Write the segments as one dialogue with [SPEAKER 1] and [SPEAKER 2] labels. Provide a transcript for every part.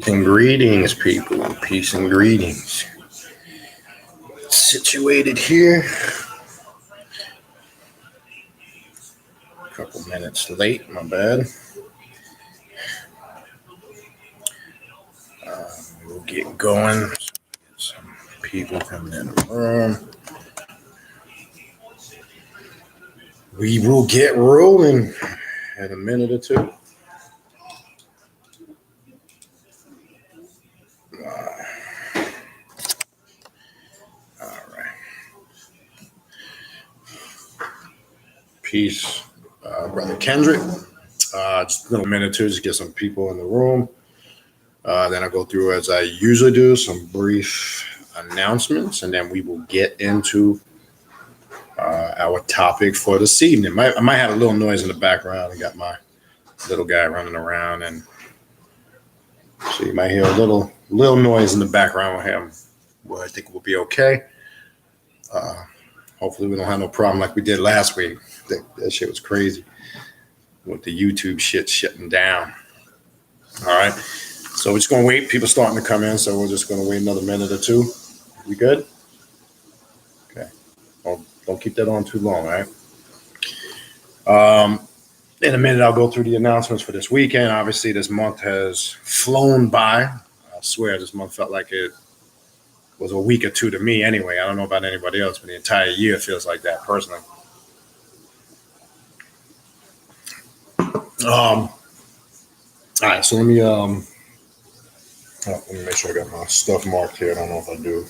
[SPEAKER 1] And greetings, people. Peace and greetings. Situated here. A couple minutes late, my bad. We'll get going. Get some people coming in the room. We will get rolling in a minute or two. Peace, Brother Kendrick. Just a little minute or two, just get some people in the room. Then I'll go through, as I usually do, some brief announcements, and then we will get into our topic for this evening. I might have a little noise in the background. I got my little guy running around, and so you might hear a little noise in the background with him. Well, I think we'll be okay. Hopefully we don't have no problem like we did last week. That shit was crazy with the YouTube shit shutting down. All right. So we're just going to wait. People starting to come in. So we're just going to wait another minute or two. We good? Okay. Don't keep that on too long. All right. In a minute, I'll go through the announcements for this weekend. Obviously, this month has flown by. I swear this month felt like it was a week or two to me anyway. I don't know about anybody else, but the entire year feels like that personally. All right, so let me make sure I got my stuff marked here. I don't know if I do.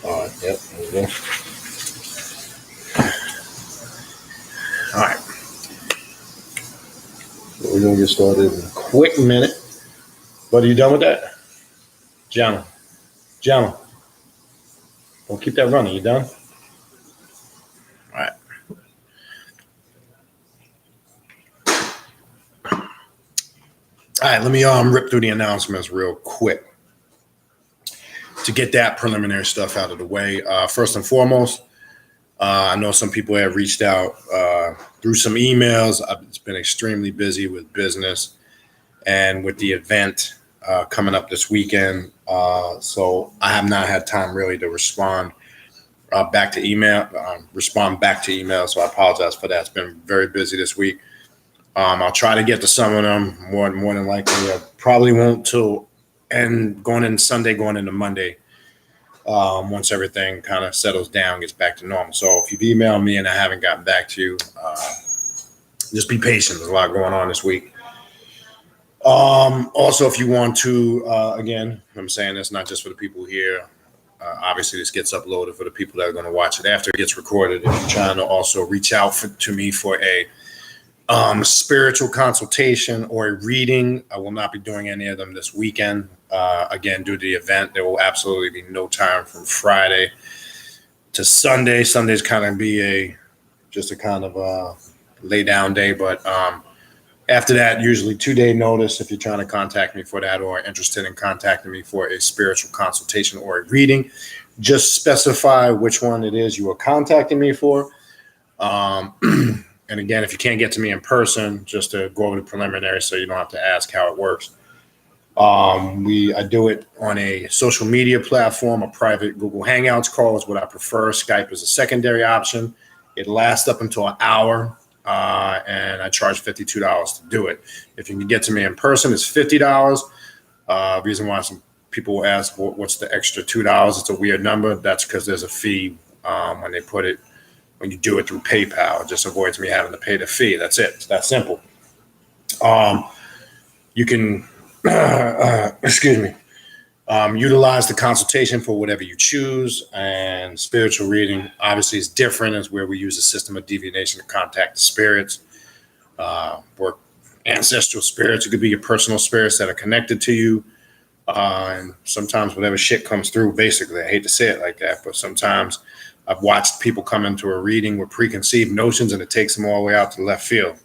[SPEAKER 1] All right, yep, there we go. All right. So we're gonna get started in a quick minute. But are you done with that? Gemma, don't keep that running. You done? All right. All right, let me rip through the announcements real quick to get that preliminary stuff out of the way. First and foremost, I know some people have reached out through some emails. I've been extremely busy with business and with the event coming up this weekend. So I have not had time really to respond back to email. So I apologize for that. It's been very busy this week. I'll try to get to some of them. More than likely, I probably won't till going into Monday. Once everything kind of settles down, gets back to normal. So if you've emailed me and I haven't gotten back to you, just be patient. There's a lot going on this week. Also, if you want to, again, I'm saying this not just for the people here. Obviously, this gets uploaded for the people that are going to watch it after it gets recorded. If you're trying to also reach out to me for a spiritual consultation or a reading, I will not be doing any of them this weekend. Again, due to the event, there will absolutely be no time from Friday to Sunday. Sunday's kind of be just a kind of lay down day, but after that, usually 2-day notice if you're trying to contact me for that or interested in contacting me for a spiritual consultation or a reading. Just specify which one it is you are contacting me for. And again, if you can't get to me in person, just to go over the preliminary so you don't have to ask how it works. I do it on a social media platform. A private Google Hangouts call is what I prefer. Skype is a secondary option. It lasts up until an hour, and I charge $52 to do it. If you can get to me in person, it's $50. Reason why some people will ask, what's the extra $2? It's a weird number. That's because there's a fee when you do it through PayPal. It just avoids me having to pay the fee. That's it. It's that simple. You can, utilize the consultation for whatever you choose. And spiritual reading, obviously, is different. It's where we use a system of divination to contact the spirits, work ancestral spirits. It could be your personal spirits that are connected to you. And sometimes whatever shit comes through, basically, I hate to say it like that, but sometimes I've watched people come into a reading with preconceived notions and it takes them all the way out to left field.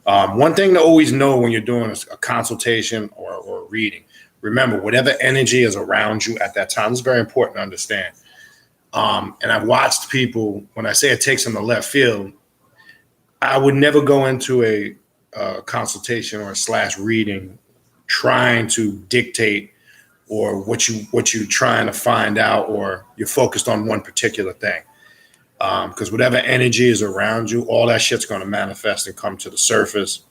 [SPEAKER 1] One thing to always know when you're doing a consultation or a reading, remember, whatever energy is around you at that time, it's very important to understand. And I've watched people, when I say it takes them to left field, I would never go into a consultation or / reading trying to dictate or what you're trying to find out, or you're focused on one particular thing. Because whatever energy is around you, all that shit's going to manifest and come to the surface.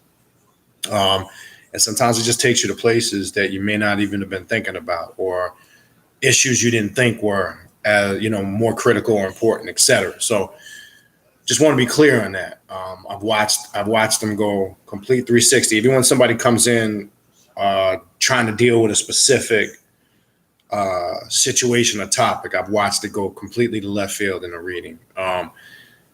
[SPEAKER 1] And sometimes it just takes you to places that you may not even have been thinking about, or issues you didn't think were, more critical or important, etc. So just want to be clear on that. I've watched them go complete 360. Even when somebody comes in trying to deal with a specific situation or topic, I've watched it go completely to left field in a reading.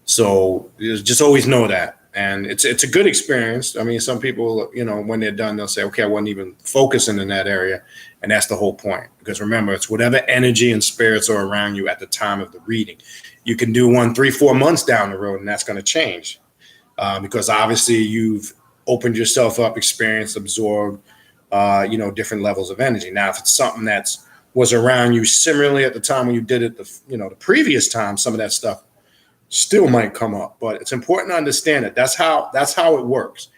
[SPEAKER 1] So just always know that. And it's a good experience. I mean, some people, when they're done, they'll say, okay, I wasn't even focusing in that area. And that's the whole point. Because remember, it's whatever energy and spirits are around you at the time of the reading. You can do one 3-4 months down the road, and that's going to change. Because obviously you've opened yourself up, experienced, absorbed, different levels of energy. Now, if it's something that was around you similarly at the time when you did it, the previous time, some of that stuff still might come up, but it's important to understand it. That's how it works.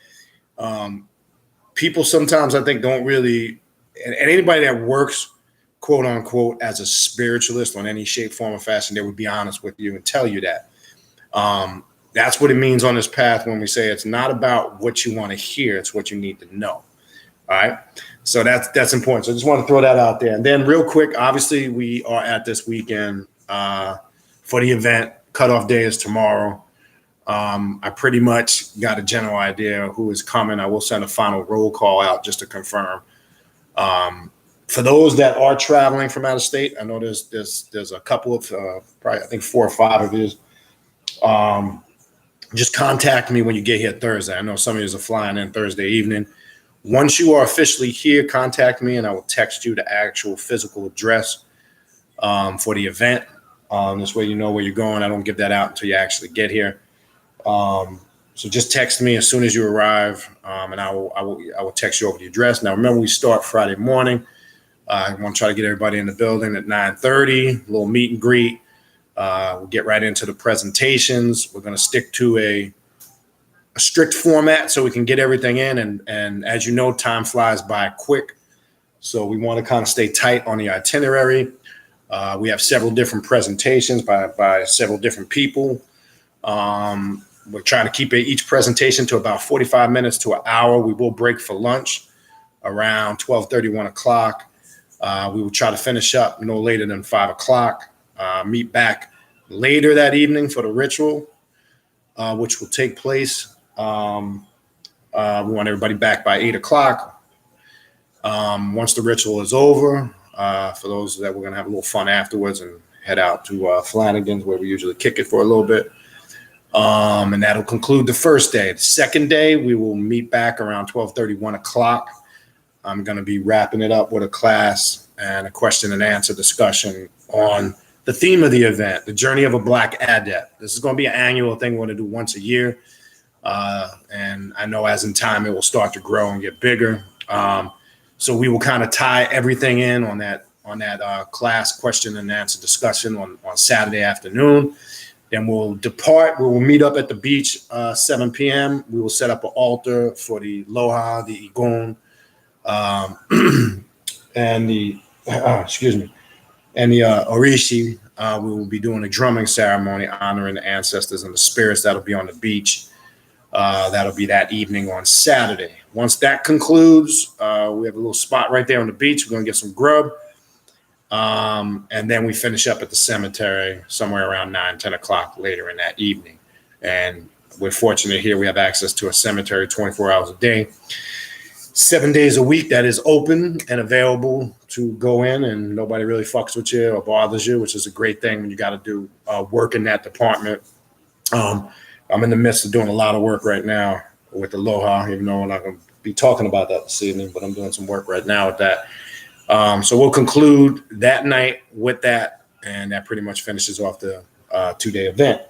[SPEAKER 1] People sometimes, I think, don't really, and anybody that works, quote unquote, as a spiritualist on any shape, form, or fashion, they would be honest with you and tell you that. That's what it means on this path when we say it's not about what you want to hear, it's what you need to know. All right. So that's important. So I just want to throw that out there. And then real quick, obviously we are at this weekend for the event. Cutoff day is tomorrow. I pretty much got a general idea of who is coming. I will send a final roll call out just to confirm. For those that are traveling from out of state, I know there's a couple of probably I think 4 or 5 of you. Just contact me when you get here Thursday. I know some of you are flying in Thursday evening. Once you are officially here, contact me and I will text you the actual physical address for the event. This way you know where you're going. I don't give that out until you actually get here. So just text me as soon as you arrive, and I will text you over the address. Now remember, we start Friday morning. I want to try to get everybody in the building at 9:30. A little meet and greet. We'll get right into the presentations. We're going to stick to a strict format so we can get everything in. And as you know, time flies by quick. So we want to kind of stay tight on the itinerary. We have several different presentations by several different people. We're trying to keep each presentation to about 45 minutes to an hour. We will break for lunch around 12:30, 1 o'clock. We will try to finish up no later than 5 o'clock. Meet back later that evening for the ritual, which will take place. We want everybody back by 8 o'clock. Once the ritual is over, for those that we're going to have a little fun afterwards and head out to Flanagan's where we usually kick it for a little bit. And that'll conclude the first day. The second day, we will meet back around 12:30, 1 o'clock. I'm going to be wrapping it up with a class and a question and answer discussion on the theme of the event, the journey of a Black Adept. This is going to be an annual thing we're going to do once a year. And I know as in time, it will start to grow and get bigger. So we will kind of tie everything in on that class question and answer discussion on Saturday afternoon. Then we'll depart. We will meet up at the beach 7 p.m. We will set up an altar for the Loha, the Igon, and the Orishi. We will be doing a drumming ceremony honoring the ancestors and the spirits that'll be on the beach. That'll be that evening on Saturday. Once that concludes, we have a little spot right there on the beach. We're going to get some grub. And then we finish up at the cemetery somewhere around 9, 10 o'clock later in that evening. And we're fortunate here. We have access to a cemetery 24 hours a day, 7 days a week that is open and available to go in, and nobody really fucks with you or bothers you, which is a great thing when you got to do work in that department. I'm in the midst of doing a lot of work right now with Aloha, even though we're not going to be talking about that this evening, but I'm doing some work right now with that. So we'll conclude that night with that, and that pretty much finishes off the 2-day event.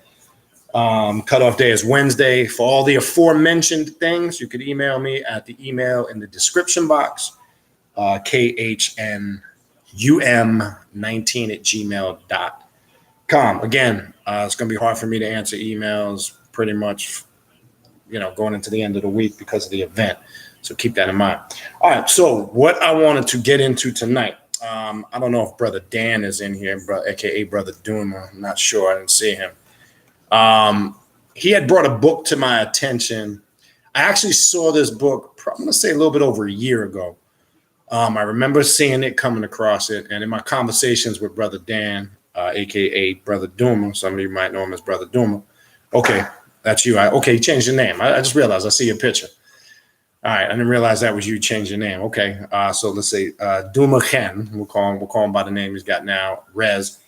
[SPEAKER 1] Cutoff day is Wednesday. For all the aforementioned things, you could email me at the email in the description box, khnum19@gmail.com. Again, it's going to be hard for me to answer emails pretty much, going into the end of the week because of the event. So keep that in mind. All right. So what I wanted to get into tonight, I don't know if Brother Dan is in here, aka Brother Duma. I'm not sure. I didn't see him. He had brought a book to my attention. I actually saw this book, I'm going to say a little bit over a year ago. I remember seeing it, coming across it, and in my conversations with Brother Dan, aka Brother Duma, some of you might know him as Brother Duma. Okay, that's you. Okay, you changed your name. I just realized I see your picture. All right, I didn't realize that was you. Changed your name. Okay, so let's say Duma Ken. We'll call him by the name he's got now, Rez.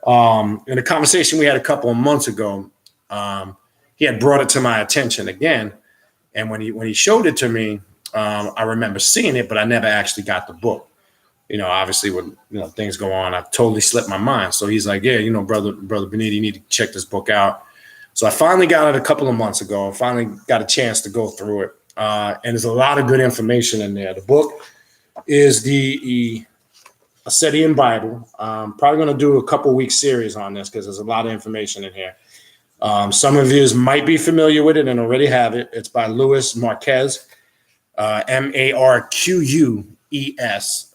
[SPEAKER 1] In a conversation we had a couple of months ago, he had brought it to my attention again, and when he showed it to me, I remember seeing it, but I never actually got the book. Obviously when things go on, I've totally slipped my mind. So he's like, yeah, brother Benita, you need to check this book out. So I finally got it a couple of months ago. I finally got a chance to go through it. And there's a lot of good information in there. The book is the Ascetian Bible. Probably going to do a couple week series on this because there's a lot of information in here. Some of you might be familiar with it and already have it. It's by Louis Marquez, Marquez,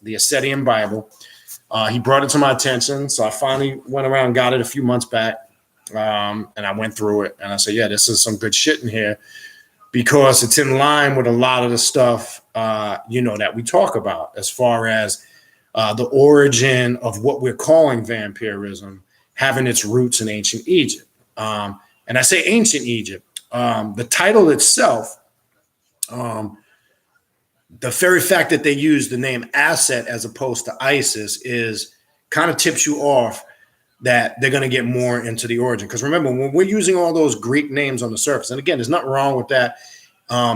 [SPEAKER 1] the Ascetian Bible. He brought it to my attention, so I finally went around and got it a few months back, and I went through it, and I said, yeah, this is some good shit in here because it's in line with a lot of the stuff, that we talk about as far as the origin of what we're calling vampirism having its roots in ancient Egypt. And I say ancient Egypt. The title itself, the very fact that they use the name Aset as opposed to Isis is kind of tips you off that they're going to get more into the origin. Because remember, when we're using all those Greek names on the surface, and again, there's nothing wrong with that,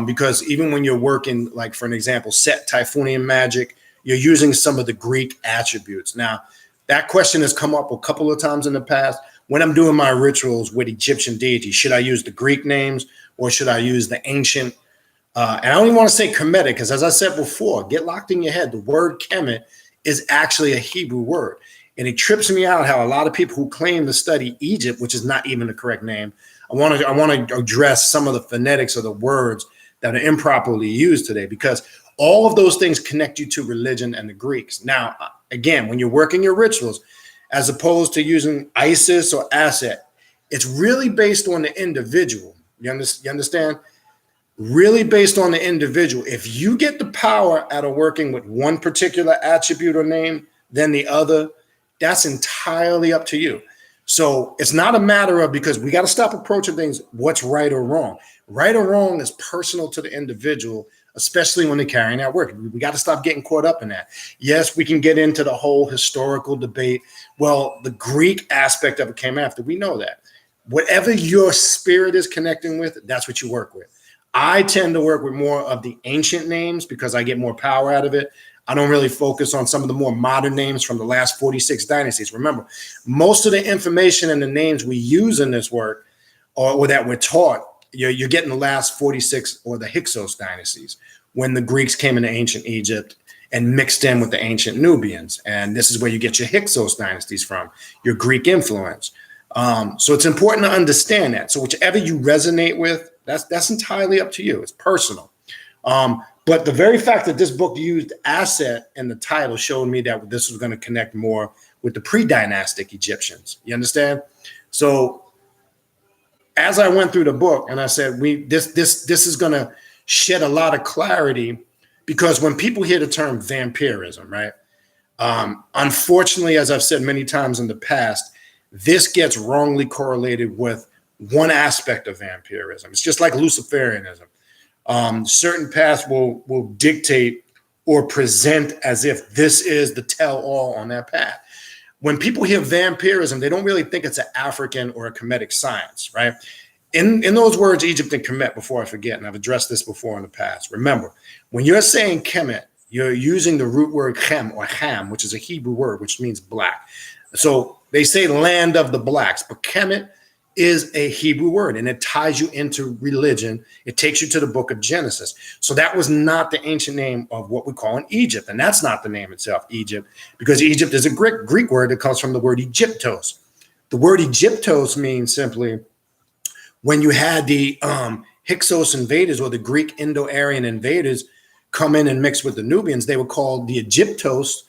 [SPEAKER 1] because even when you're working, like for an example, Set Typhonian magic, you're using some of the Greek attributes. Now, that question has come up a couple of times in the past. When I'm doing my rituals with Egyptian deities, should I use the Greek names or should I use the ancient? And I don't even want to say Kemetic, because as I said before, get locked in your head. The word Kemet is actually a Hebrew word. And it trips me out how a lot of people who claim to study Egypt, which is not even the correct name, I want to address some of the phonetics of the words that are improperly used today, because all of those things connect you to religion and the Greeks. Now, again, when you're working your rituals, as opposed to using Isis or Aset, it's really based on the individual. You understand? Really based on the individual. If you get the power out of working with one particular attribute or name than the other, that's entirely up to you. So it's not a matter of, because we got to stop approaching things what's right or wrong. Right or wrong is personal to the individual, especially when they're carrying out work. We got to stop getting caught up in that. Yes, we can get into the whole historical debate. Well, the Greek aspect of it came after. We know that. Whatever your spirit is connecting with, that's what you work with. I tend to work with more of the ancient names because I get more power out of it. I don't really focus on some of the more modern names from the last 46 dynasties. Remember, most of the information and the names we use in this work or that we're taught, you're getting the last 46 or the Hyksos dynasties, when the Greeks came into ancient Egypt and mixed in with the ancient Nubians. And this is where you get your Hyksos dynasties from, your Greek influence. So it's important to understand that. So whichever you resonate with, that's entirely up to you. It's personal. But the very fact that this book used Aset in the title showed me that this was going to connect more with the pre-dynastic Egyptians. You understand? So as I went through the book and I said, this is going to shed a lot of clarity, because when people hear the term vampirism, right? Unfortunately, as I've said many times in the past, this gets wrongly correlated with one aspect of vampirism. It's just like Luciferianism. Certain paths will dictate or present as if this is the tell-all on that path. When people hear vampirism, they don't really think it's an African or a Kemetic science, right? In those words, Egypt and Kemet, before I forget, and I've addressed this before in the past. Remember, when you're saying Kemet, you're using the root word chem or ham, which is a Hebrew word, which means black. So they say land of the blacks, but Kemet is a Hebrew word, and it ties you into religion. It takes you to the book of Genesis. So that was not the ancient name of what we call in Egypt, and that's not the name itself, Egypt, because Egypt is a Greek word that comes from the word Egyptos. The word Egyptos means simply when you had the Hyksos invaders or the Greek Indo-Aryan invaders come in and mix with the Nubians, they were called the Egyptos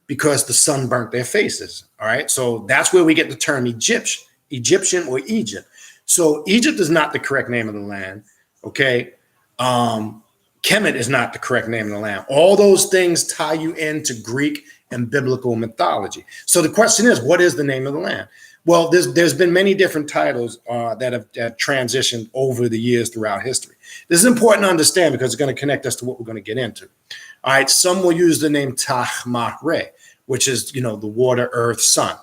[SPEAKER 1] because the sun burnt their faces. All right. So that's where we get the term Egyptian or Egypt. So Egypt is not the correct name of the land. Okay. Kemet is not the correct name of the land. All those things tie you into Greek and biblical mythology. So the question is, what is the name of the land? Well, there's been many different titles that have transitioned over the years throughout history. This is important to understand because it's going to connect us to what we're going to get into. All right, some will use the name Tahmare, which is, the water, earth, sun.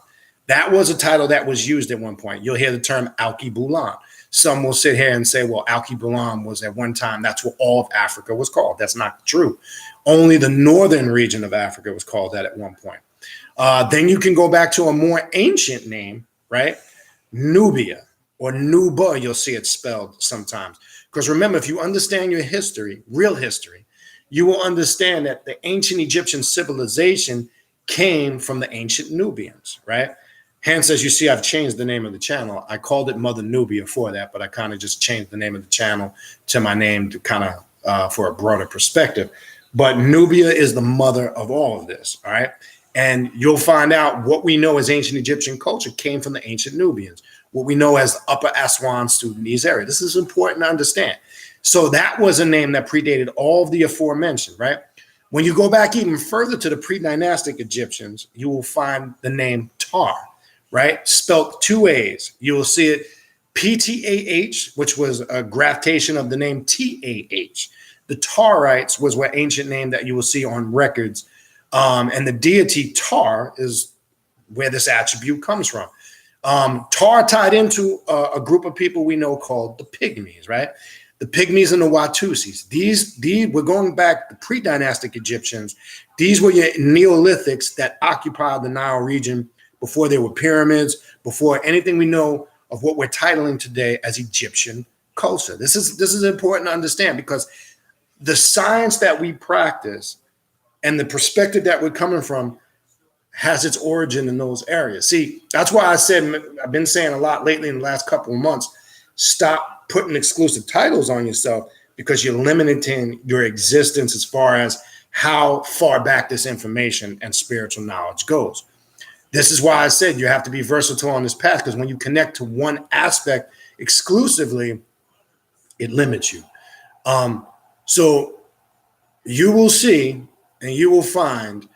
[SPEAKER 1] That was a title that was used at one point. You'll hear the term Alkebulan. Some will sit here and say, well, Alkebulan was at one time, that's what all of Africa was called. That's not true. Only the northern region of Africa was called that at one point. Then you can go back to a more ancient name, right? Nubia or Nuba, you'll see it spelled sometimes. Because remember, if you understand your history, real history, you will understand that the ancient Egyptian civilization came from the ancient Nubians, right? Hence, as you see, I've changed the name of the channel. I called it Mother Nubia for that, but I kind of just changed the name of the channel to my name to kind of for a broader perspective. But Nubia is the mother of all of this, all right? And you'll find out what we know as ancient Egyptian culture came from the ancient Nubians, what we know as Upper Aswan, Sudanese area. This is important to understand. So that was a name that predated all of the aforementioned, right? When you go back even further to the pre-dynastic Egyptians, you will find the name Tar, right? Spelt two A's. You will see it Ptah, which was a graftation of the name Tah. The Tarites was what ancient name that you will see on records. And the deity Tar is where this attribute comes from. Tar tied into a group of people we know called the Pygmies, right? The Pygmies and the Watusis. These we're going back to pre-dynastic Egyptians. These were your Neolithics that occupied the Nile region before there were pyramids, before anything we know of what we're titling today as Egyptian culture. This is important to understand because the science that we practice and the perspective that we're coming from has its origin in those areas. See, that's why I've been saying a lot lately in the last couple of months, stop putting exclusive titles on yourself because you're limiting your existence as far as how far back this information and spiritual knowledge goes. This is why I said you have to be versatile on this path, because when you connect to one aspect exclusively, it limits you. So you will see and you will find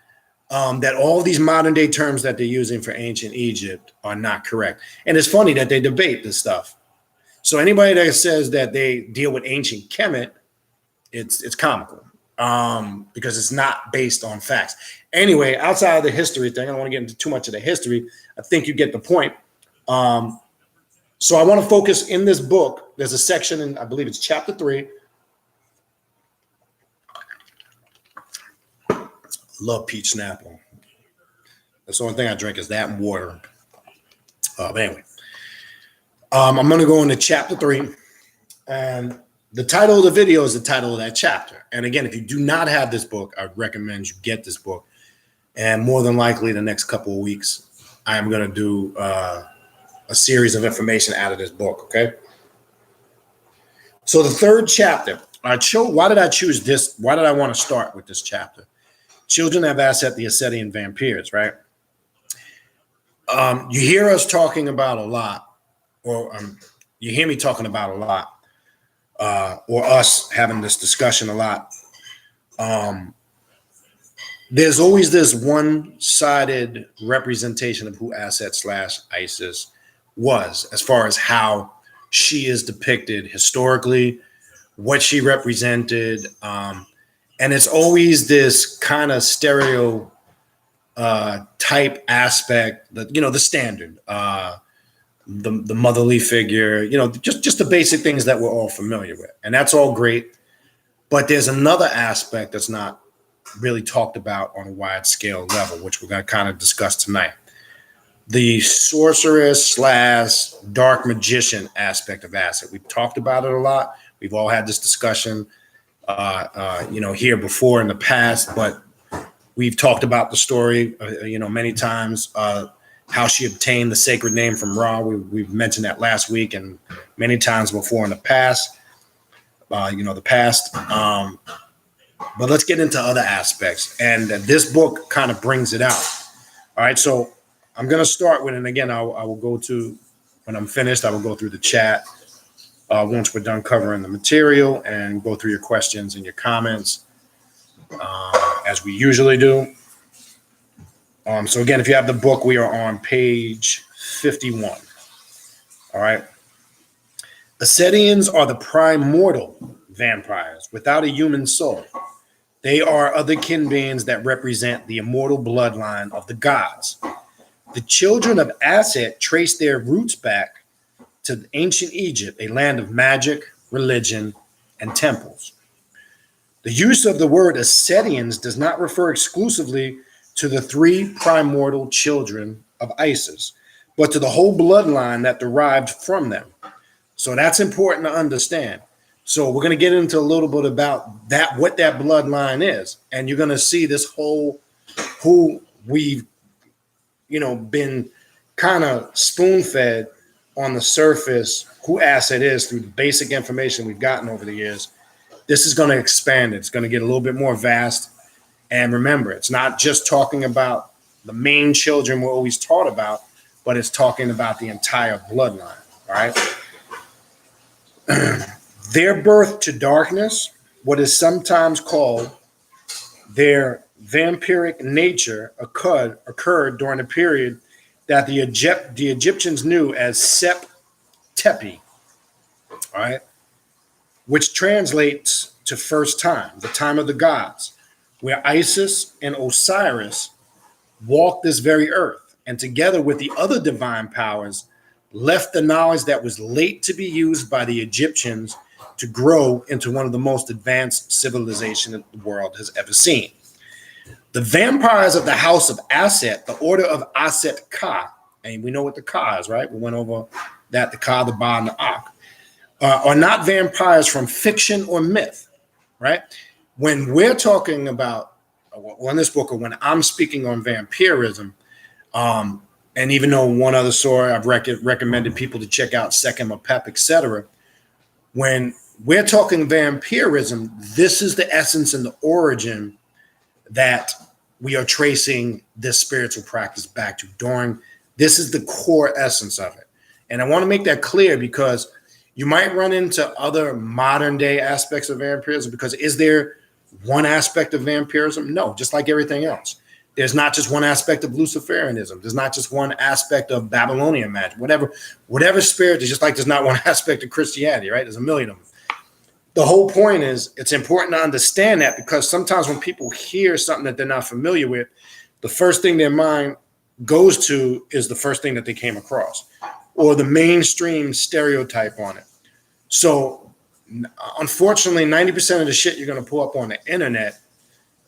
[SPEAKER 1] that all these modern day terms that they're using for ancient Egypt are not correct. And it's funny that they debate this stuff. So anybody that says that they deal with ancient Kemet, it's comical because it's not based on facts. Anyway, outside of the history thing, I don't want to get into too much of the history. I think you get the point. So I want to focus in this book. There's a section in, I believe it's chapter 3. Love peach Snapple. That's the only thing I drink is that and water. But anyway, I'm going to go into chapter 3. And the title of the video is the title of that chapter. And again, if you do not have this book, I would recommend you get this book. And more than likely, the next couple of weeks, I am going to do a series of information out of this book, okay? So the third chapter, why did I choose this? Why did I want to start with this chapter? Children of Aset, the Asetian Vampyres, right? You hear us talking about a lot, or you hear me talking about a lot, or us having this discussion a lot. There's always this one-sided representation of who Aset/Isis was, as far as how she is depicted historically, what she represented, and it's always this kind of stereo type aspect that, the standard, the motherly figure, just the basic things that we're all familiar with. And that's all great. But there's another aspect that's not really talked about on a wide scale level, which we're going to kind of discuss tonight. The sorceress / dark magician aspect of Aset. We've talked about it a lot. We've all had this discussion here before in the past, but we've talked about the story, many times, how she obtained the sacred name from Ra. We've mentioned that last week and many times before in the past, But let's get into other aspects. And this book kind of brings it out. All right. So I'm going to start with, and again, I will go to, when I'm finished, I will go through the chat once we're done covering the material and go through your questions and your comments as we usually do. So again, if you have the book, we are on page 51. All right. Asetians are the primordial vampires without a human soul. They are otherkin beings that represent the immortal bloodline of the gods. The children of Aset trace their roots back to ancient Egypt, a land of magic, religion, and temples. The use of the word Asetians does not refer exclusively to the three primordial children of Isis, but to the whole bloodline that derived from them. So that's important to understand. So we're going to get into a little bit about that, what that bloodline is. And you're going to see this whole, who we've, been kind of spoon-fed on the surface, who Aset is through the basic information we've gotten over the years. This is going to expand. It's going to get a little bit more vast. And remember, it's not just talking about the main children we're always taught about, but it's talking about the entire bloodline, all right? Their birth to darkness, what is sometimes called their vampiric nature, occurred during a period that the Egyptians knew as Sep Tepi, all right, which translates to first time, the time of the gods, where Isis and Osiris walked this very earth, and together with the other divine powers, left the knowledge that was late to be used by the Egyptians to grow into one of the most advanced civilization the world has ever seen. The vampires of the house of Aset, the order of Aset Ka, and we know what the Ka is, right? We went over that, the Ka, the Ba, and the Ak, are not vampires from fiction or myth, right? When we're talking about, on this book, or when I'm speaking on vampirism, and even though one other story I've recommended people to check out, Second Pep, etc. When we're talking vampirism, this is the essence and the origin that we are tracing this spiritual practice back to. This is the core essence of it. And I want to make that clear because you might run into other modern day aspects of vampirism, because is there one aspect of vampirism? No, just like everything else. There's not just one aspect of Luciferianism. There's not just one aspect of Babylonian magic. Whatever spirit, there's just like there's not one aspect of Christianity, right? There's a million of them. The whole point is it's important to understand that, because sometimes when people hear something that they're not familiar with, the first thing their mind goes to is the first thing that they came across, or the mainstream stereotype on it. So unfortunately, 90% of the shit you're going to pull up on the internet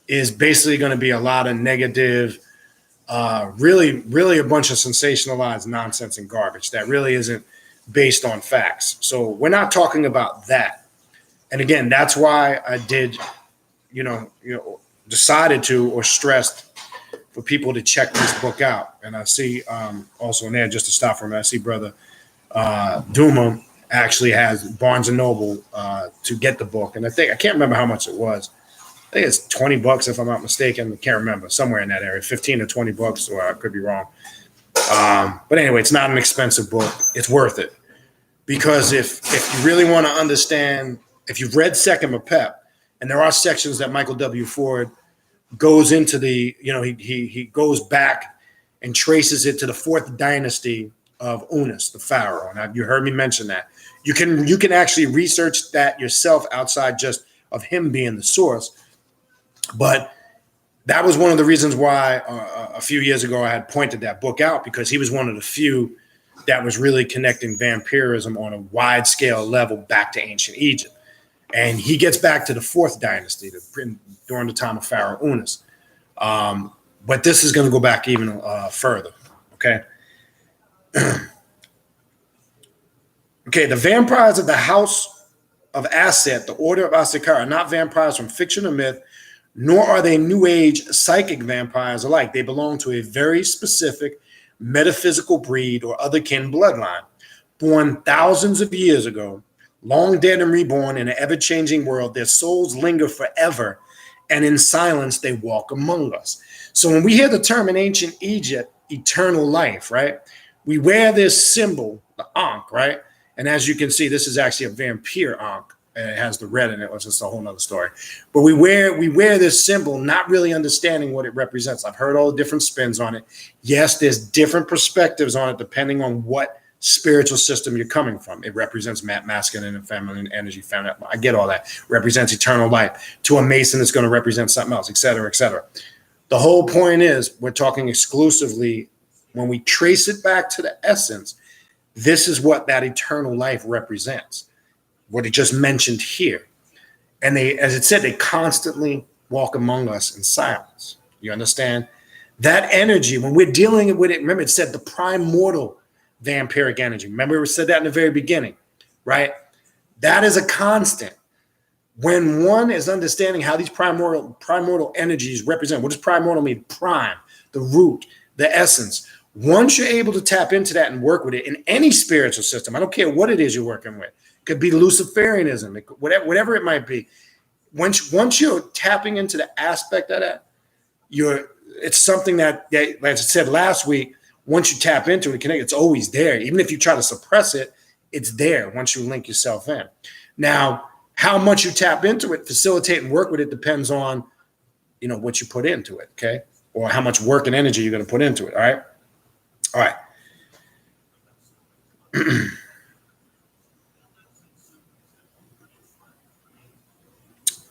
[SPEAKER 1] is basically going to be a lot of negative, really a bunch of sensationalized nonsense and garbage that really isn't based on facts. So we're not talking about that. And again, that's why I did, decided to, or stressed for people to check this book out. And I see also in there, just to stop for a minute, I see Brother Duma actually has Barnes and Noble to get the book. And I can't remember how much it was. I think it's $20 if I'm not mistaken. I can't remember, somewhere in that area, 15 or $20, or I could be wrong. But anyway, it's not an expensive book. It's worth it, because if you really want to understand, if you've read Second Pep, and there are sections that Michael W. Ford goes into he goes back and traces it to the 4th dynasty of Unas, the pharaoh. And you heard me mention that. You can actually research that yourself outside just of him being the source. But that was one of the reasons why a few years ago I had pointed that book out, because he was one of the few that was really connecting vampirism on a wide scale level back to ancient Egypt. And he gets back to the 4th dynasty during the time of Pharaoh Unas. But this is going to go back even further. Okay. Okay. The vampires of the house of Aset, the order of Aset, are not vampires from fiction or myth, nor are they New Age psychic vampires alike. They belong to a very specific metaphysical breed or otherkin bloodline, born thousands of years ago, long dead and reborn in an ever-changing world. Their souls linger forever and in silence they walk among us. So when we hear the term in ancient Egypt, eternal life, right? We wear this symbol, the Ankh, right? And as you can see, this is actually a vampire Ankh. And it has the red in it, which is a whole nother story. But we wear this symbol, not really understanding what it represents. I've heard all the different spins on it. Yes, there's different perspectives on it depending on what spiritual system you're coming from. It represents masculine and feminine energy. Feminine, I get all that. Represents eternal life. To a Mason, it's going to represent something else, et cetera, et cetera. The whole point is we're talking exclusively, when we trace it back to the essence, this is what that eternal life represents. What it just mentioned here. And they, as it said, they constantly walk among us in silence. You understand? That energy, when we're dealing with it, remember it said the primordial vampiric energy. Remember it said that in the very beginning, right? That is a constant. When one is understanding how these primordial energies represent, what does primordial mean? Prime, the root, the essence. Once you're able to tap into that and work with it in any spiritual system, I don't care what it is you're working with. Could be Luciferianism, whatever it might be. Once you're tapping into the aspect of that, it's something that, like I said last week, once you tap into it, connect, it's always there. Even if you try to suppress it, it's there once you link yourself in. Now, how much you tap into it, facilitate and work with it depends on, what you put into it, okay? Or how much work and energy you're going to put into it, all right? All right.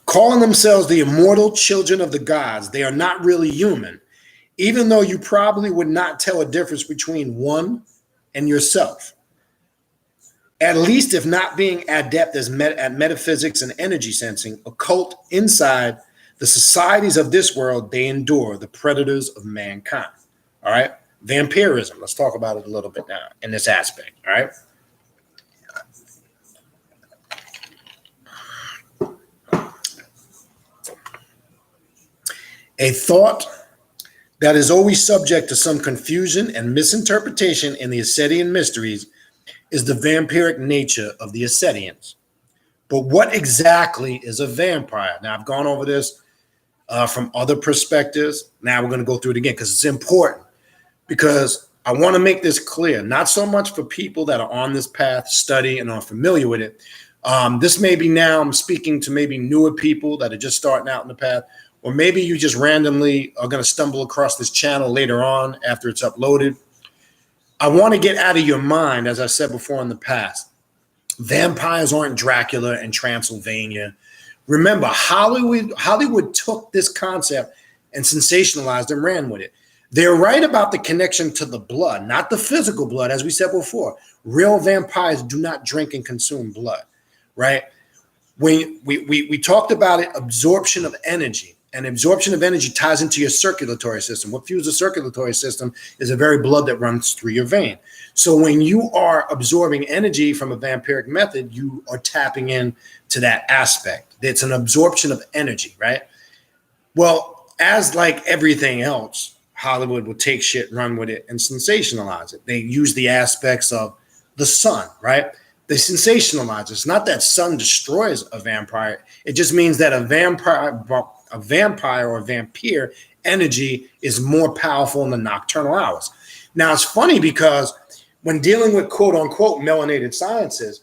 [SPEAKER 1] Calling themselves the immortal children of the gods, they are not really human, even though you probably would not tell a difference between one and yourself. At least if not being adept at metaphysics and energy sensing, occult inside the societies of this world, they endure the predators of mankind. All right? Vampirism. Let's talk about it a little bit now in this aspect. All right? A thought that is always subject to some confusion and misinterpretation in the Asetian mysteries is the vampiric nature of the Asetians. But what exactly is a vampire? Now, I've gone over this from other perspectives. Now we're going to go through it again because it's important, because I want to make this clear, not so much for people that are on this path, study, and are familiar with it. This may be now I'm speaking to maybe newer people that are just starting out in the path, or maybe you just randomly are going to stumble across this channel later on after it's uploaded. I want to get out of your mind, as I said before in the past, vampires aren't Dracula and Transylvania. Remember, Hollywood took this concept and sensationalized and ran with it. They're right about the connection to the blood, not the physical blood, as we said before. Real vampires do not drink and consume blood, right? When we talked about it, absorption of energy. And absorption of energy ties into your circulatory system. What fuels the circulatory system is the very blood that runs through your vein. So when you are absorbing energy from a vampiric method, you are tapping in to that aspect. It's an absorption of energy, right? Well, as like everything else, Hollywood will take shit, run with it, and sensationalize it. They use the aspects of the sun, right? They sensationalize it. It's not that sun destroys a vampire. It just means that a vampire or vampire energy is more powerful in the nocturnal hours. Now, it's funny because when dealing with quote unquote melanated sciences,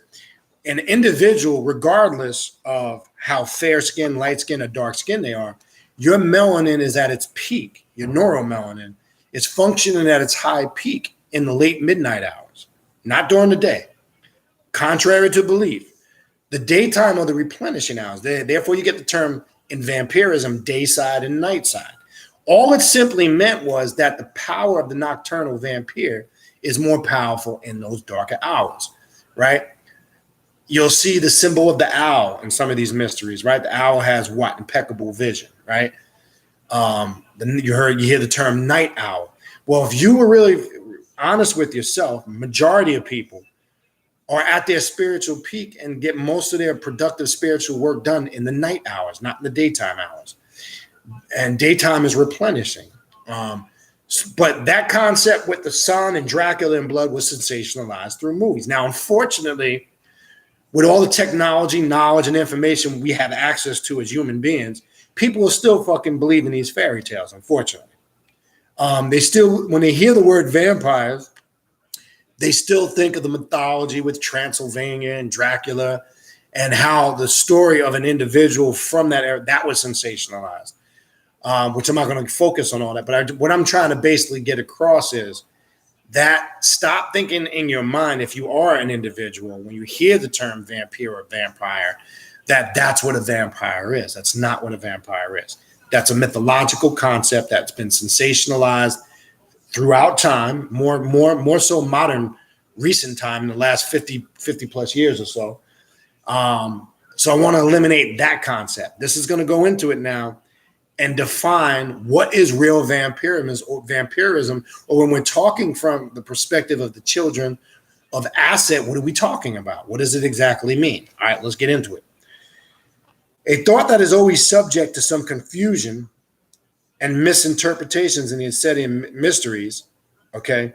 [SPEAKER 1] an individual, regardless of how fair skin, light skin, or dark skin they are, your melanin is at its peak. Your neuromelanin is functioning at its high peak in the late midnight hours, not during the day. Contrary to belief, the daytime are the replenishing hours. Therefore, you get the term in vampirism, day side and night side. All it simply meant was that the power of the nocturnal vampire is more powerful in those darker hours, right? You'll see the symbol of the owl in some of these mysteries, right? The owl has what? Impeccable vision, right? Then you hear the term night owl. Well, if you were really honest with yourself, majority of people are at their spiritual peak and get most of their productive spiritual work done in the night hours, not in the daytime hours. And daytime is replenishing. But that concept with the sun and Dracula and blood was sensationalized through movies. Now, unfortunately, with all the technology, knowledge, and information we have access to as human beings, people will still fucking believe in these fairy tales, unfortunately. They still, when they hear the word vampires, they still think of the mythology with Transylvania and Dracula and how the story of an individual from that era, that was sensationalized, which I'm not going to focus on all that. But what I'm trying to basically get across is that stop thinking in your mind, if you are an individual, when you hear the term vampire or vampire, that's what a vampire is. That's not what a vampire is. That's a mythological concept that's been sensationalized throughout time, more so modern, recent time, in the last 50 plus years or so. So I want to eliminate that concept. This is going to go into it now and define what is real vampirism, or when we're talking from the perspective of the children of Aset, what are we talking about? What does it exactly mean? All right, let's get into it. A thought that is always subject to some confusion and misinterpretations in the Asetian mysteries, okay,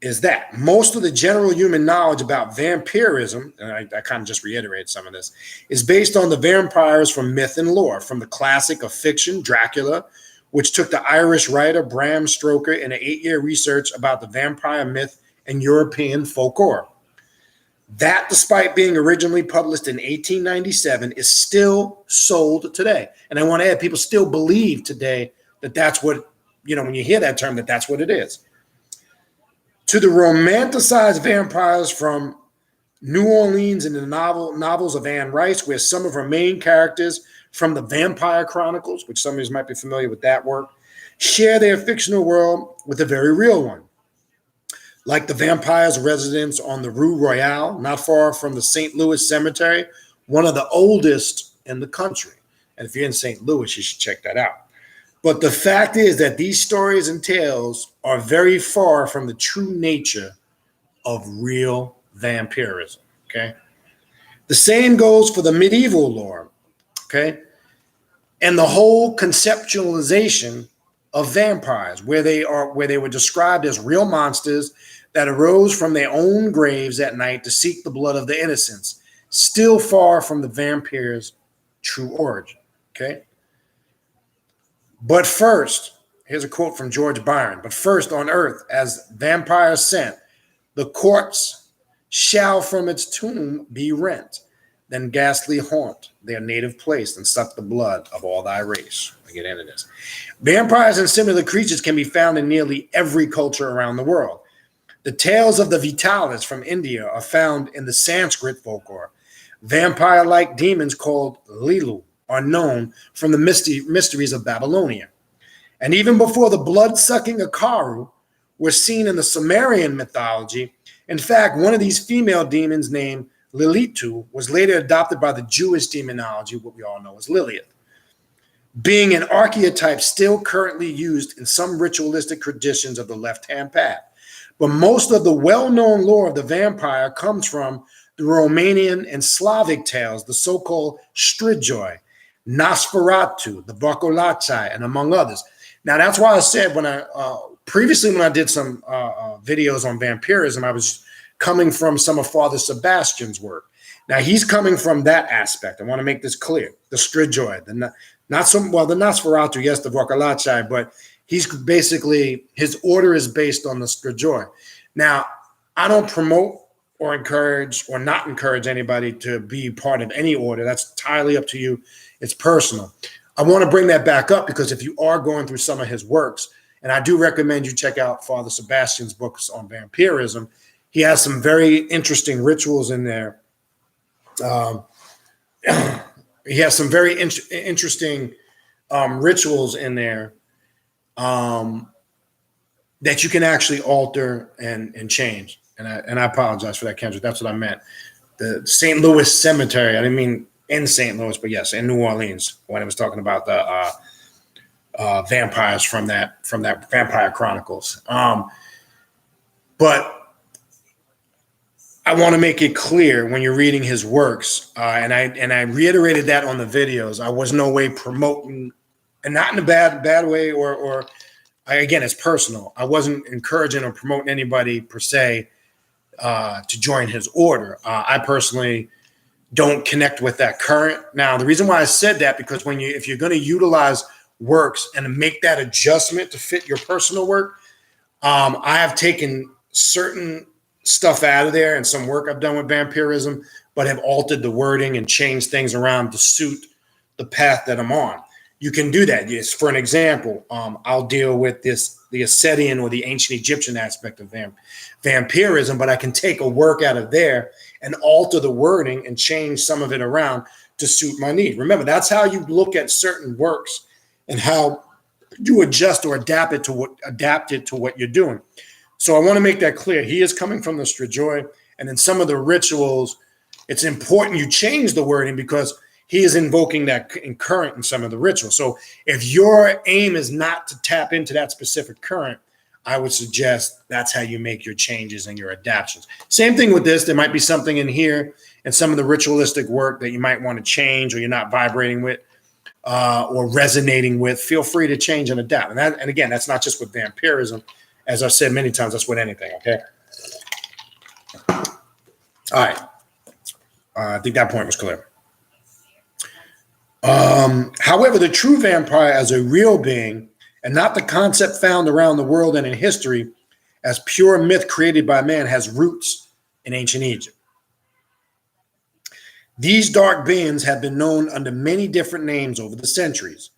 [SPEAKER 1] is that most of the general human knowledge about vampirism, and I kind of just reiterated some of this, is based on the vampires from myth and lore, from the classic of fiction, Dracula, which took the Irish writer Bram Stoker in an 8-year research about the vampire myth and European folklore. That, despite being originally published in 1897, is still sold today. And I want to add, people still believe today that that's what, when you hear that term, that's what it is. To the romanticized vampires from New Orleans in the novels of Anne Rice, where some of her main characters from the Vampire Chronicles, which some of you might be familiar with that work, share their fictional world with a very real one. Like the vampires' residence on the Rue Royale, not far from the St. Louis Cemetery, one of the oldest in the country. And if you're in St. Louis, you should check that out. But the fact is that these stories and tales are very far from the true nature of real vampirism, okay? The same goes for the medieval lore, okay? And the whole conceptualization of vampires, where they were described as real monsters that arose from their own graves at night to seek the blood of the innocents, still far from the vampire's true origin, okay? But first, here's a quote from George Byron, but first on earth, as vampires sent, the corpse shall from its tomb be rent, then ghastly haunt their native place and suck the blood of all thy race. I get into this. Vampires and similar creatures can be found in nearly every culture around the world. The tales of the Vitalis from India are found in the Sanskrit folklore. Vampire-like demons called Lilu are known from the mysteries of Babylonia. And even before the blood-sucking Akaru were seen in the Sumerian mythology, in fact, one of these female demons named Lilitu was later adopted by the Jewish demonology, what we all know as Lilith, being an archetype still currently used in some ritualistic traditions of the left-hand path. But most of the well-known lore of the vampire comes from the Romanian and Slavic tales, the so-called Strigoi, Nosferatu, the Varkolachai, and among others. Now, that's why I said when I did some videos on vampirism, I was coming from some of Father Sebastian's work. Now, he's coming from that aspect. I want to make this clear. The Strigoi, the Nosferatu, yes, the Varkolachai, but he's basically, his order is based on the Strigoi. Now, I don't promote or encourage or not encourage anybody to be part of any order. That's entirely up to you. It's personal. I want to bring that back up because if you are going through some of his works, and I do recommend you check out Father Sebastian's books on vampirism, he has some very interesting rituals in there. He has some very interesting rituals in there that you can actually alter and change. And I apologize for that, Kendrick. That's what I meant. The St. Louis Cemetery. I didn't mean in St. Louis, but yes, in New Orleans, when I was talking about the vampires from that Vampire Chronicles. But I want to make it clear when you're reading his works, and I reiterated that on the videos. I was no way promoting, and not in a bad way, or again, it's personal. I wasn't encouraging or promoting anybody per se to join his order. I personally don't connect with that current. Now, the reason why I said that, because if you're going to utilize works and make that adjustment to fit your personal work, I have taken certain stuff out of there and some work I've done with vampirism, but have altered the wording and changed things around to suit the path that I'm on. You can do that. Yes. For an example, I'll deal with the Asetian or the ancient Egyptian aspect of vampirism, but I can take a work out of there and alter the wording and change some of it around to suit my need. Remember, that's how you look at certain works and how you adjust or adapt it to what you're doing. So I want to make that clear. He is coming from the Strigoi, and in some of the rituals, it's important you change the wording because he is invoking that current in some of the rituals. So if your aim is not to tap into that specific current, I would suggest that's how you make your changes and your adaptations. Same thing with this. There might be something in here and some of the ritualistic work that you might want to change or you're not vibrating with or resonating with. Feel free to change and adapt. And again, that's not just with vampirism. As I've said many times, that's with anything, okay? All right. I think that point was clear. However, the true vampire as a real being and not the concept found around the world and in history as pure myth created by man has roots in ancient Egypt. These dark beings have been known under many different names over the centuries,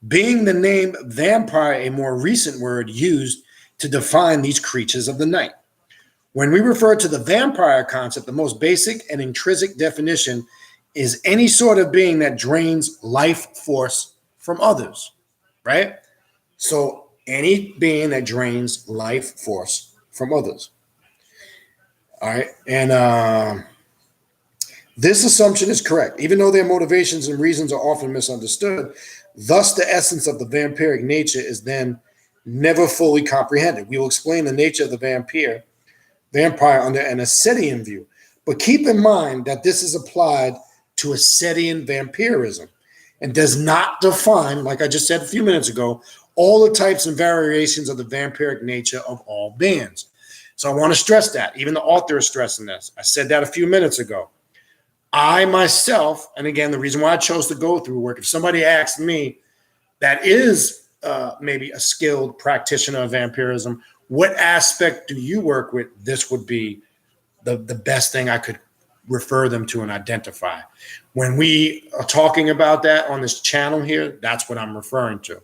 [SPEAKER 1] being the name vampire a more recent word used to define these creatures of the night. When we refer to the vampire concept, the most basic and intrinsic definition is any sort of being that drains life force from others, right? So any being that drains life force from others. All right. And this assumption is correct, even though their motivations and reasons are often misunderstood. Thus, the essence of the vampiric nature is then never fully comprehended. We will explain the nature of the vampire under an Asetian view. But keep in mind that this is applied to Asetian vampirism and does not define, like I just said a few minutes ago, all the types and variations of the vampiric nature of all beings. So I want to stress that. Even the author is stressing this. I said that a few minutes ago. I myself, and again, the reason why I chose to go through work, if somebody asked me that is maybe a skilled practitioner of vampirism, what aspect do you work with? This would be the best thing I could refer them to and identify. When we are talking about that on this channel here, that's what I'm referring to.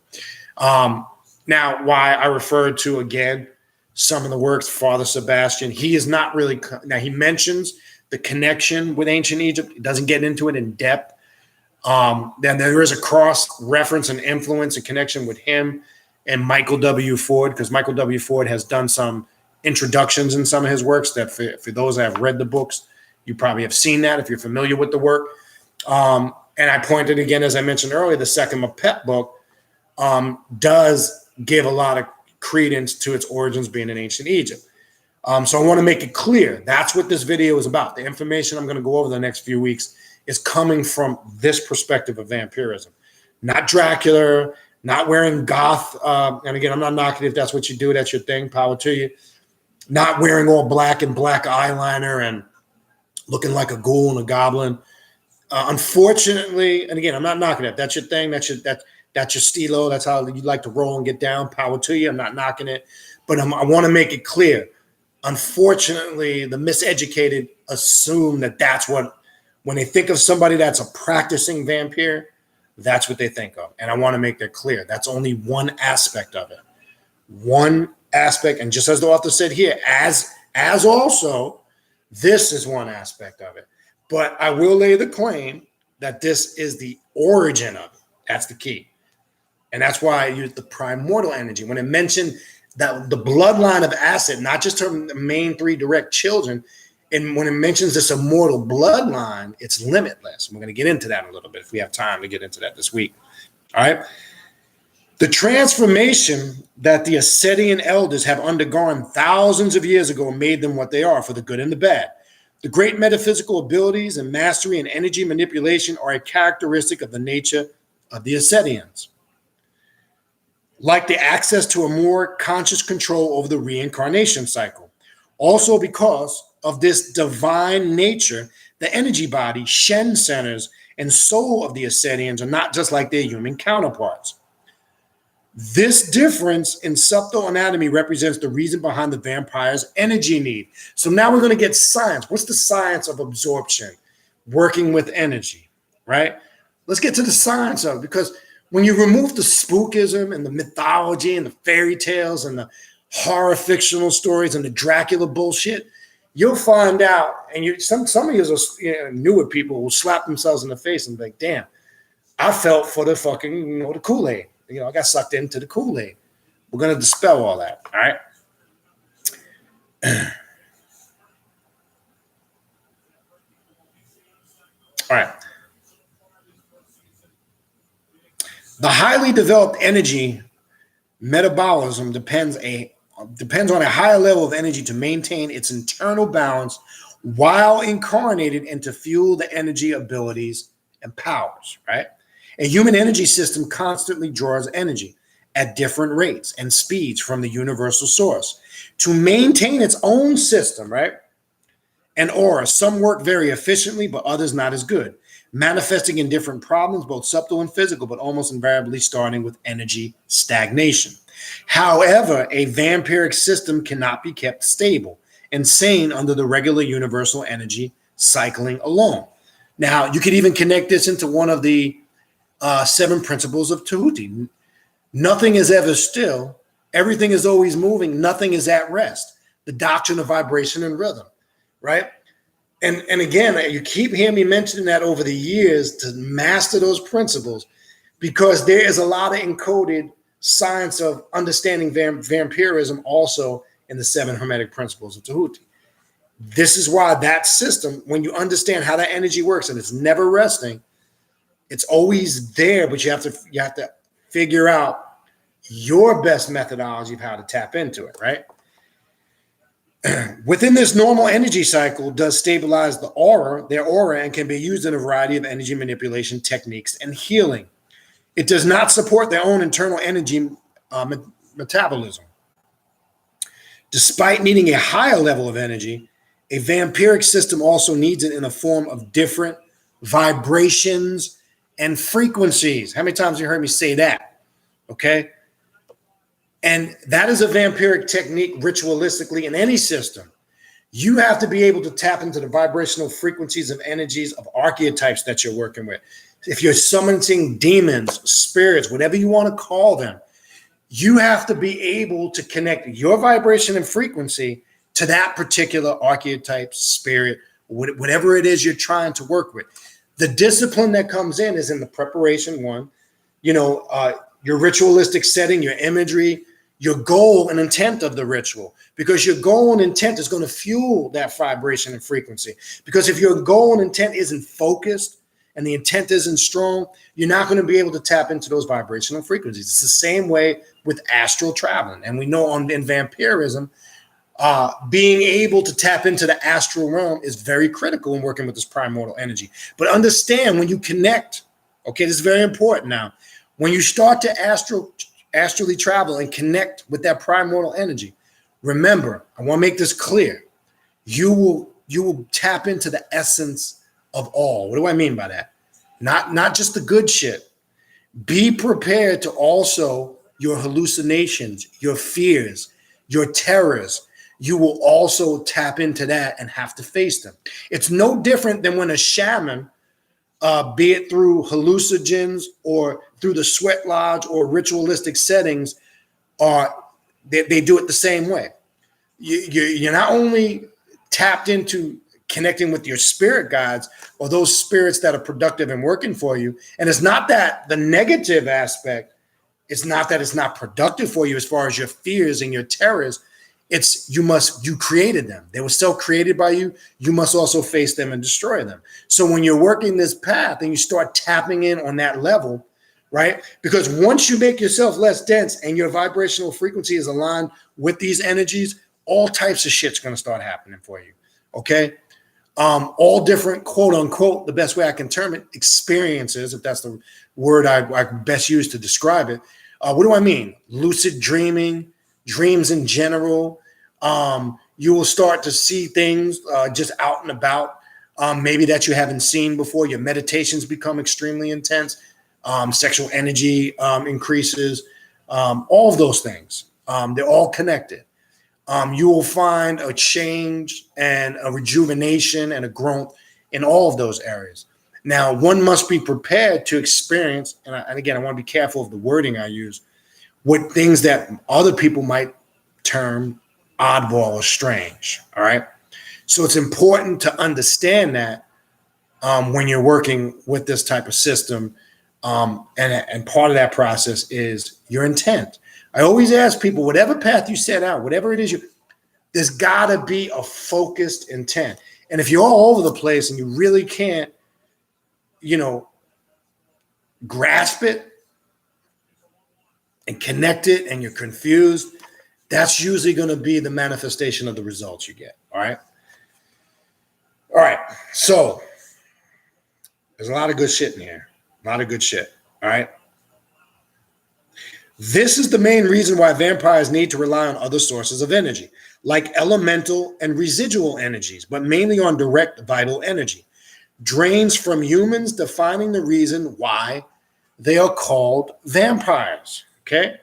[SPEAKER 1] Now, why I referred to, again, some of the works, Father Sebastian, he is not really, now he mentions the connection with ancient Egypt. He doesn't get into it in depth. Then there is a cross-reference and influence and connection with him and Michael W. Ford, because Michael W. Ford has done some introductions in some of his works that for those that have read the books, you probably have seen that if you're familiar with the work. And I pointed again, as I mentioned earlier, the second Mapet book does give a lot of credence to its origins being in ancient Egypt. So I want to make it clear. That's what this video is about. The information I'm going to go over the next few weeks is coming from this perspective of vampirism. Not Dracula, not wearing goth. And again, I'm not knocking if that's what you do. That's your thing. Power to you. Not wearing all black and black eyeliner and looking like a ghoul and a goblin. Unfortunately, and again, I'm not knocking it. That's your thing. That's your stilo. That's how you like to roll and get down. Power to you. I'm not knocking it. But I want to make it clear. Unfortunately, the miseducated assume that that's what, when they think of somebody that's a practicing vampire, that's what they think of. And I want to make that clear. That's only one aspect of it. One aspect. And just as the author said here, as also, this is one aspect of it. But I will lay the claim that this is the origin of it. That's the key. And that's why I use the primordial energy. When it mentioned that the bloodline of Aset, not just her main three direct children, and when it mentions this immortal bloodline, it's limitless. We're going to get into that in a little bit if we have time to get into that this week. All right. The transformation that the Asetian elders have undergone thousands of years ago made them what they are, for the good and the bad. The great metaphysical abilities and mastery and energy manipulation are a characteristic of the nature of the Asetians, like the access to a more conscious control over the reincarnation cycle. Also because of this divine nature the energy body, Shen centers, and soul of the Asetians are not just like their human counterparts. This difference in subtle anatomy represents the reason behind the vampire's energy need. So now we're going to get science. What's the science of absorption, working with energy, right? Let's get to the science of it, because when you remove the spookism and the mythology and the fairy tales and the horror fictional stories and the Dracula bullshit, you'll find out, and some of you newer people will slap themselves in the face and be like, damn, I felt for the fucking, the Kool-Aid. I got sucked into the Kool-Aid. We're going to dispel all that, all right? All right. The highly developed energy metabolism depends on a higher level of energy to maintain its internal balance while incarnated and to fuel the energy abilities and powers, right? A human energy system constantly draws energy at different rates and speeds from the universal source. To maintain its own system, right? And aura, some work very efficiently, but others not as good, manifesting in different problems, both subtle and physical, but almost invariably starting with energy stagnation. However, a vampiric system cannot be kept stable and sane under the regular universal energy cycling alone. Now, you could even connect this into one of the 7 principles of Tahuti. Nothing is ever still. Everything is always moving. Nothing is at rest. The doctrine of vibration and rhythm, right? And again, you keep hearing me mentioning that over the years to master those principles, because there is a lot of encoded science of understanding vampirism also in the 7 hermetic principles of Tahuti. This is why that system, when you understand how that energy works, and it's never resting, it's always there, but you have to figure out your best methodology of how to tap into it, right? Within this normal energy cycle does stabilize their aura, and can be used in a variety of energy manipulation techniques and healing. It does not support their own internal energy metabolism. Despite needing a higher level of energy, a vampiric system also needs it in a form of different vibrations and frequencies. How many times have you heard me say that? Okay. And that is a vampiric technique ritualistically in any system. You have to be able to tap into the vibrational frequencies of energies of archetypes that you're working with. If you're summoning demons, spirits, whatever you want to call them, you have to be able to connect your vibration and frequency to that particular archetype, spirit, whatever it is you're trying to work with. The discipline that comes in is in the preparation one, your ritualistic setting, your imagery, your goal and intent of the ritual, because your goal and intent is going to fuel that vibration and frequency. Because if your goal and intent isn't focused and the intent isn't strong, you're not going to be able to tap into those vibrational frequencies. It's the same way with astral traveling. And we know in vampirism, being able to tap into the astral realm is very critical in working with this primordial energy. But understand, when you connect, okay, this is very important now. When you start to astrally travel and connect with that primordial energy, remember, I want to make this clear. You will tap into the essence of all. What do I mean by that? Not just the good shit. Be prepared to also your hallucinations, your fears, your terrors. You will also tap into that and have to face them. It's no different than when a shaman, be it through hallucinogens or through the sweat lodge or ritualistic settings, they do it the same way. You're not only tapped into connecting with your spirit guides or those spirits that are productive and working for you. And it's not that the negative aspect, it's not that it's not productive for you as far as your fears and your terrors. It's you created them. They were self-created by you. You must also face them and destroy them. So when you're working this path and you start tapping in on that level, right? Because once you make yourself less dense and your vibrational frequency is aligned with these energies, all types of shit's going to start happening for you. Okay. All different, quote unquote, the best way I can term it, experiences, if that's the word I best use to describe it. What do I mean? Lucid dreaming, dreams in general. You will start to see things just out and about. maybe that you haven't seen before. Your meditations become extremely intense. Sexual energy increases. All of those things. They're all connected. You will find a change and a rejuvenation and a growth in all of those areas. Now, one must be prepared to experience, and again, I want to be careful of the wording I use, with things that other people might term oddball or strange, all right? So it's important to understand that when you're working with this type of system, and part of that process is your intent. I always ask people, whatever path you set out, whatever it is, there's got to be a focused intent. And if you're all over the place and you really can't, grasp it and connect it, and you're confused, that's usually going to be the manifestation of the results you get. All right. All right. So there's a lot of good shit in here. A lot of good shit. All right. This is the main reason why vampires need to rely on other sources of energy, like elemental and residual energies, but mainly on direct vital energy. Drains from humans, defining the reason why they are called vampires. Okay?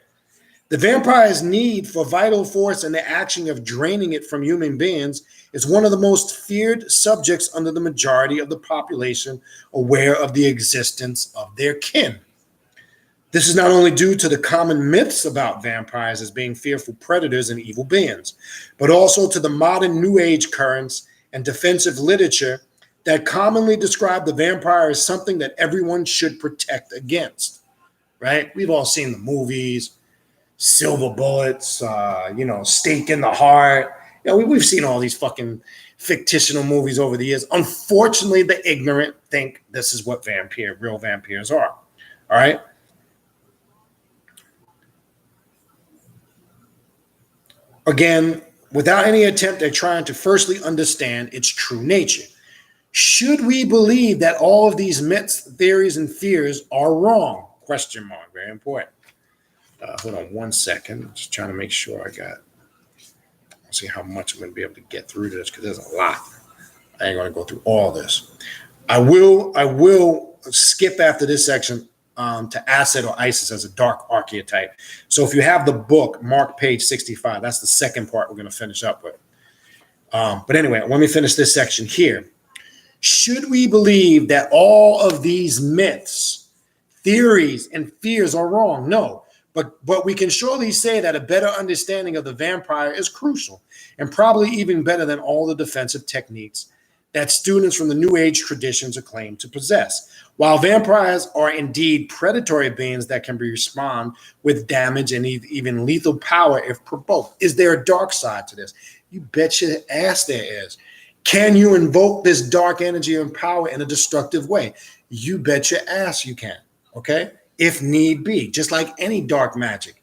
[SPEAKER 1] The vampire's need for vital force and the action of draining it from human beings is one of the most feared subjects under the majority of the population aware of the existence of their kin. This is not only due to the common myths about vampires as being fearful predators and evil beings, but also to the modern New Age currents and defensive literature that commonly describe the vampire as something that everyone should protect against, right? We've all seen the movies, Silver Bullets, Stake in the Heart. We've seen all these fucking fictional movies over the years. Unfortunately, the ignorant think this is what real vampires are, all right? Again, without any attempt at trying to firstly understand its true nature. Should we believe that all of these myths, theories, and fears are wrong? Question mark. Very important. Hold on 1 second. Just trying to make sure I'll see how much I'm going to be able to get through this, because there's a lot. I ain't going to go through all this. I will skip after this section to Aset or Isis as a dark archetype. So if you have the book, mark page 65. That's the second part we're going to finish up with. But anyway, let me finish this section here. Should we believe that all of these myths, theories, and fears are wrong? No, but we can surely say that a better understanding of the vampire is crucial, and probably even better than all the defensive techniques that students from the New Age traditions are claimed to possess. While vampires are indeed predatory beings that can respond with damage and even lethal power if provoked, is there a dark side to this? You bet your ass there is. Can you invoke this dark energy and power in a destructive way? You bet your ass you can, okay? If need be, just like any dark magic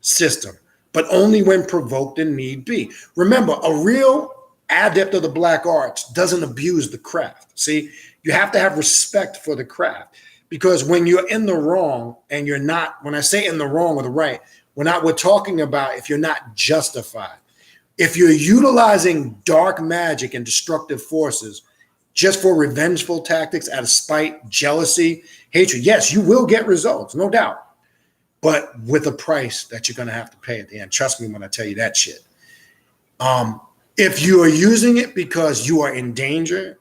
[SPEAKER 1] system, but only when provoked and need be. Remember, a real adept of the black arts doesn't abuse the craft. See, you have to have respect for the craft, because when you're in the wrong and you're not, when I say in the wrong or the right, we're talking about if you're not justified. If you're utilizing dark magic and destructive forces just for revengeful tactics out of spite, jealousy, hatred, yes, you will get results, no doubt, but with a price that you're going to have to pay at the end. Trust me when I tell you that shit. If you are using it because you are in danger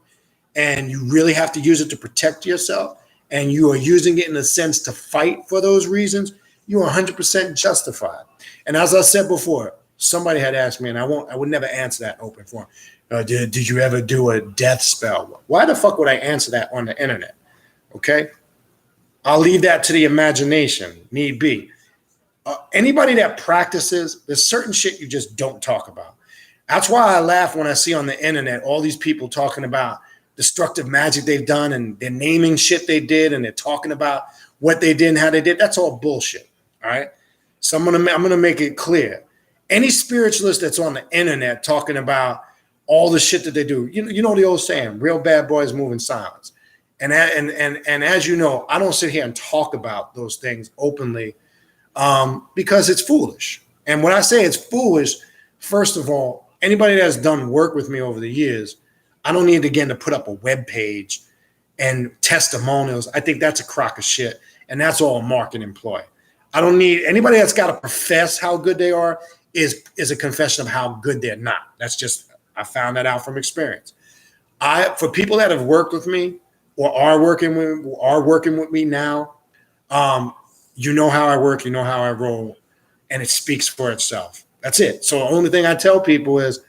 [SPEAKER 1] and you really have to use it to protect yourself, and you are using it in a sense to fight for those reasons, you are 100% justified. And as I said before, somebody had asked me, and I would never answer that open forum. Did you ever do a death spell? Why the fuck would I answer that on the internet? Okay, I'll leave that to the imagination. Need be. Anybody that practices, there's certain shit you just don't talk about. That's why I laugh when I see on the internet all these people talking about destructive magic they've done, and they're naming shit they did, and they're talking about what they did and how they did. That's all bullshit. All right. So I'm gonna make it clear. Any spiritualist that's on the internet talking about all the shit that they do, you know the old saying, real bad boys move in silence. And as you know, I don't sit here and talk about those things openly because it's foolish. And when I say it's foolish, first of all, anybody that's done work with me over the years, I don't need, again, to put up a web page and testimonials. I think that's a crock of shit. And that's all a marketing ploy. I don't need anybody that's got to profess how good they are is a confession of how good they're not. That's just, I found that out from experience. For people that have worked with me or are working with me now, you know how I work, you know how I roll, and it speaks for itself. That's it. So the only thing I tell people is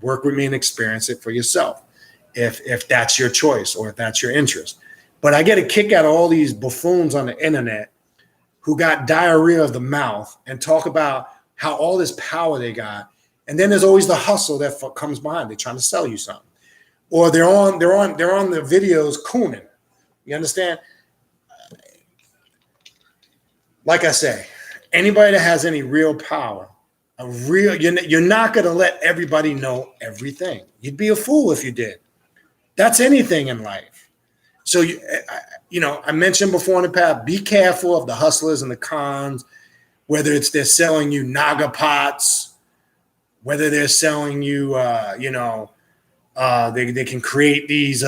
[SPEAKER 1] work with me and experience it for yourself, if that's your choice or if that's your interest. But I get a kick out of all these buffoons on the internet who got diarrhea of the mouth and talk about how all this power they got. And then there's always the hustle that comes behind. They're trying to sell you something. Or they're on the videos cooning. You understand? Like I say, anybody that has any real power, you're not going to let everybody know everything. You'd be a fool if you did. That's anything in life. So, I mentioned before in the past, be careful of the hustlers and the cons, whether it's they're selling you Naga pots, whether they're selling you, they can create these,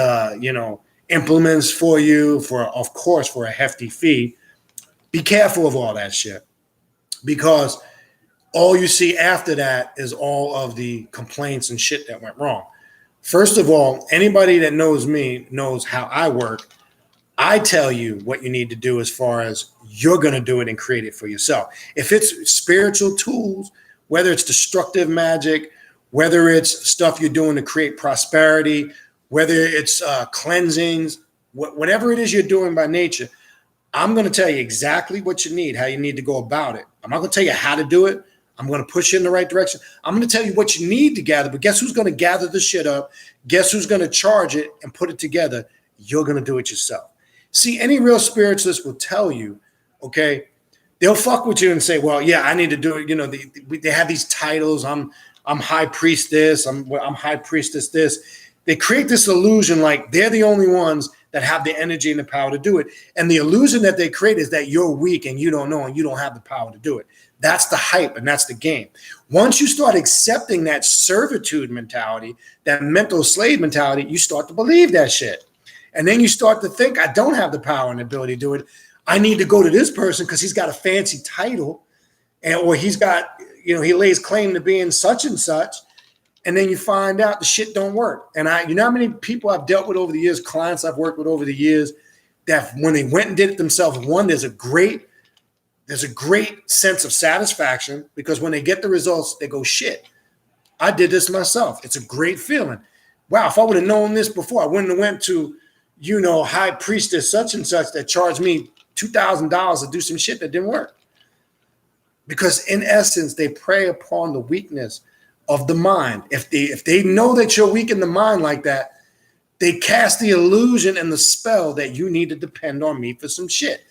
[SPEAKER 1] implements for you for a hefty fee. Be careful of all that shit, because all you see after that is all of the complaints and shit that went wrong. First of all, anybody that knows me knows how I work. I tell you what you need to do as far as you're going to do it and create it for yourself. If it's spiritual tools, whether it's destructive magic, whether it's stuff you're doing to create prosperity, whether it's cleansings, whatever it is you're doing by nature, I'm going to tell you exactly what you need, how you need to go about it. I'm not going to tell you how to do it. I'm going to push you in the right direction. I'm going to tell you what you need to gather, but guess who's going to gather the shit up? Guess who's going to charge it and put it together? You're going to do it yourself. See, any real spiritualist will tell you, okay, they'll fuck with you and say, well, yeah, I need to do it. They have these titles. I'm high priestess. I'm high priestess this. They create this illusion like they're the only ones that have the energy and the power to do it. And the illusion that they create is that you're weak and you don't know and you don't have the power to do it. That's the hype and that's the game. Once you start accepting that servitude mentality, that mental slave mentality, you start to believe that shit. And then you start to think, I don't have the power and the ability to do it. I need to go to this person because he's got a fancy title, or he's got, he lays claim to being such and such. And then you find out the shit don't work. And you know how many people I've dealt with over the years, clients I've worked with over the years, that when they went and did it themselves, one, there's a great sense of satisfaction, because when they get the results, they go, shit, I did this myself. It's a great feeling. Wow, if I would have known this before, I wouldn't have went to, high priestess such and such that charged me $2,000 to do some shit that didn't work. Because in essence, they prey upon the weakness of the mind. If they know that you're weak in the mind like that, they cast the illusion and the spell that you need to depend on me for some shit.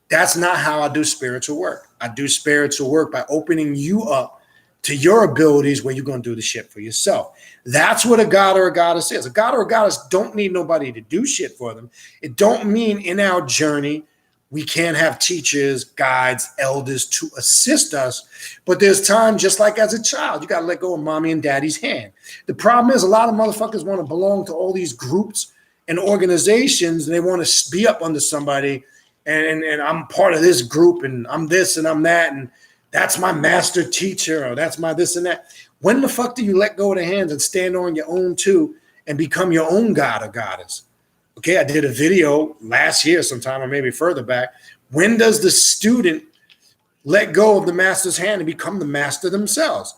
[SPEAKER 1] That's not how I do spiritual work. I do spiritual work by opening you up to your abilities where you're going to do the shit for yourself. That's what a god or a goddess is. A god or a goddess don't need nobody to do shit for them. It don't mean in our journey we can't have teachers, guides, elders to assist us. But there's time, just like as a child, you got to let go of mommy and daddy's hand. The problem is a lot of motherfuckers want to belong to all these groups and organizations, and they want to be up under somebody. And I'm part of this group, and I'm this and I'm that, and that's my master teacher, or that's my this and that. When the fuck do you let go of the hands and stand on your own too and become your own god or goddess? Okay, I did a video last year sometime, or maybe further back. When does the student let go of the master's hand and become the master themselves?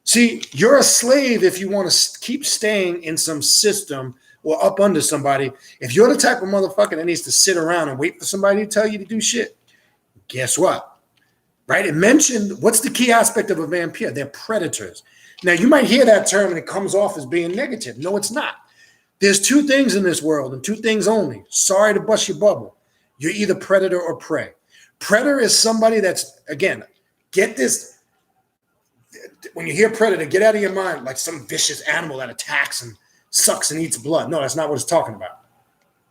[SPEAKER 1] See, you're a slave if you want to keep staying in some system or up under somebody. If you're the type of motherfucker that needs to sit around and wait for somebody to tell you to do shit, guess what? Right? It mentioned, what's the key aspect of a vampire? They're predators. Now, you might hear that term and it comes off as being negative. No, it's not. There's two things in this world, and two things only. Sorry to bust your bubble. You're either predator or prey. Predator is somebody that's, again, get this. When you hear predator, get out of your mind like some vicious animal that attacks and sucks and eats blood. No, that's not what it's talking about.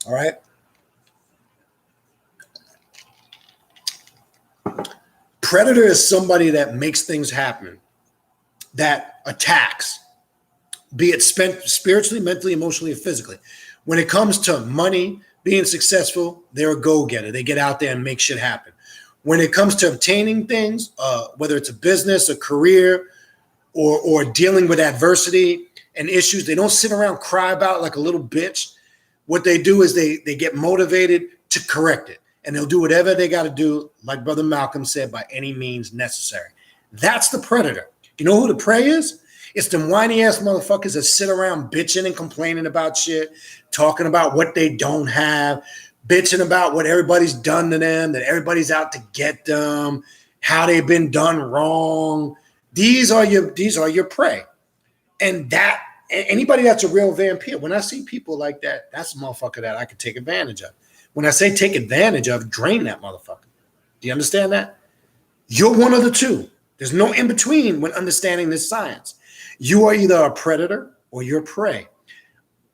[SPEAKER 1] All right? Predator is somebody that makes things happen, that attacks, be it spent spiritually, mentally, emotionally, or physically. When it comes to money, being successful, they're a go-getter. They get out there and make shit happen. When it comes to obtaining things, whether it's a business, a career, or dealing with adversity and issues, they don't sit around cry about it like a little bitch. What they do is they get motivated to correct it. And they'll do whatever they got to do, like Brother Malcolm said, by any means necessary. That's the predator. You know who the prey is? It's them whiny ass motherfuckers that sit around bitching and complaining about shit, talking about what they don't have, bitching about what everybody's done to them, that everybody's out to get them, how they've been done wrong. These are your prey. And that anybody that's a real vampire, when I see people like that, that's a motherfucker that I could take advantage of. When I say take advantage of, drain that motherfucker. Do you understand that? You're one of the two. There's no in between when understanding this science. You are either a predator or you're prey.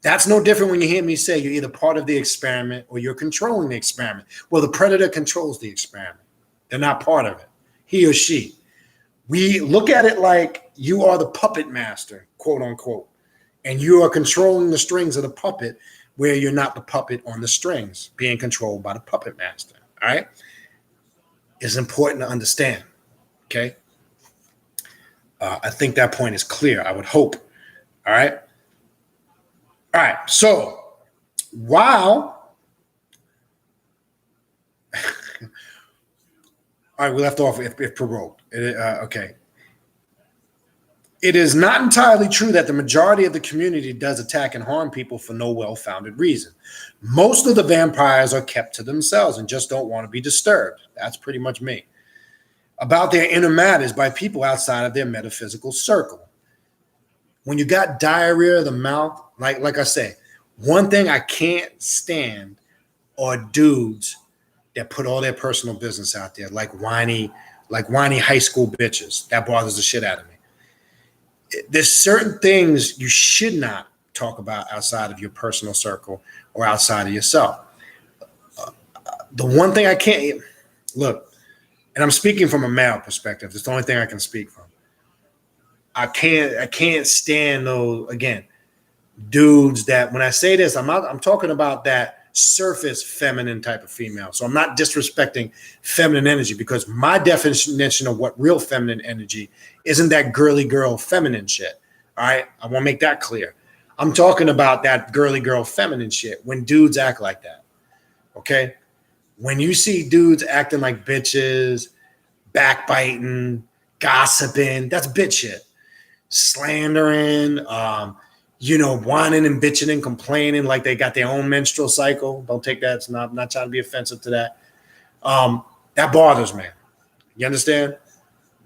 [SPEAKER 1] That's no different when you hear me say you're either part of the experiment or you're controlling the experiment. Well, the predator controls the experiment. They're not part of it. He or she. We look at it like you are the puppet master, quote unquote, and you are controlling the strings of the puppet where you're not the puppet on the strings, being controlled by the puppet master. All right? It's important to understand. Okay? I think that point is clear. I would hope. All right? All right. So, while all right, we left off if provoked. Okay. It is not entirely true that the majority of the community does attack and harm people for no well-founded reason. Most of the vampires are kept to themselves and just don't want to be disturbed. That's pretty much me. About their inner matters by people outside of their metaphysical circle. When you got diarrhea of the mouth, like I say, one thing I can't stand are dudes that put all their personal business out there, like whiny high school bitches. That bothers the shit out of me. There's certain things you should not talk about outside of your personal circle or outside of yourself. The one thing I can't look, and I'm speaking from a male perspective. It's the only thing I can speak from. I can't stand those, again, dudes that, when I say this, I'm talking about that surface feminine type of female. So I'm not disrespecting feminine energy, because my definition of what real feminine energy isn't that girly girl feminine shit. All right. I want to make that clear. I'm talking about that girly girl feminine shit when dudes act like that. Okay. When you see dudes acting like bitches, backbiting, gossiping, that's bitch shit. Slandering, whining and bitching and complaining like they got their own menstrual cycle. Don't take that. It's not, I'm not trying to be offensive to that. That bothers me. You understand?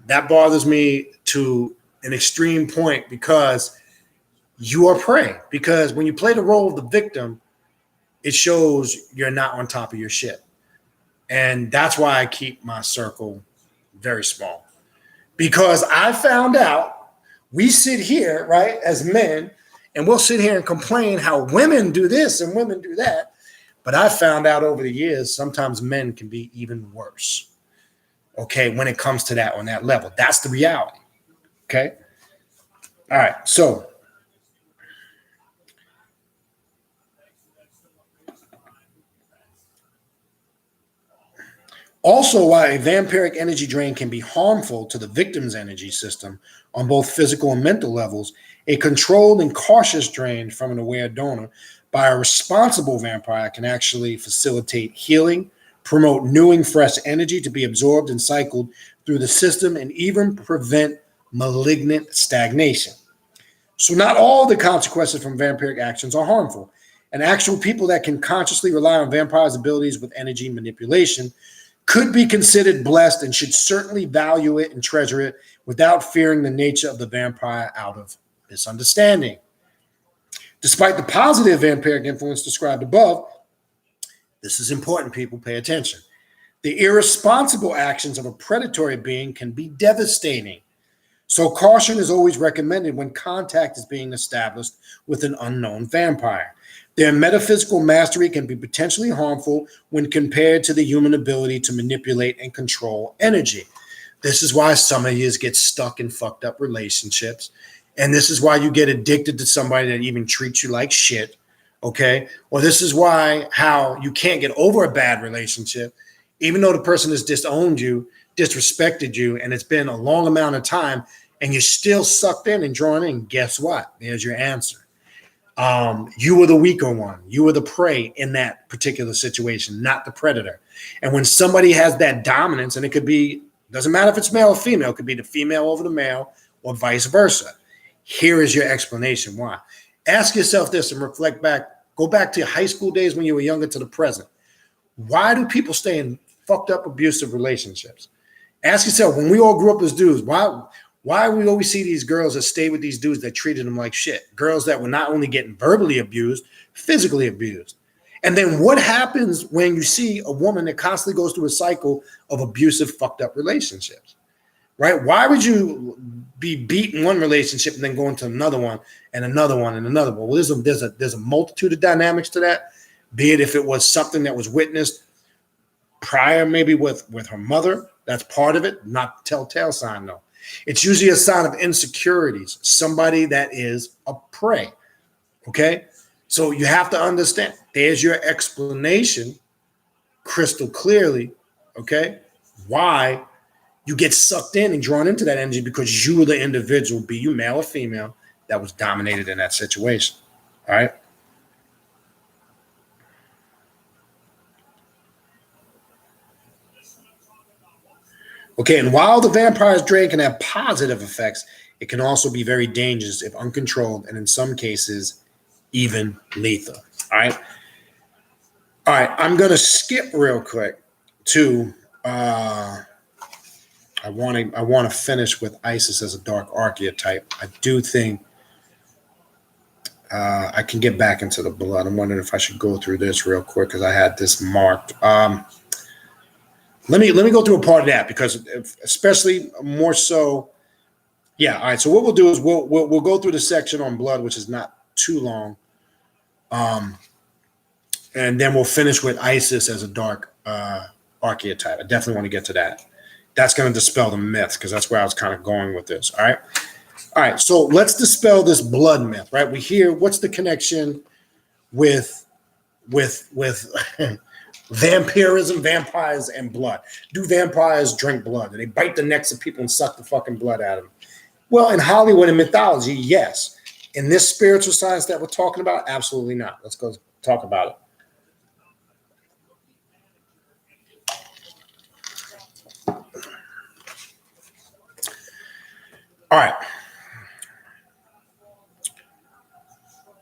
[SPEAKER 1] That bothers me to an extreme point, because you are prey. Because when you play the role of the victim, it shows you're not on top of your shit. And that's why I keep my circle very small. Because I found out, we sit here, right, as men, and we'll sit here and complain how women do this and women do that. But I found out over the years, sometimes men can be even worse. Okay, when it comes to that on that level. That's the reality. Okay? All right, so also, why a vampiric energy drain can be harmful to the victim's energy system on both physical and mental levels, a controlled and cautious drain from an aware donor by a responsible vampire can actually facilitate healing, promote new and fresh energy to be absorbed and cycled through the system, and even prevent malignant stagnation. So not all the consequences from vampiric actions are harmful, and actual people that can consciously rely on vampires' abilities with energy manipulation could be considered blessed and should certainly value it and treasure it without fearing the nature of the vampire out of misunderstanding. Despite the positive vampiric influence described above, this is important, people, pay attention. The irresponsible actions of a predatory being can be devastating. So caution is always recommended when contact is being established with an unknown vampire. Their metaphysical mastery can be potentially harmful when compared to the human ability to manipulate and control energy. This is why some of you get stuck in fucked up relationships And this is why you get addicted to somebody that even treats you like shit. Okay. Or this is why how you can't get over a bad relationship, even though the person has disowned you, disrespected you, and it's been a long amount of time, and you're still sucked in and drawn in. Guess what? There's your answer. You were the weaker one. You were the prey in that particular situation, not the predator. And when somebody has that dominance, and it could be, doesn't matter if it's male or female, it could be the female over the male or vice versa. Here is your explanation why. Ask yourself this and reflect back. Go back to your high school days when you were younger to the present. Why do people stay in fucked up abusive relationships? Ask yourself, when we all grew up as dudes, why we always see these girls that stay with these dudes that treated them like shit? Girls that were not only getting verbally abused, physically abused. And then what happens when you see a woman that constantly goes through a cycle of abusive, fucked up relationships? Right? Why would you be beating one relationship and then go into another one and another one and another one? Well, there's a multitude of dynamics to that, be it if it was something that was witnessed prior, maybe with her mother. That's part of it, not the telltale sign, though. It's usually a sign of insecurities, somebody that is a prey. Okay? So you have to understand, there's your explanation crystal clearly, okay, why you get sucked in and drawn into that energy, because you were the individual, be you male or female, that was dominated in that situation. All right? Okay, and while the vampire's drain can have positive effects, it can also be very dangerous if uncontrolled, and in some cases, even lethal. All right? All right, I'm going to skip real quick to... I want to finish with Isis as a dark archetype. I do think I can get back into the blood. I'm wondering if I should go through this real quick because I had this marked. Let me go through a part of that, because especially more so. Yeah. All right. So what we'll do is we'll go through the section on blood, which is not too long, and then we'll finish with Isis as a dark archetype. I definitely want to get to that. That's going to dispel the myth, because that's where I was kind of going with this. All right. All right. So let's dispel this blood myth, right? We hear, what's the connection with vampirism, vampires, and blood? Do vampires drink blood? Do they bite the necks of people and suck the fucking blood out of them? Well, in Hollywood and mythology, yes. In this spiritual science that we're talking about, absolutely not. Let's go talk about it. All right.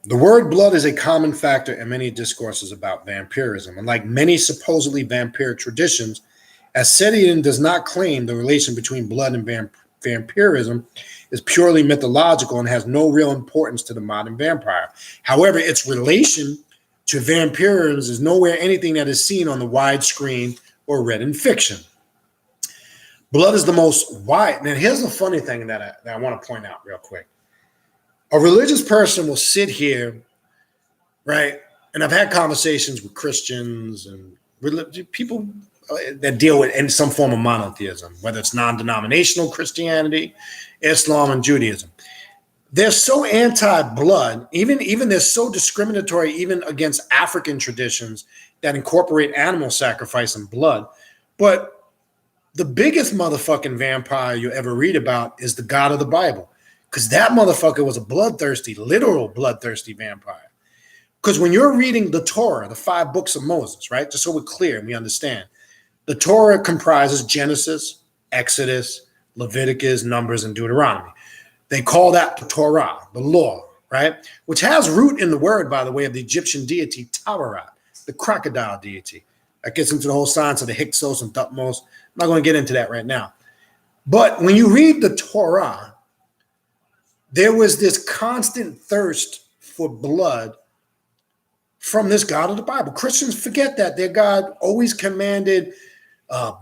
[SPEAKER 1] The word blood is a common factor in many discourses about vampirism. And like many supposedly vampiric traditions, Asetian does not claim the relation between blood and vampirism is purely mythological and has no real importance to the modern vampire. However, its relation to vampirism is nowhere anything that is seen on the wide screen or read in fiction. Blood is the most wide. Now, here's the funny thing that I want to point out real quick. A religious person will sit here, right? And I've had conversations with Christians and people that deal with in some form of monotheism, whether it's non-denominational Christianity, Islam, and Judaism. They're so anti-blood, even they're so discriminatory, even against African traditions that incorporate animal sacrifice and blood. But the biggest motherfucking vampire you ever read about is the God of the Bible, because that motherfucker was a bloodthirsty, literal bloodthirsty vampire. Because when you're reading the Torah, the 5 books of Moses, right, just so we're clear and we understand, the Torah comprises Genesis, Exodus, Leviticus, Numbers, and Deuteronomy. They call that the Torah, the law, right, which has root in the word, by the way, of the Egyptian deity Tawarat, the crocodile deity. That gets into the whole science of the Hyksos and Thutmose. I'm not going to get into that right now. But when you read the Torah, there was this constant thirst for blood from this God of the Bible. Christians forget that their God always commanded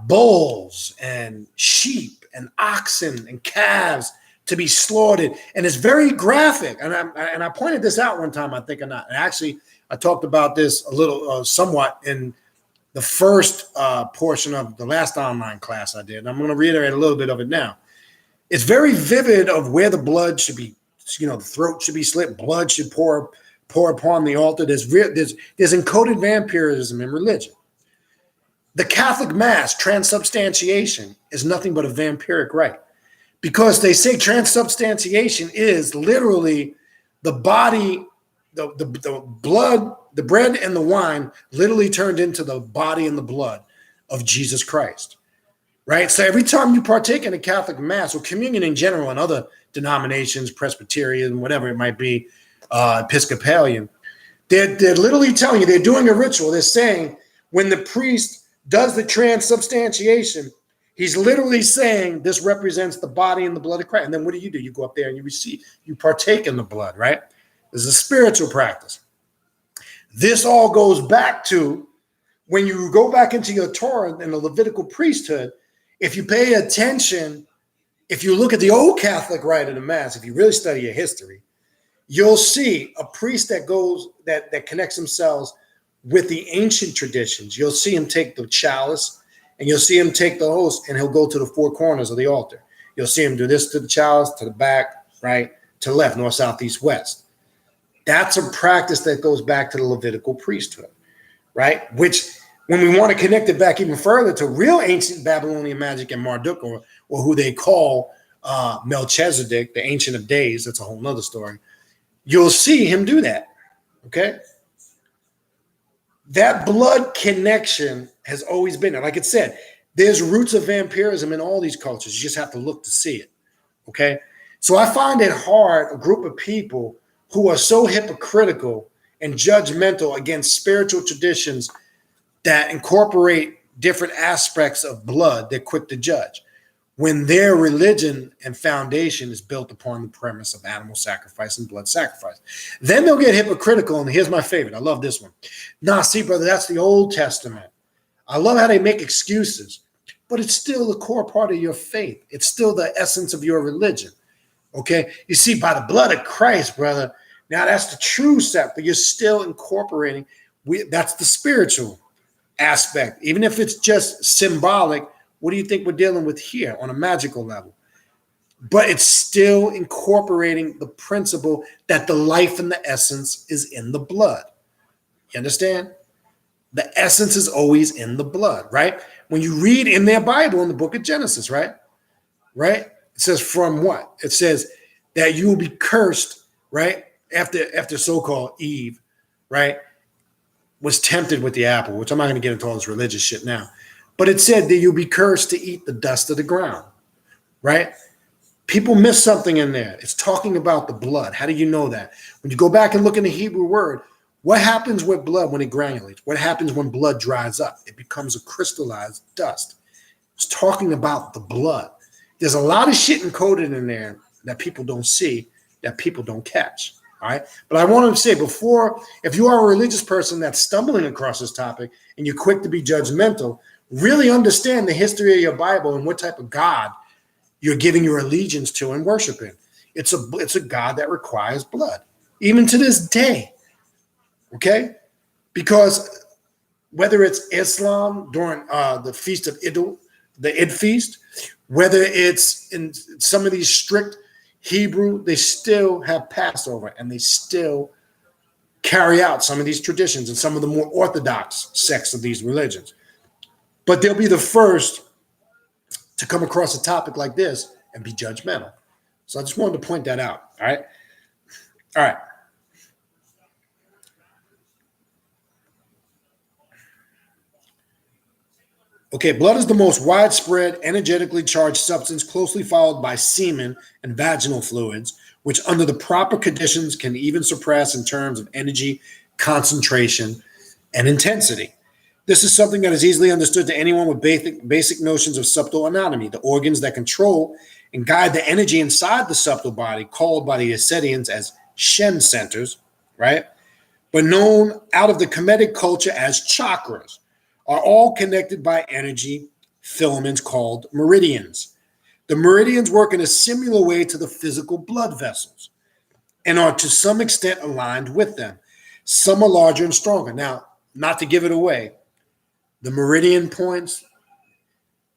[SPEAKER 1] bulls and sheep and oxen and calves to be slaughtered. And it's very graphic. And I pointed this out one time, I think or not. And actually, I talked about this a little, somewhat in the first portion of the last online class I did. And I'm going to reiterate a little bit of it now. It's very vivid of where the blood should be the throat should be slit, blood should pour upon the altar. There's encoded vampirism in religion. The Catholic Mass, transubstantiation, is nothing but a vampiric rite, because they say transubstantiation is literally the body, the blood, the bread and the wine literally turned into the body and the blood of Jesus Christ, right? So every time you partake in a Catholic Mass or communion in general and other denominations, Presbyterian, whatever it might be, Episcopalian, they're literally telling you, they're doing a ritual. They're saying when the priest does the transubstantiation, he's literally saying this represents the body and the blood of Christ. And then what do? You go up there and you partake in the blood, right? This is a spiritual practice. This all goes back to when you go back into your Torah and the Levitical priesthood. If you pay attention, if you look at the old Catholic rite of the Mass, if you really study your history, you'll see a priest that connects themselves with the ancient traditions. You'll see him take the chalice and you'll see him take the host, and he'll go to the four corners of the altar. You'll see him do this to the chalice, to the back, right, to the left, north, south, east, west. That's a practice that goes back to the Levitical priesthood, right? Which, when we want to connect it back even further to real ancient Babylonian magic and Marduk, or who they call Melchizedek, the Ancient of Days, that's a whole nother story. You'll see him do that, okay? That blood connection has always been there. Like it said, there's roots of vampirism in all these cultures. You just have to look to see it, okay? So I find it hard, a group of people who are so hypocritical and judgmental against spiritual traditions that incorporate different aspects of blood, they're quick to judge, when their religion and foundation is built upon the premise of animal sacrifice and blood sacrifice. Then they'll get hypocritical, and here's my favorite. I love this one. Nah, see, brother, that's the Old Testament. I love how they make excuses, but it's still the core part of your faith. It's still the essence of your religion, okay? You see, by the blood of Christ, brother, now that's the true set, but you're still incorporating, that's the spiritual aspect. Even if it's just symbolic, what do you think we're dealing with here on a magical level? But it's still incorporating the principle that the life and the essence is in the blood. You understand? The essence is always in the blood, right? When you read in their Bible in the book of Genesis, right? It says from what? It says that you will be cursed, right? After so-called Eve, right, was tempted with the apple, which I'm not going to get into all this religious shit now. But it said that you'll be cursed to eat the dust of the ground, right? People miss something in there. It's talking about the blood. How do you know that? When you go back and look in the Hebrew word, what happens with blood when it granulates? What happens when blood dries up? It becomes a crystallized dust. It's talking about the blood. There's a lot of shit encoded in there that people don't see, that people don't catch. All right. But I want to say before, if you are a religious person that's stumbling across this topic and you're quick to be judgmental, really understand the history of your Bible and what type of God you're giving your allegiance to and worshiping. It's a God that requires blood, even to this day. Okay? Because whether it's Islam during the Feast of Idul, the Id feast, whether it's in some of these strict Hebrew, they still have Passover and they still carry out some of these traditions and some of the more orthodox sects of these religions. But they'll be the first to come across a topic like this and be judgmental. So I just wanted to point that out. All right. All right. Okay, blood is the most widespread energetically charged substance, closely followed by semen and vaginal fluids, which under the proper conditions can even surpass in terms of energy, concentration, and intensity. This is something that is easily understood to anyone with basic notions of subtle anatomy, the organs that control and guide the energy inside the subtle body, called by the Asetians as Shen centers, right? But known out of the Kemetic culture as chakras, are all connected by energy filaments called meridians. The meridians work in a similar way to the physical blood vessels and are to some extent aligned with them. Some are larger and stronger. Now, not to give it away, the meridian points,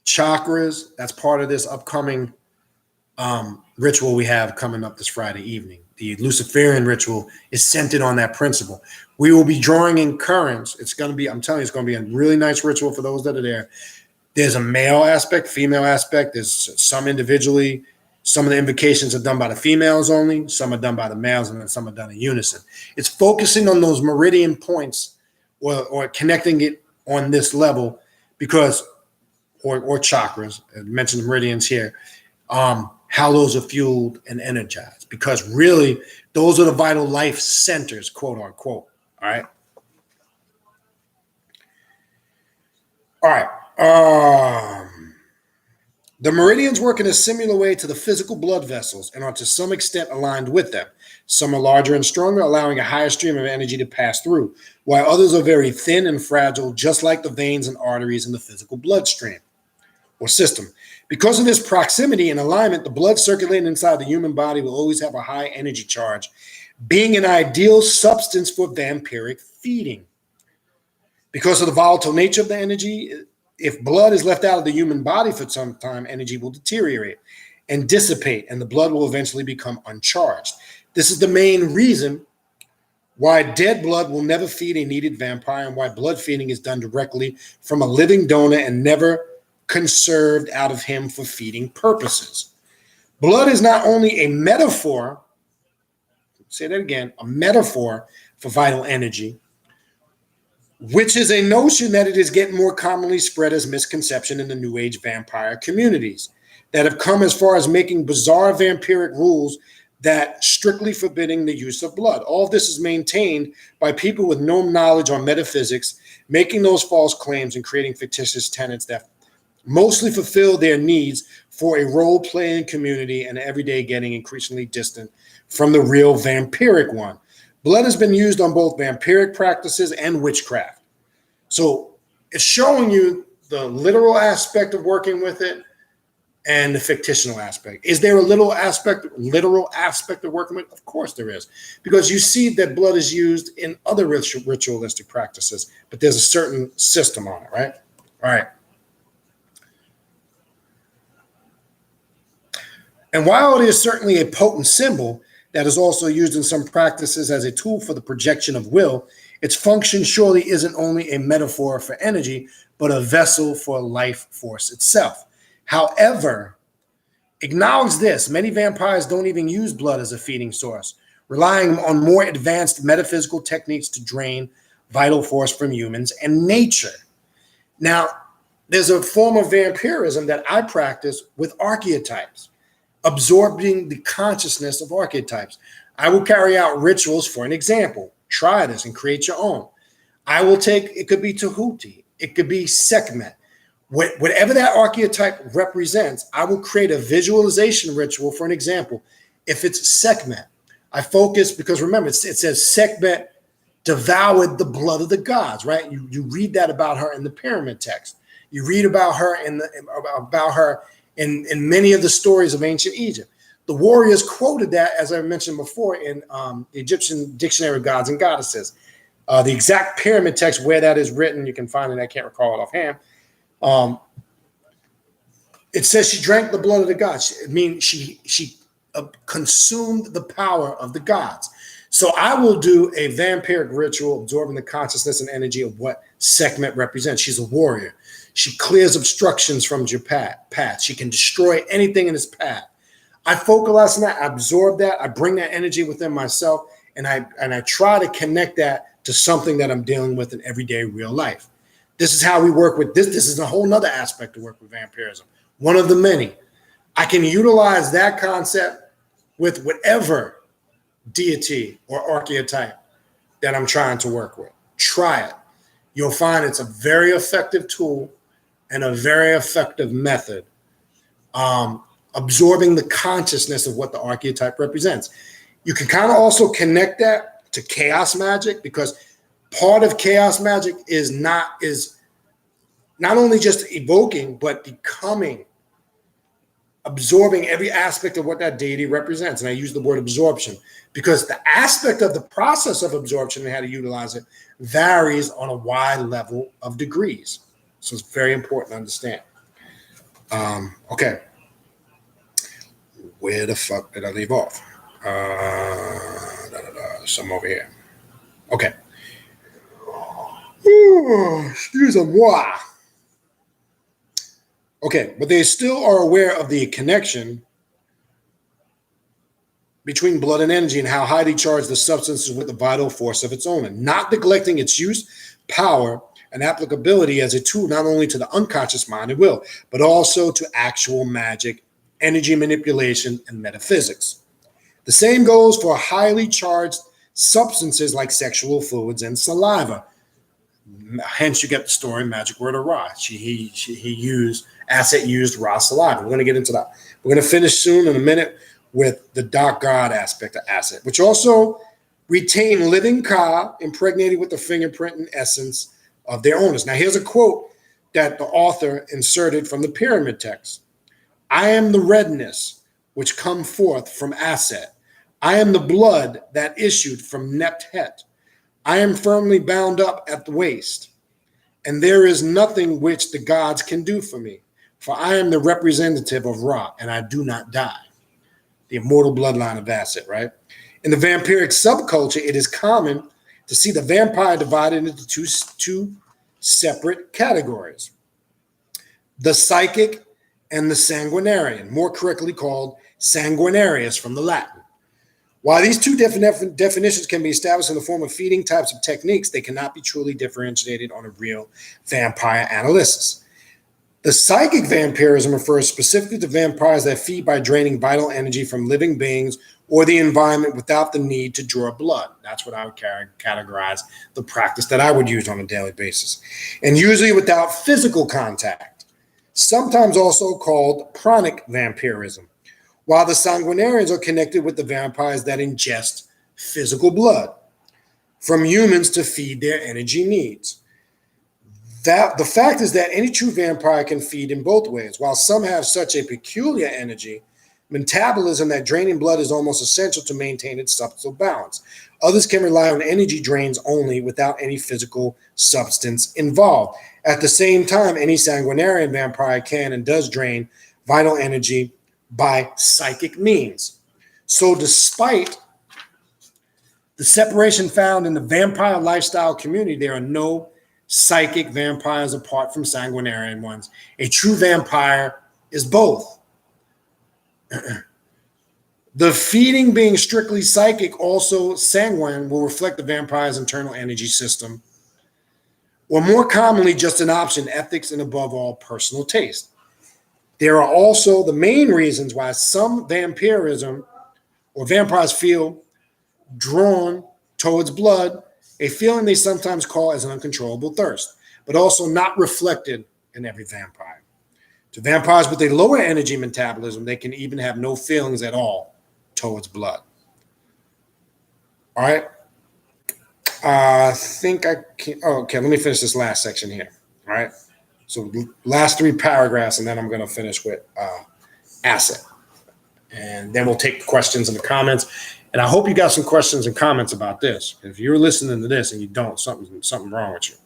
[SPEAKER 1] chakras, that's part of this upcoming ritual we have coming up this Friday evening. The Luciferian ritual is centered on that principle. We will be drawing in currents. It's going to be, I'm telling you, it's going to be a really nice ritual for those that are there. There's a male aspect, female aspect. There's some individually. Some of the invocations are done by the females only. Some are done by the males, and then some are done in unison. It's focusing on those meridian points or connecting it on this level because, or chakras, I mentioned the meridians here, how those are fueled and energized, because really those are the vital life centers, quote unquote. All right. All right. The meridians work in a similar way to the physical blood vessels and are to some extent aligned with them. Some are larger and stronger, allowing a higher stream of energy to pass through, while others are very thin and fragile, just like the veins and arteries in the physical bloodstream or system. Because of this proximity and alignment, the blood circulating inside the human body will always have a high energy charge, being an ideal substance for vampiric feeding. Because of the volatile nature of the energy, if blood is left out of the human body for some time, energy will deteriorate and dissipate, and the blood will eventually become uncharged. This is the main reason why dead blood will never feed a needed vampire, and why blood feeding is done directly from a living donor and never conserved out of him for feeding purposes. Blood is not only a metaphor, say that again, a metaphor for vital energy, which is a notion that it is getting more commonly spread as misconception in the New Age vampire communities that have come as far as making bizarre vampiric rules that strictly forbidding the use of blood. All of this is maintained by people with no knowledge on metaphysics, making those false claims and creating fictitious tenets that mostly fulfill their needs for a role-playing community and every day getting increasingly distant from the real vampiric one. Blood has been used on both vampiric practices and witchcraft. So it's showing you the literal aspect of working with it and the fictional aspect. Is there a literal aspect of working with it? Of course there is, because you see that blood is used in other ritualistic practices, but there's a certain system on it, right? All right. And while it is certainly a potent symbol that is also used in some practices as a tool for the projection of will, its function surely isn't only a metaphor for energy, but a vessel for life force itself. However, acknowledge this, many vampires don't even use blood as a feeding source, relying on more advanced metaphysical techniques to drain vital force from humans and nature. Now, there's a form of vampirism that I practice with archetypes, absorbing the consciousness of archetypes. I will carry out rituals for an example. Try this and create your own. I will take, it could be Tahuti, it could be Sekhmet. Whatever that archetype represents, I will create a visualization ritual for an example. If it's Sekhmet, I focus, because remember, it says Sekhmet devoured the blood of the gods, right? You read that about her in the pyramid text. You read about her in many of the stories of ancient Egypt. The warriors quoted that, as I mentioned before, in the Egyptian Dictionary of Gods and Goddesses. The exact pyramid text where that is written, you can find it. I can't recall it offhand. It says she drank the blood of the gods. It means she consumed the power of the gods. So I will do a vampiric ritual absorbing the consciousness and energy of what Sekhmet represents. She's a warrior. She clears obstructions from your path. She can destroy anything in its path. I focalize on that. I absorb that. I bring that energy within myself, and I try to connect that to something that I'm dealing with in everyday real life. This is how we work with this. This is a whole nother aspect to work with vampirism. One of the many. I can utilize that concept with whatever deity or archetype that I'm trying to work with. Try it. You'll find it's a very effective tool and a very effective method, absorbing the consciousness of what the archetype represents. You can kind of also connect that to chaos magic, because part of chaos magic is not only just evoking, but becoming, absorbing every aspect of what that deity represents. And I use the word absorption because the aspect of the process of absorption and how to utilize it varies on a wide level of degrees. So it's very important to understand. Okay. Where the fuck did I leave off? Some over here. Okay. Excuse-moi. Okay, but they still are aware of the connection between blood and energy and how highly charged the substance is with a vital force of its own, and not neglecting its use, power, and applicability as a tool not only to the unconscious mind and will, but also to actual magic, energy manipulation, and metaphysics. The same goes for highly charged substances like sexual fluids and saliva. Hence, you get the story Magic Word of Ra. Aset used Ra saliva. We're going to get into that. We're going to finish soon in a minute with the dark god aspect of Aset, which also retain living Ka impregnated with the fingerprint and essence of their owners. Now, here's a quote that the author inserted from the pyramid text. I am the redness which come forth from Aset. I am the blood that issued from Nephet. I am firmly bound up at the waist, and there is nothing which the gods can do for me, for I am the representative of Ra, and I do not die. The immortal bloodline of Aset, right? In the vampiric subculture, it is common to see the vampire divided into two separate categories. The psychic and the sanguinarian, more correctly called sanguinarius from the Latin. While these two definitions can be established in the form of feeding types of techniques, they cannot be truly differentiated on a real vampire analysis. The psychic vampirism refers specifically to vampires that feed by draining vital energy from living beings or the environment without the need to draw blood. That's what I would categorize the practice that I would use on a daily basis. And usually without physical contact, sometimes also called pranic vampirism, while the sanguinarians are connected with the vampires that ingest physical blood from humans to feed their energy needs. The fact is that any true vampire can feed in both ways. While some have such a peculiar energy, metabolism that draining blood is almost essential to maintain its subtle balance. Others can rely on energy drains only without any physical substance involved. At the same time, any sanguinarian vampire can and does drain vital energy by psychic means. So despite the separation found in the vampire lifestyle community, there are no psychic vampires apart from sanguinarian ones. A true vampire is both. The feeding being strictly psychic, also sanguine, will reflect the vampire's internal energy system, or more commonly, just an option, ethics, and above all, personal taste. There are also the main reasons why some vampirism or vampires feel drawn towards blood, a feeling they sometimes call as an uncontrollable thirst, but also not reflected in every vampire. To vampires with a lower energy metabolism, they can even have no feelings at all towards blood. All right. I think I can. Oh, okay, let me finish this last section here. All right. So last three paragraphs, and then I'm going to finish with Aset. And then we'll take the questions and the comments. And I hope you got some questions and comments about this. If you're listening to this and you don't, something wrong with you.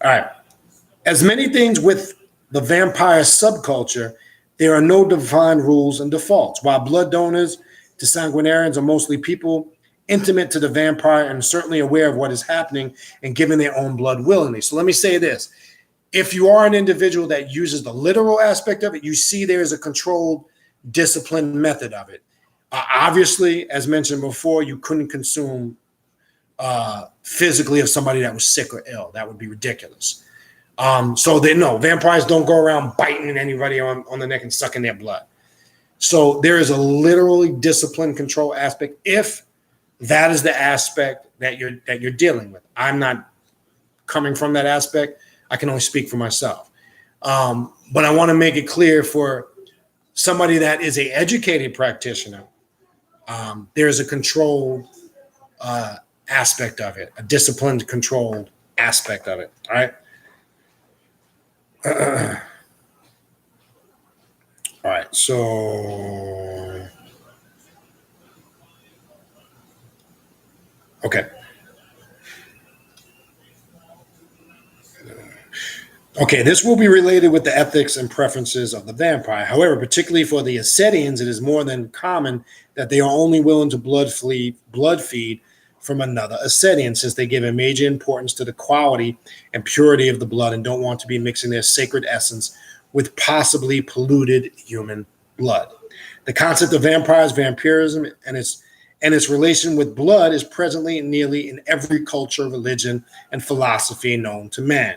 [SPEAKER 1] All right. As many things with the vampire subculture, there are no defined rules and defaults. While blood donors to sanguinarians are mostly people intimate to the vampire and certainly aware of what is happening and giving their own blood willingly. So let me say this. If you are an individual that uses the literal aspect of it, you see there is a controlled, disciplined method of it. Obviously, as mentioned before, you couldn't consume physically of somebody that was sick or ill. That would be ridiculous. So vampires don't go around biting anybody on the neck and sucking their blood. So there is a literally disciplined control aspect if that is the aspect that you're dealing with. I'm not coming from that aspect. I can only speak for myself. But I want to make it clear for somebody that is an educated practitioner, there's a controlled aspect of it, a disciplined, controlled aspect of it. All right. All right. So, okay. Okay, this will be related with the ethics and preferences of the vampire. However, particularly for the Asetians, it is more than common that they are only willing to blood feed from another Asetian, since they give a major importance to the quality and purity of the blood and don't want to be mixing their sacred essence with possibly polluted human blood. The concept of vampires, vampirism, and its relation with blood is presently nearly in every culture, religion, and philosophy known to man,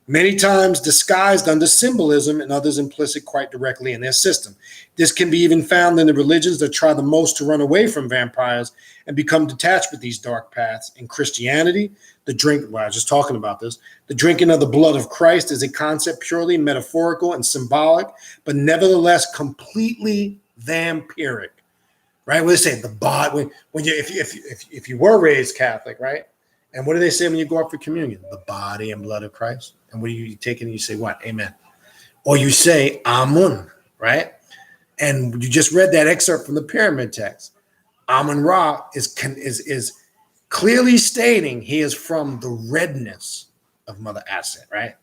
[SPEAKER 1] many times disguised under symbolism and others implicit quite directly in their system. This can be even found in the religions that try the most to run away from vampires and become detached with these dark paths. In Christianity, the drinking of the blood of Christ is a concept purely metaphorical and symbolic, but nevertheless completely vampiric. Right? What do they say? The body. When you if you were raised Catholic, right? And what do they say when you go up for communion? The body and blood of Christ. And what do you take it and you say what? Amen. Or you say Amun, right? And you just read that excerpt from the pyramid text. Amun Ra is clearly stating he is from the redness of Mother Aset, right?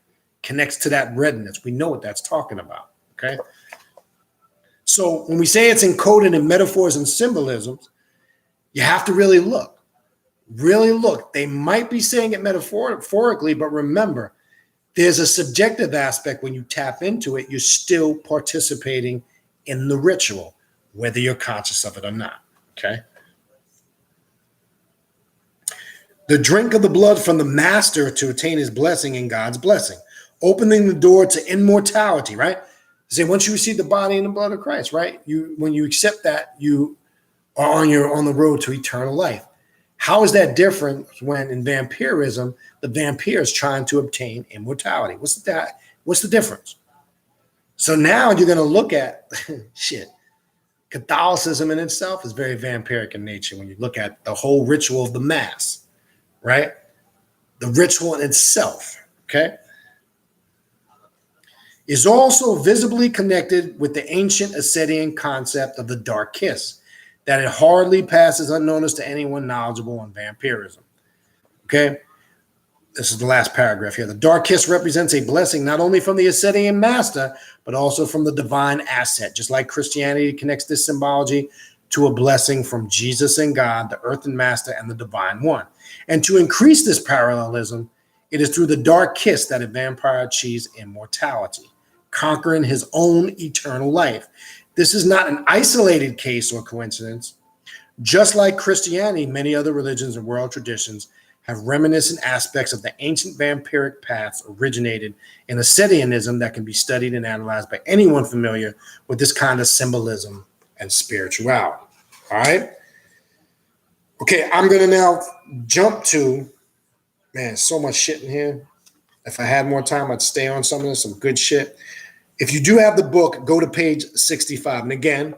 [SPEAKER 1] Connects to that redness. We know what that's talking about, okay? So when we say it's encoded in metaphors and symbolisms, you have to really look. Really look. They might be saying it metaphorically, but remember, there's a subjective aspect. When you tap into it, you're still participating in the ritual, whether you're conscious of it or not, okay? The drink of the blood from the master to attain his blessing and God's blessing, opening the door to immortality, right? Say once you receive the body and the blood of Christ, right? When you accept that, you are on the road to eternal life. How is that different when in vampirism, the vampire is trying to obtain immortality? What's the difference? So now you're going to look at shit. Catholicism in itself is very vampiric in nature when you look at the whole ritual of the Mass, right? The ritual in itself, okay, is also visibly connected with the ancient Asetian concept of the dark kiss, that it hardly passes unnoticed to anyone knowledgeable on vampirism. Okay? This is the last paragraph here. The dark kiss represents a blessing not only from the Asetian master, but also from the divine Aset. Just like Christianity connects this symbology to a blessing from Jesus and God, the earthen master and the divine one. And to increase this parallelism, it is through the dark kiss that a vampire achieves immortality, conquering his own eternal life. This is not an isolated case or coincidence. Just like Christianity, many other religions and world traditions have reminiscent aspects of the ancient vampiric paths originated in Asetianism that can be studied and analyzed by anyone familiar with this kind of symbolism and spirituality. All right? Okay, I'm going to now jump to, man, so much shit in here. If I had more time, I'd stay on some of this, some good shit. If you do have the book, go to page 65. And again,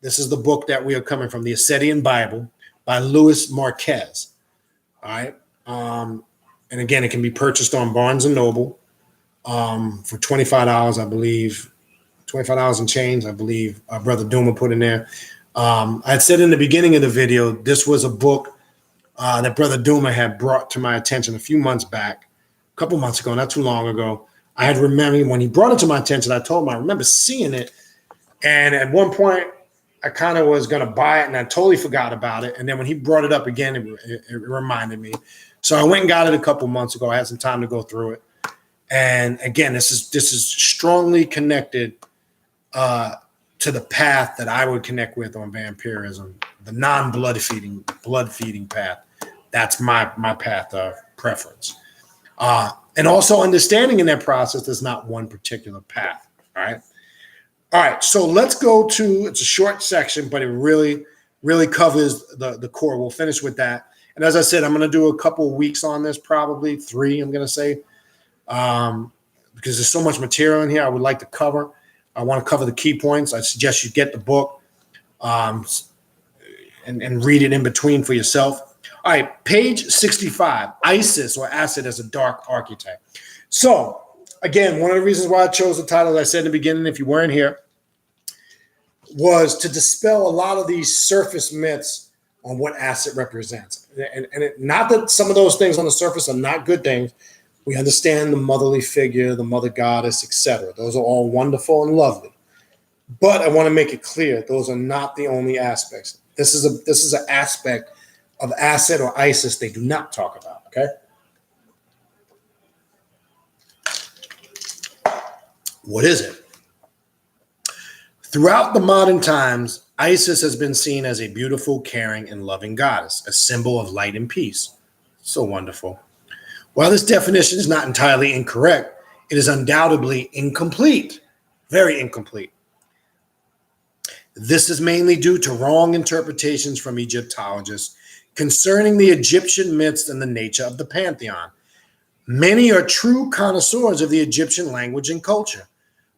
[SPEAKER 1] this is the book that we are coming from, the Ascetic Bible by Louis Marquez. All right. And again, it can be purchased on Barnes & Noble for $25, I believe. $25 and change, I believe Brother Duma put in there. I had said in the beginning of the video, this was a book that Brother Duma had brought to my attention a few months back, a couple months ago, not too long ago. I had remembered when he brought it to my attention, I told him I remember seeing it. And at one point, I kind of was going to buy it and I totally forgot about it. And then when he brought it up again, it reminded me. So I went and got it a couple months ago. I had some time to go through it. And again, this is strongly connected to the path that I would connect with on vampirism, the non-blood feeding path. That's my path of preference. And also understanding in that process, there's not one particular path. All right. So let's go to, it's a short section, but it really, really covers the core. We'll finish with that. And as I said, I'm going to do a couple of weeks on this, probably 3, I'm going to say, because there's so much material in here I would like to cover. I want to cover the key points. I suggest you get the book and read it in between for yourself. All right, page 65, Isis or Aset as a dark archetype. So, again, one of the reasons why I chose the title, as I said in the beginning, if you weren't here, was to dispel a lot of these surface myths on what Aset represents. And not that some of those things on the surface are not good things,
[SPEAKER 2] We understand the motherly figure, the mother goddess, etc. Those are all wonderful and lovely. But I want to make it clear, those are not the only aspects. This is an aspect of Aset or Isis they do not talk about, okay? What is it? Throughout the modern times, Isis has been seen as a beautiful, caring, and loving goddess, a symbol of light and peace. So wonderful. While this definition is not entirely incorrect, it is undoubtedly incomplete, very incomplete. This is mainly due to wrong interpretations from Egyptologists concerning the Egyptian myths and the nature of the pantheon. Many are true connoisseurs of the Egyptian language and culture,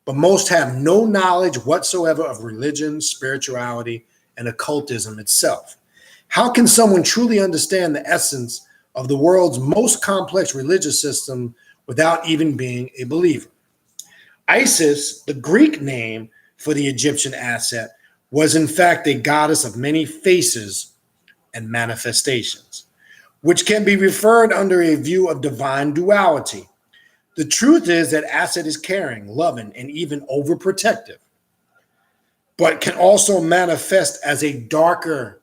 [SPEAKER 2] but most have no knowledge whatsoever of religion, spirituality, and occultism itself. How can someone truly understand the essence of the world's most complex religious system without even being a believer? Isis, the Greek name for the Egyptian Aset, was in fact a goddess of many faces and manifestations, which can be referred under a view of divine duality. The truth is that Aset is caring, loving, and even overprotective, but can also manifest as a darker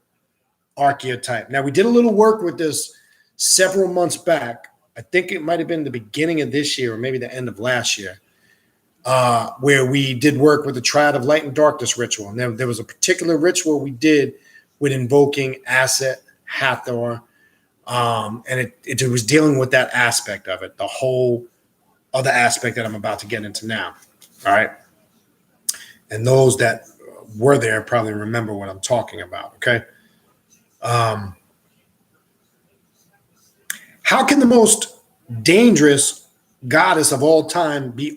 [SPEAKER 2] archetype. Now, we did a little work with this several months back. I think it might have been the beginning of this year or maybe the end of last year, where we did work with the Triad of Light and Darkness ritual. And there was a particular ritual we did with invoking Aset, Hathor, and it was dealing with that aspect of it, the whole other aspect that I'm about to get into now. All right. And those that were there probably remember what I'm talking about. Okay. How can the most dangerous goddess of all time be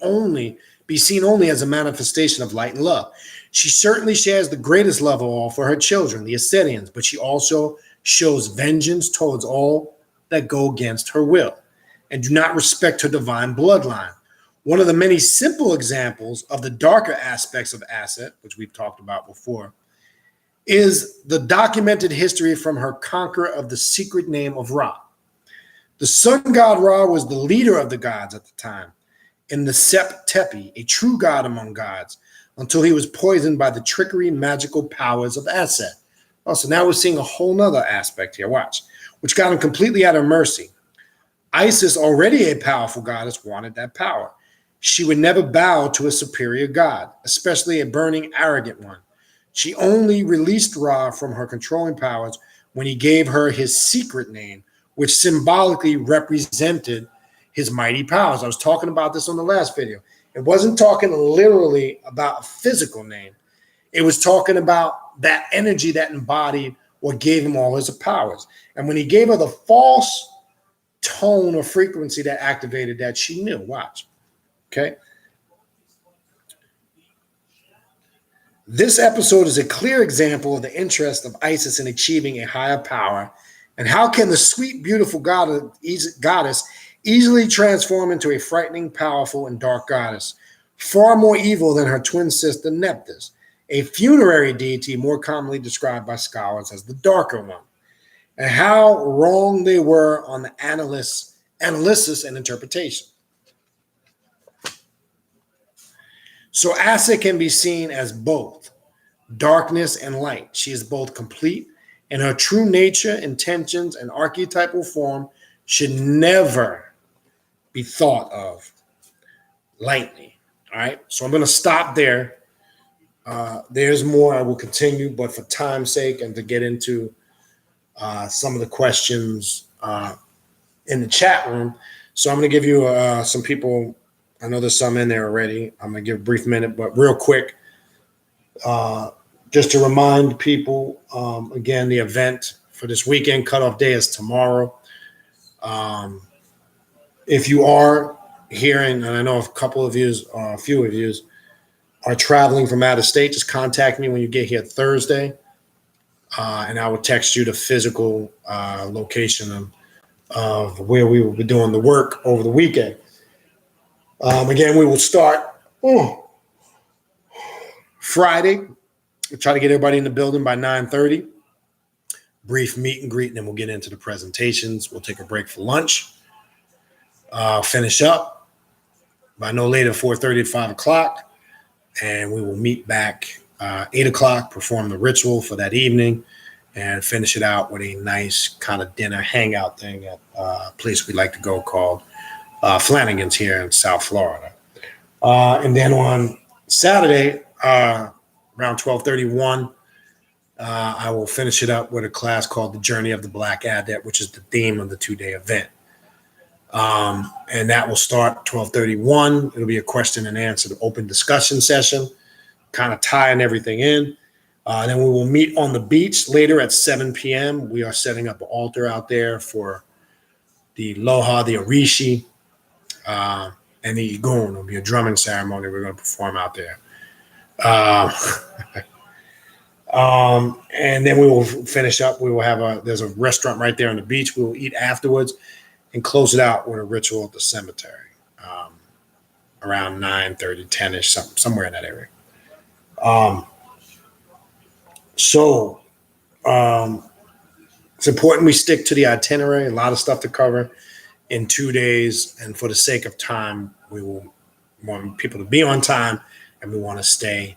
[SPEAKER 2] seen only as a manifestation of light and love? She certainly shares the greatest love of all for her children, the Asetians, but she also shows vengeance towards all that go against her will and do not respect her divine bloodline. One of the many simple examples of the darker aspects of Aset, which we've talked about before, is the documented history from her conqueror of the secret name of Ra. The sun god Ra was the leader of the gods at the time, in the Sep Tepi, a true god among gods, until he was poisoned by the trickery magical powers of Aset. Oh, so now we're seeing a whole nother aspect here, watch, which got him completely at her mercy. Isis, already a powerful goddess, wanted that power. She would never bow to a superior god, especially a burning, arrogant one. She only released Ra from her controlling powers when he gave her his secret name, which symbolically represented his mighty powers. I was talking about this on the last video. It wasn't talking literally about a physical name. It was talking about that energy that embodied or gave him all his powers. And when he gave her the false tone or frequency that activated that, she knew. Watch. Okay. This episode is a clear example of the interest of Isis in achieving a higher power. And how can the sweet, beautiful goddess easily transform into a frightening, powerful, and dark goddess, far more evil than her twin sister Nephthys, a funerary deity more commonly described by scholars as the darker one, and how wrong they were on the analysis and interpretation. So Aset can be seen as both darkness and light. She is both complete, and her true nature, intentions, and archetypal form should never be thought of lightly. All right, so I'm going to stop there. There's more. I will continue, but for time's sake and to get into some of the questions in the chat room. So I'm going to give you some people. I know there's some in there already. I'm going to give a brief minute, but real quick, just to remind people, again, the event for this weekend, cutoff day is tomorrow. If you are hearing, and I know a few of you are traveling from out of state, just contact me when you get here Thursday, and I will text you the physical location of where we will be doing the work over the weekend. Again, we will start Friday. We'll try to get everybody in the building by 9:30. Brief meet and greet, and then we'll get into the presentations. We'll take a break for lunch. finish up by no later 4:30 to 5 o'clock. And we will meet back 8 o'clock, perform the ritual for that evening, and finish it out with a nice kind of dinner hangout thing at a place we like to go called Flanagan's here in South Florida. And then on Saturday, around 12:31, I will finish it up with a class called The Journey of the Black Adept, which is the theme of the 2-day event. And that will start 12:31. It'll be a question and answer, open discussion session, kind of tying everything in. Then we will meet on the beach later at 7 p.m. We are setting up an altar out there for the Loha, the Orishi, and the Igun. It'll be a drumming ceremony we're going to perform out there. And then we will finish up. We will have there's a restaurant right there on the beach. We will eat afterwards and close it out with a ritual at the cemetery around 9:30, 10-ish, somewhere in that area. So it's important we stick to the itinerary. A lot of stuff to cover in 2 days. And for the sake of time, we will want people to be on time, and we want to stay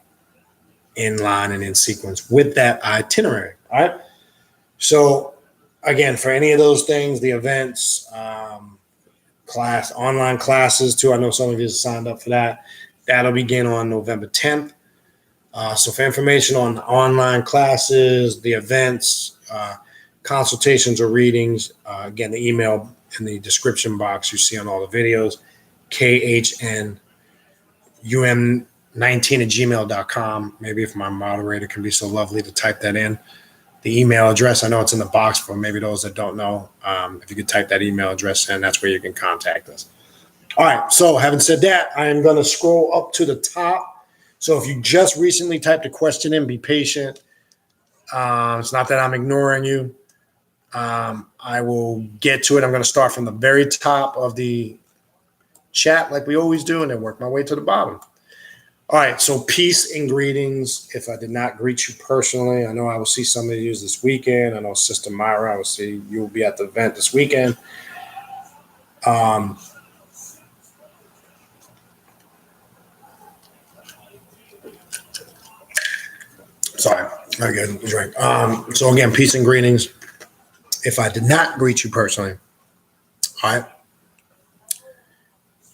[SPEAKER 2] in line and in sequence with that itinerary. All right. So again, for any of those things, the events, online classes too. I know some of you signed up for that. That'll begin on November 10th. So for information on online classes, the events, consultations or readings, again, the email in the description box you see on all the videos, khnum19@gmail.com. Maybe if my moderator can be so lovely to type that in. The email address, I know it's in the box for maybe those that don't know. If you could type that email address in, that's where you can contact us. All right. So having said that, I am going to scroll up to the top. So if you just recently typed a question in, be patient. It's not that I'm ignoring you. I will get to it. I'm going to start from the very top of the chat like we always do, and then work my way to the bottom. All right, so peace and greetings. If I did not greet you personally, I know I will see some of you this weekend. I know Sister Myra, I will see you will be at the event this weekend. Sorry, I get a drink. So again, peace and greetings. If I did not greet you personally, all right.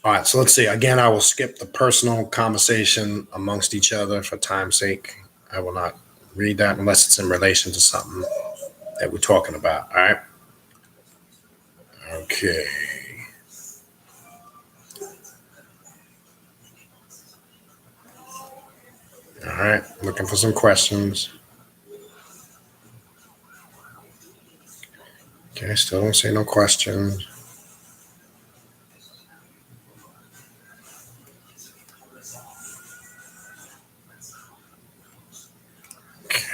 [SPEAKER 2] All right, so let's see. Again, I will skip the personal conversation amongst each other for time's sake. I will not read that unless it's in relation to something that we're talking about. All right. Okay. All right, looking for some questions. Okay, still don't see no questions.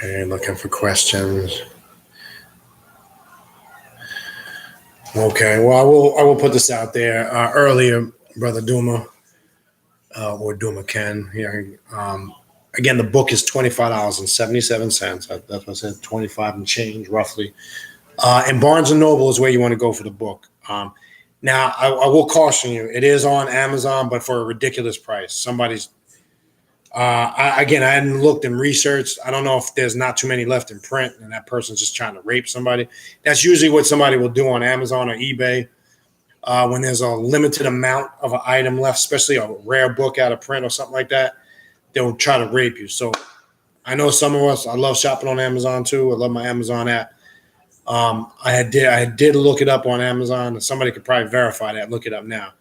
[SPEAKER 2] Okay, looking for questions. Okay, well, I will put this out there. Earlier, Brother Duma, or Duma Ken here. Again, the book is $25.77. That's what I said, 25 and change, roughly. And Barnes & Noble is where you want to go for the book. Now, I will caution you. It is on Amazon, but for a ridiculous price. Somebody's I hadn't looked and researched. I don't know if there's not too many left in print and that person's just trying to rape somebody. That's usually what somebody will do on Amazon or eBay when there's a limited amount of an item left, especially a rare book out of print or something like that. They'll try to rape you. So I know some of us, I love shopping on Amazon too. I love my Amazon app. I did look it up on Amazon. Somebody could probably verify that. Look it up now.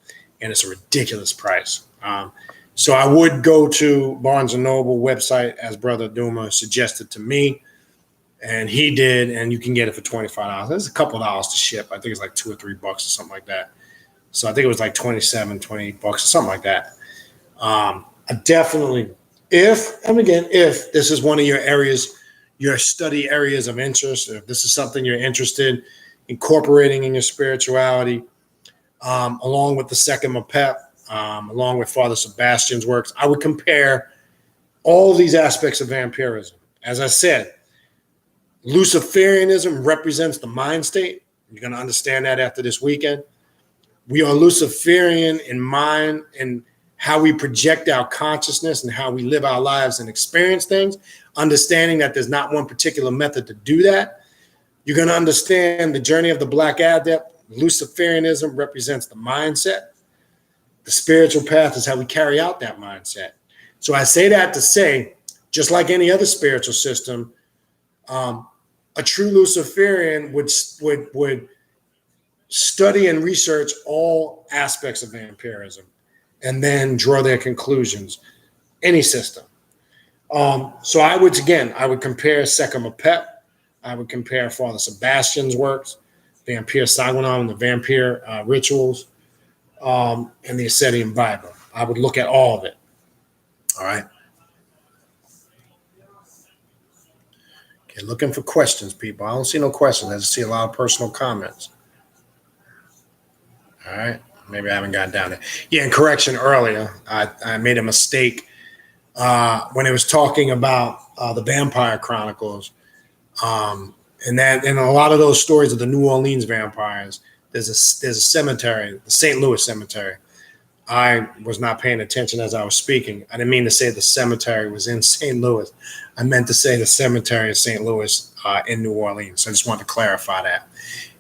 [SPEAKER 2] And it's a ridiculous price. So I would go to Barnes & Noble website, as Brother Duma suggested to me, and he did, and you can get it for $25. There's a couple of dollars to ship. I think it's like $2 or $3 or something like that. So I think it was like $28 or something like that. I definitely, if this is one of your areas, your study areas of interest, or if this is something you're interested in incorporating in your spirituality, along with the second Mapep, along with Father Sebastian's works, I would compare all these aspects of vampirism. As I said, Luciferianism represents the mind state. You're going to understand that after this weekend. We are Luciferian in mind and how we project our consciousness and how we live our lives and experience things, understanding that there's not one particular method to do that. You're going to understand the journey of the Black Adept. Luciferianism represents the mindset. The spiritual path is how we carry out that mindset. So I say that to say, just like any other spiritual system, a true Luciferian would study and research all aspects of vampirism and then draw their conclusions. Any system. So I would compare Sekema Pep. I would compare Father Sebastian's works, Vampyre Sanguinum and the Vampyre rituals, and the Ascetic Bible. I would look at all of it. All right. Okay, looking for questions, people. I don't see no questions. I just see a lot of personal comments. All right. Maybe I haven't gotten down there. Yeah, and correction earlier, I made a mistake when it was talking about the Vampire Chronicles. And a lot of those stories of the New Orleans vampires, there's a cemetery, the St. Louis Cemetery. I was not paying attention as I was speaking. I didn't mean to say the cemetery was in St. Louis. I meant to say the cemetery in St. Louis in New Orleans. So I just wanted to clarify that.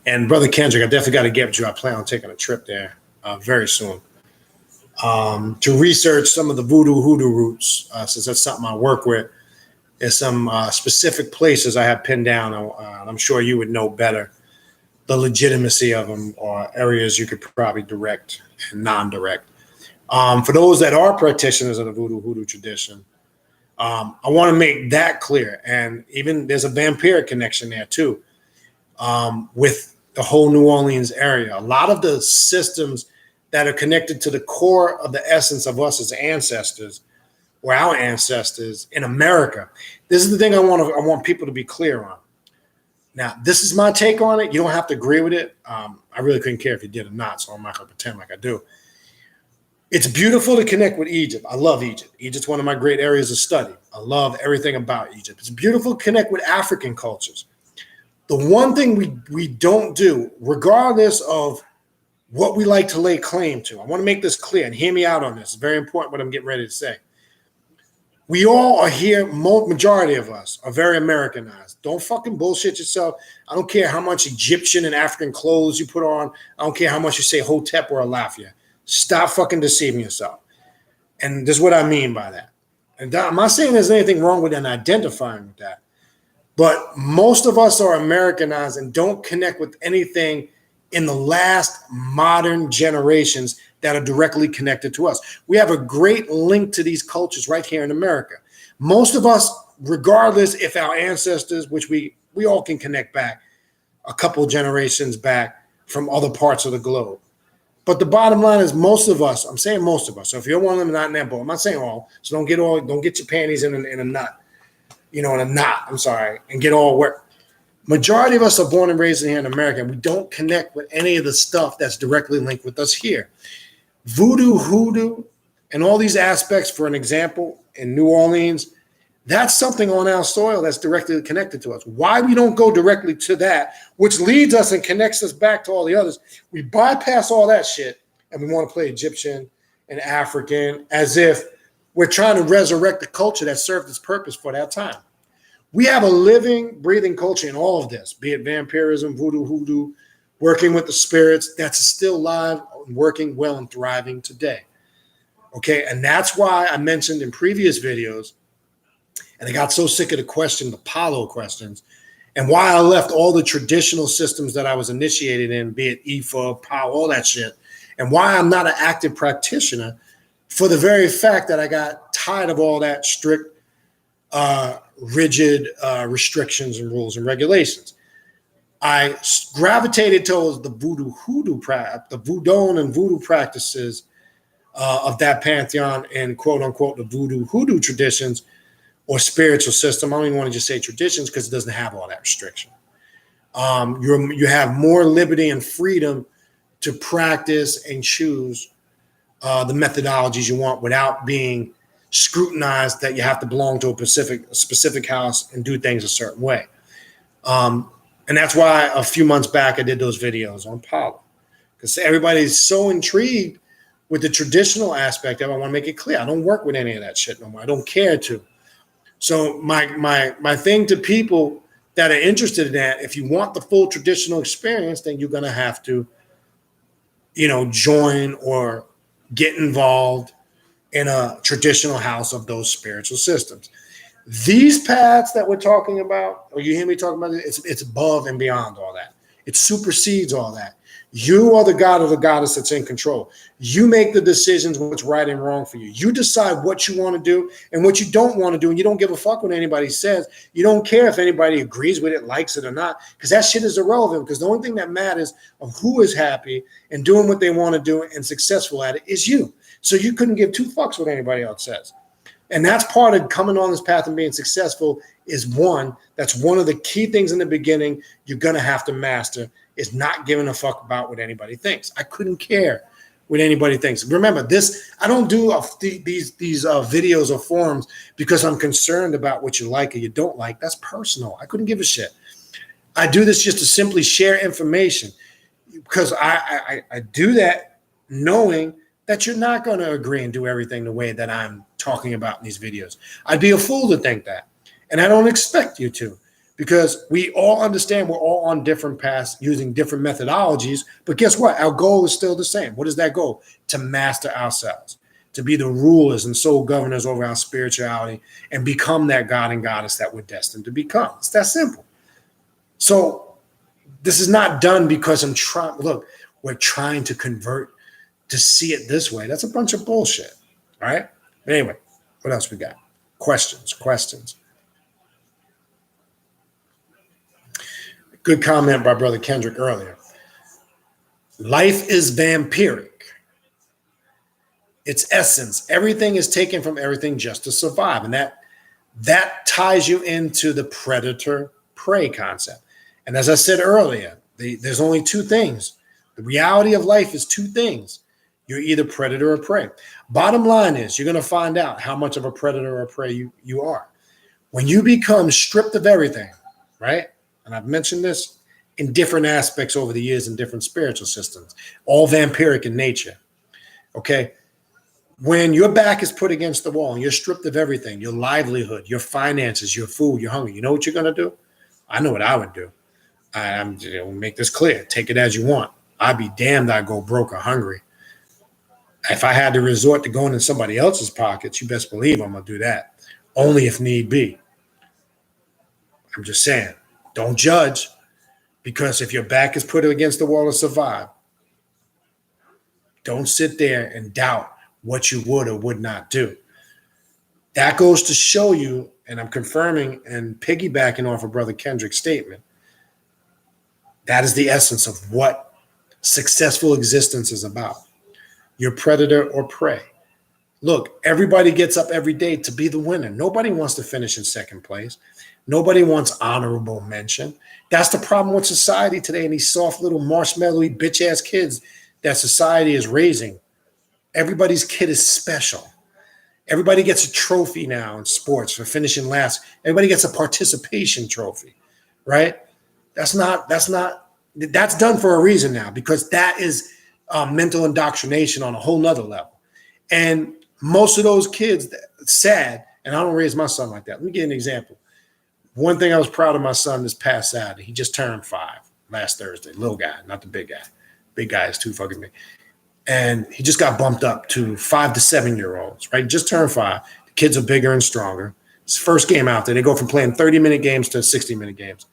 [SPEAKER 2] And Brother Kendrick, I definitely got to get with you. I plan on taking a trip there very soon to research some of the voodoo hoodoo roots, since that's something I work with. There's some specific places I have pinned down. I'm sure you would know better the legitimacy of them, or areas you could probably direct and non-direct. For those that are practitioners of the voodoo hoodoo tradition, I want to make that clear. And even there's a vampire connection there too, with the whole New Orleans area. A lot of the systems that are connected to the core of the essence of us as ancestors, or our ancestors in America. This is the thing I want people to be clear on. Now, this is my take on it. You don't have to agree with it. I really couldn't care if you did or not, so I'm not going to pretend like I do. It's beautiful to connect with Egypt. I love Egypt. Egypt's one of my great areas of study. I love everything about Egypt. It's beautiful to connect with African cultures. The one thing we don't do, regardless of what we like to lay claim to, I want to make this clear, and hear me out on this. It's very important what I'm getting ready to say. We all are here, majority of us are very Americanized. Don't fucking bullshit yourself. I don't care how much Egyptian and African clothes you put on. I don't care how much you say Hotep or Alafia. Stop fucking deceiving yourself. And this is what I mean by that. And I'm not saying there's anything wrong with identifying with that. But most of us are Americanized and don't connect with anything in the last modern generations that are directly connected to us. We have a great link to these cultures right here in America. Most of us, regardless if our ancestors, which we all can connect back a couple generations back from other parts of the globe. But the bottom line is most of us, I'm saying most of us. So if you're one of them, not in that boat, I'm not saying all. So don't get your panties in a knot, in a knot, and get all wet. Majority of us are born and raised here in America, and we don't connect with any of the stuff that's directly linked with us here. Voodoo, hoodoo, and all these aspects, for an example, in New Orleans, that's something on our soil that's directly connected to us. Why we don't go directly to that, which leads us and connects us back to all the others. We bypass all that shit, and we want to play Egyptian and African as if we're trying to resurrect the culture that served its purpose for that time. We have a living, breathing culture in all of this, be it vampirism, voodoo, hoodoo, working with the spirits, that's still live, working well and thriving today. Okay, and that's why I mentioned in previous videos, and I got so sick of the Apollo questions, and why I left all the traditional systems that I was initiated in, be it Ifa, Pow, all that shit, and why I'm not an active practitioner, for the very fact that I got tired of all that strict, rigid restrictions and rules and regulations. I gravitated towards the voodoo hoodoo, the voodoo and voodoo practices of that pantheon and quote unquote the voodoo hoodoo traditions or spiritual system. I don't even want to just say traditions because it doesn't have all that restriction. You have more liberty and freedom to practice and choose the methodologies you want without being scrutinized that you have to belong to a specific house and do things a certain way. And that's why a few months back I did those videos on Apollo, because everybody's so intrigued with the traditional aspect of it. I want to make it clear. I don't work with any of that shit no more. I don't care to. So my thing to people that are interested in that, if you want the full traditional experience, then you're going to have to, join or get involved in a traditional house of those spiritual systems. These paths that we're talking about, or you hear me talking about it, it's above and beyond all that. It supersedes all that. You are the god or the goddess that's in control. You make the decisions what's right and wrong for you. You decide what you want to do and what you don't want to do, and you don't give a fuck what anybody says. You don't care if anybody agrees with it, likes it or not, because that shit is irrelevant, because the only thing that matters of who is happy and doing what they want to do and successful at it is you. So you couldn't give two fucks what anybody else says. And that's part of coming on this path and being successful that's one of the key things in the beginning you're going to have to master, is not giving a fuck about what anybody thinks. I couldn't care what anybody thinks. Remember this, I don't do these videos or forums because I'm concerned about what you like or you don't like. That's personal. I couldn't give a shit. I do this just to simply share information, because I do that knowing that you're not going to agree and do everything the way that I'm talking about in these videos. I'd be a fool to think that. And I don't expect you to, because we all understand we're all on different paths using different methodologies. But guess what? Our goal is still the same. What is that goal? To master ourselves, to be the rulers and sole governors over our spirituality and become that god and goddess that we're destined to become. It's that simple. So this is not done because we're trying to convert to see it this way. That's a bunch of bullshit. All right. But anyway, what else we got? Questions. Good comment by Brother Kendrick earlier. Life is vampiric. Its essence, everything is taken from everything just to survive. And that ties you into the predator-prey concept. And as I said earlier, there's only two things. The reality of life is two things. You're either predator or prey. Bottom line is, you're going to find out how much of a predator or prey you are. When you become stripped of everything, right? And I've mentioned this in different aspects over the years in different spiritual systems, all vampiric in nature. Okay? When your back is put against the wall and you're stripped of everything, your livelihood, your finances, your food, your hunger, you know what you're going to do? I know what I would do. I'm make this clear. Take it as you want. I'd be damned I'd go broke or hungry. If I had to resort to going in somebody else's pockets, you best believe I'm going to do that. Only if need be. I'm just saying, don't judge, because if your back is put against the wall to survive, don't sit there and doubt what you would or would not do. That goes to show you, and I'm confirming and piggybacking off of Brother Kendrick's statement, that is the essence of what successful existence is about. You're predator or prey. Look, everybody gets up every day to be the winner. Nobody wants to finish in second place. Nobody wants honorable mention. That's the problem with society today and these soft little marshmallowy bitch-ass kids that society is raising. Everybody's kid is special. Everybody gets a trophy now in sports for finishing last. Everybody gets a participation trophy, right? That's done for a reason now, because that is mental indoctrination on a whole nother level. And most of those kids, sad, and I don't raise my son like that. Let me give you an example. One thing I was proud of my son this past Saturday, he just turned 5 last Thursday. Little guy, not the big guy. Big guy is too fucking big. And he just got bumped up to 5 to 7-year-olds, right? Just turned 5. The kids are bigger and stronger. It's the first game out there. They go from playing 30-minute games to 60-minute games.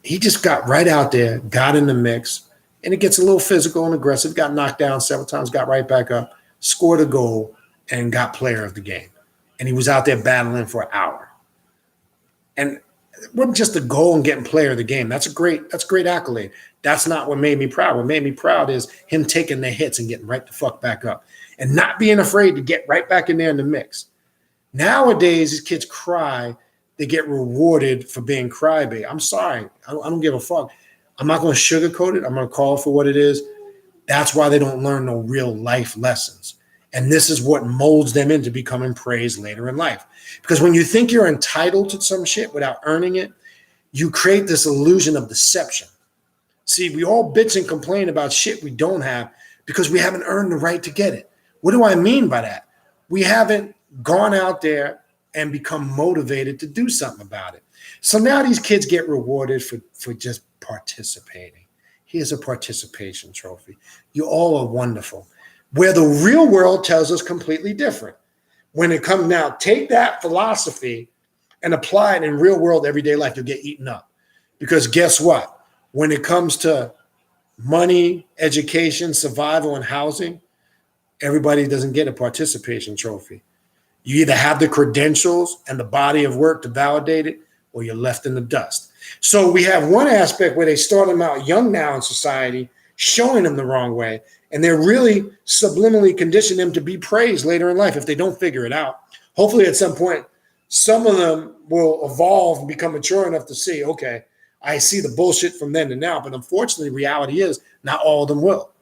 [SPEAKER 2] He just got right out there, got in the mix, and it gets a little physical and aggressive. Got knocked down several times, got right back up, scored a goal, and got player of the game. And he was out there battling for an hour. And it wasn't just the goal and getting player of the game. That's a great accolade. That's not what made me proud. What made me proud is him taking the hits and getting right the fuck back up and not being afraid to get right back in there in the mix. Nowadays, these kids cry. They get rewarded for being crybaby. I'm sorry. I don't give a fuck. I'm not going to sugarcoat it. I'm going to call it for what it is. That's why they don't learn no real life lessons. And this is what molds them into becoming praised later in life. Because when you think you're entitled to some shit without earning it, you create this illusion of deception. See, we all bitch and complain about shit we don't have because we haven't earned the right to get it. What do I mean by that? We haven't gone out there and become motivated to do something about it. So now these kids get rewarded for just participating. Here's a participation trophy. You all are wonderful. Where the real world tells us completely different. When it comes now, take that philosophy and apply it in real world everyday life, you'll get eaten up. Because guess what? When it comes to money, education, survival, and housing, everybody doesn't get a participation trophy. You either have the credentials and the body of work to validate it, or you're left in the dust. So we have one aspect where they start them out young now in society, showing them the wrong way, and they're really subliminally conditioning them to be praised later in life if they don't figure it out. Hopefully at some point, some of them will evolve and become mature enough to see, okay, I see the bullshit from then to now, but unfortunately, reality is not all of them will.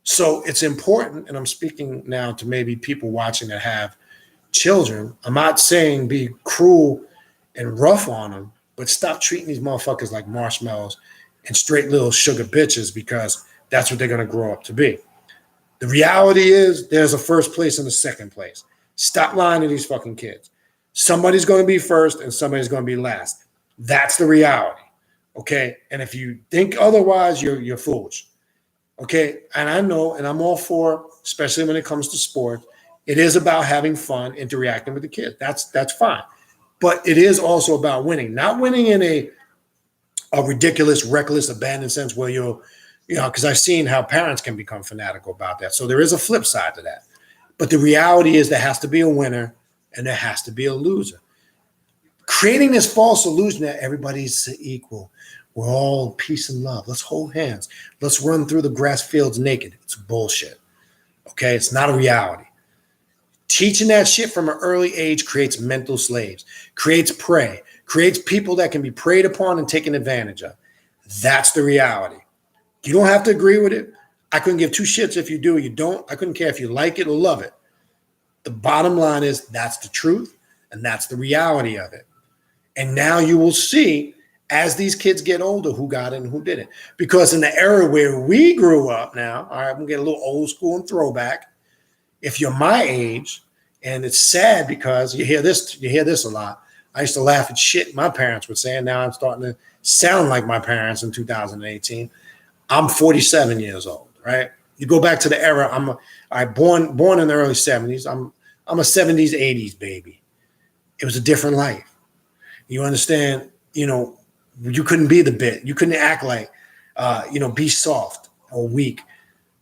[SPEAKER 2] So it's important, and I'm speaking now to maybe people watching that have children. I'm not saying be cruel and rough on them, but stop treating these motherfuckers like marshmallows and straight little sugar bitches, because that's what they're going to grow up to be. The reality is there's a first place and a second place. Stop lying to these fucking kids. Somebody's going to be first and somebody's going to be last. That's the reality. Okay. And if you think otherwise, you're foolish. Okay. And I know, and I'm all for, especially when it comes to sport, it is about having fun, interacting with the kids. That's fine. But it is also about winning, not winning in a ridiculous, reckless, abandoned sense where because I've seen how parents can become fanatical about that. So there is a flip side to that. But the reality is there has to be a winner and there has to be a loser. Creating this false illusion that everybody's equal. We're all peace and love. Let's hold hands. Let's run through the grass fields naked. It's bullshit. Okay? It's not a reality. Teaching that shit from an early age creates mental slaves, creates prey, creates people that can be preyed upon and taken advantage of. That's the reality. You don't have to agree with it. I couldn't give two shits if you do or you don't. I couldn't care if you like it or love it. The bottom line is that's the truth and that's the reality of it. And now you will see as these kids get older who got it and who didn't. Because in the era where we grew up now, all right, I'm going to get a little old school and throwback. If you're my age, and it's sad because you hear this a lot. I used to laugh at shit my parents would say, and now I'm starting to sound like my parents in 2018. I'm 47 years old, right? You go back to the era, I'm born in the early 70s. I'm a 70s, 80s baby. It was a different life. You understand, you couldn't be the bit. You couldn't act like, be soft or weak.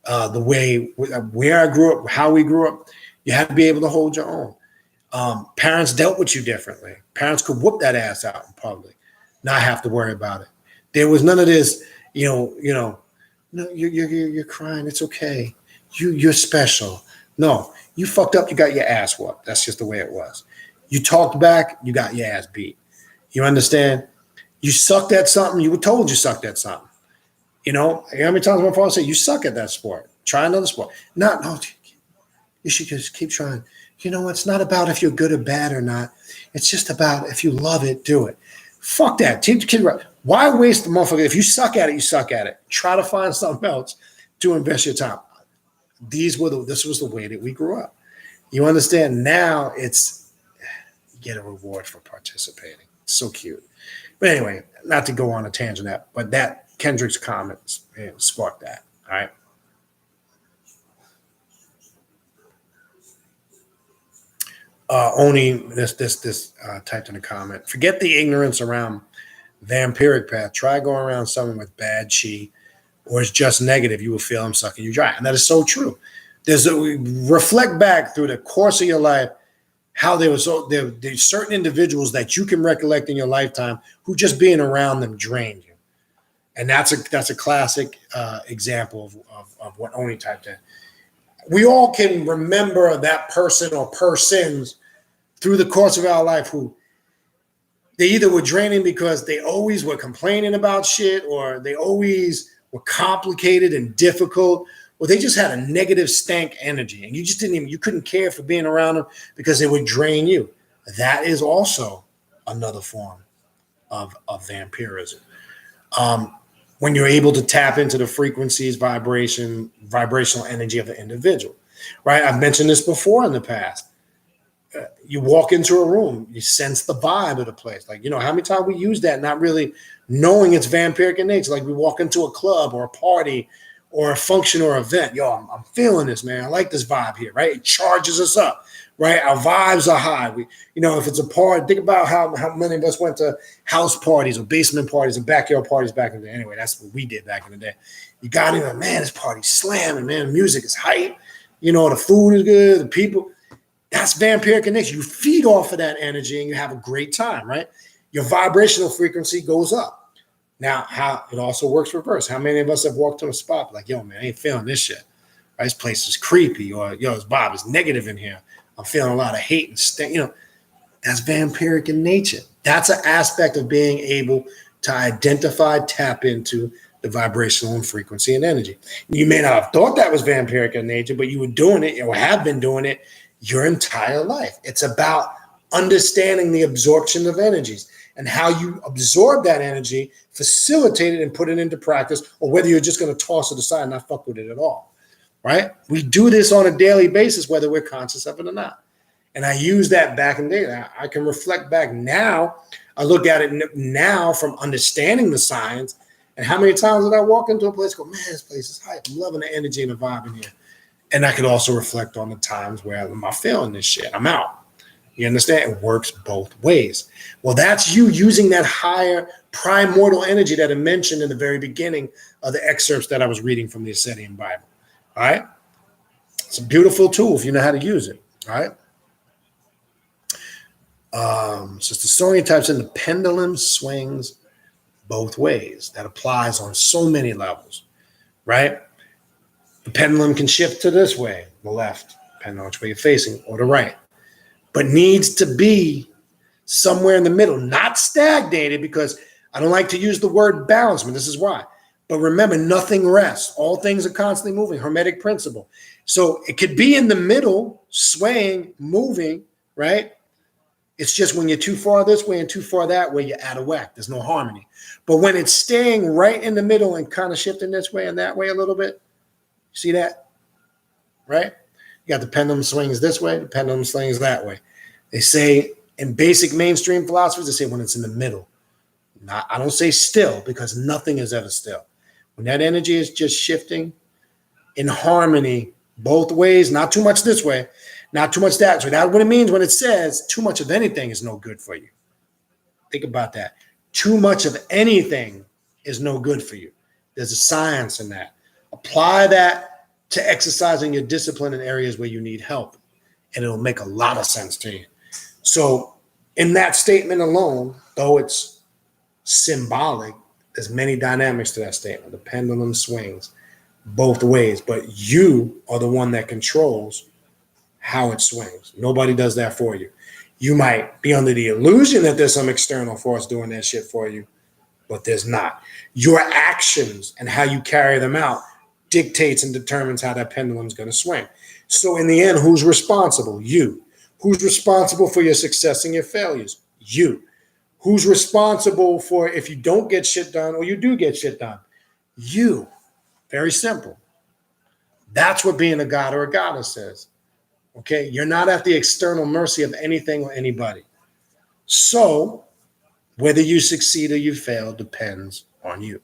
[SPEAKER 2] The way where I grew up, how we grew up, you had to be able to hold your own. Parents dealt with you differently. Parents could whoop that ass out in public, not have to worry about it. There was none of this, no, you're crying. It's okay. You're special. No, you fucked up. You got your ass whooped. That's just the way it was. You talked back. You got your ass beat. You understand? You sucked at something. You were told you sucked at something. How many times my father said, you suck at that sport. Try another sport. No, you should just keep trying. It's not about if you're good or bad or not. It's just about if you love it, do it. Fuck that. Teach the kid right. Why waste the motherfucker? If you suck at it, you suck at it. Try to find something else to invest your time. This was the way that we grew up. You understand? Now it's you get a reward for participating. It's so cute. But anyway, not to go on a tangent, but that Kendrick's comments sparked that. All right. Only this typed in a comment. Forget the ignorance around vampiric path. Try going around someone with bad chi or is just negative. You will feel them sucking you dry. And that is so true. Reflect back through the course of your life how there's certain individuals that you can recollect in your lifetime who just being around them drained you. And that's a classic example of what Oni typed in. We all can remember that person or persons through the course of our life who they either were draining because they always were complaining about shit, or they always were complicated and difficult, or they just had a negative stank energy, and you couldn't care for being around them because they would drain you. That is also another form of vampirism. when you're able to tap into the frequencies, vibrational energy of an individual, right? I've mentioned this before in the past. You walk into a room, you sense the vibe of the place. Like, how many times we use that, not really knowing it's vampiric in nature. Like we walk into a club or a party or a function or event. Yo, I'm feeling this, man. I like this vibe here, right? It charges us up, right? Our vibes are high. We, if it's a party, think about how many of us went to house parties or basement parties and backyard parties back in the day. Anyway, that's what we did back in the day. You got in, like, man, this party's slamming, man. The music is hype. The food is good. The people. That's vampiric in nature. You feed off of that energy and you have a great time, right? Your vibrational frequency goes up. Now, how it also works reverse. How many of us have walked to a spot like, yo, man, I ain't feeling this shit. Right? This place is creepy, or yo, this vibe is negative in here. I'm feeling a lot of hate and that's vampiric in nature. That's an aspect of being able to identify, tap into the vibrational and frequency and energy. You may not have thought that was vampiric in nature, but you were doing it or have been doing it your entire life. It's about understanding the absorption of energies and how you absorb that energy, facilitate it, and put it into practice, or whether you're just going to toss it aside and not fuck with it at all, right? We do this on a daily basis, whether we're conscious of it or not. And I use that back in the day. I can reflect back now. I look at it now from understanding the science, and how many times did I walk into a place and go, man, this place is hype. I'm loving the energy and the vibe in here. And I could also reflect on the times where I'm not feeling this shit. I'm out. You understand? It works both ways. Well, that's you using that higher primordial energy that I mentioned in the very beginning of the excerpts that I was reading from the Ascetian Bible. All right? It's a beautiful tool if you know how to use it. All right? So it's the Stonian types, and the pendulum swings both ways. That applies on so many levels, right? The pendulum can shift to this way, the left, depending on which way you're facing, or the right, but needs to be somewhere in the middle, not stagnated, because I don't like to use the word balancement. This is why. But remember, nothing rests. All things are constantly moving, Hermetic principle. So it could be in the middle, swaying, moving, right? It's just when you're too far this way and too far that way, you're out of whack. There's no harmony. But when it's staying right in the middle and kind of shifting this way and that way a little bit, see that? Right? You got the pendulum swings this way, the pendulum swings that way. They say in basic mainstream philosophies, they say when it's in the middle. I don't say still, because nothing is ever still. When that energy is just shifting in harmony both ways, not too much this way, not too much that way. That's what it means when it says too much of anything is no good for you. Think about that. Too much of anything is no good for you. There's a science in that. Apply that to exercising your discipline in areas where you need help, and it'll make a lot of sense to you. So in that statement alone, though it's symbolic, there's many dynamics to that statement. The pendulum swings both ways, but you are the one that controls how it swings. Nobody does that for you. You might be under the illusion that there's some external force doing that shit for you, but there's not. Your actions and how you carry them out dictates and determines how that pendulum is going to swing. So in the end, who's responsible? You. Who's responsible for your success and your failures? You. Who's responsible for if you don't get shit done or you do get shit done? You. Very simple. That's what being a god or a goddess is. Okay? You're not at the external mercy of anything or anybody. So whether you succeed or you fail depends on you.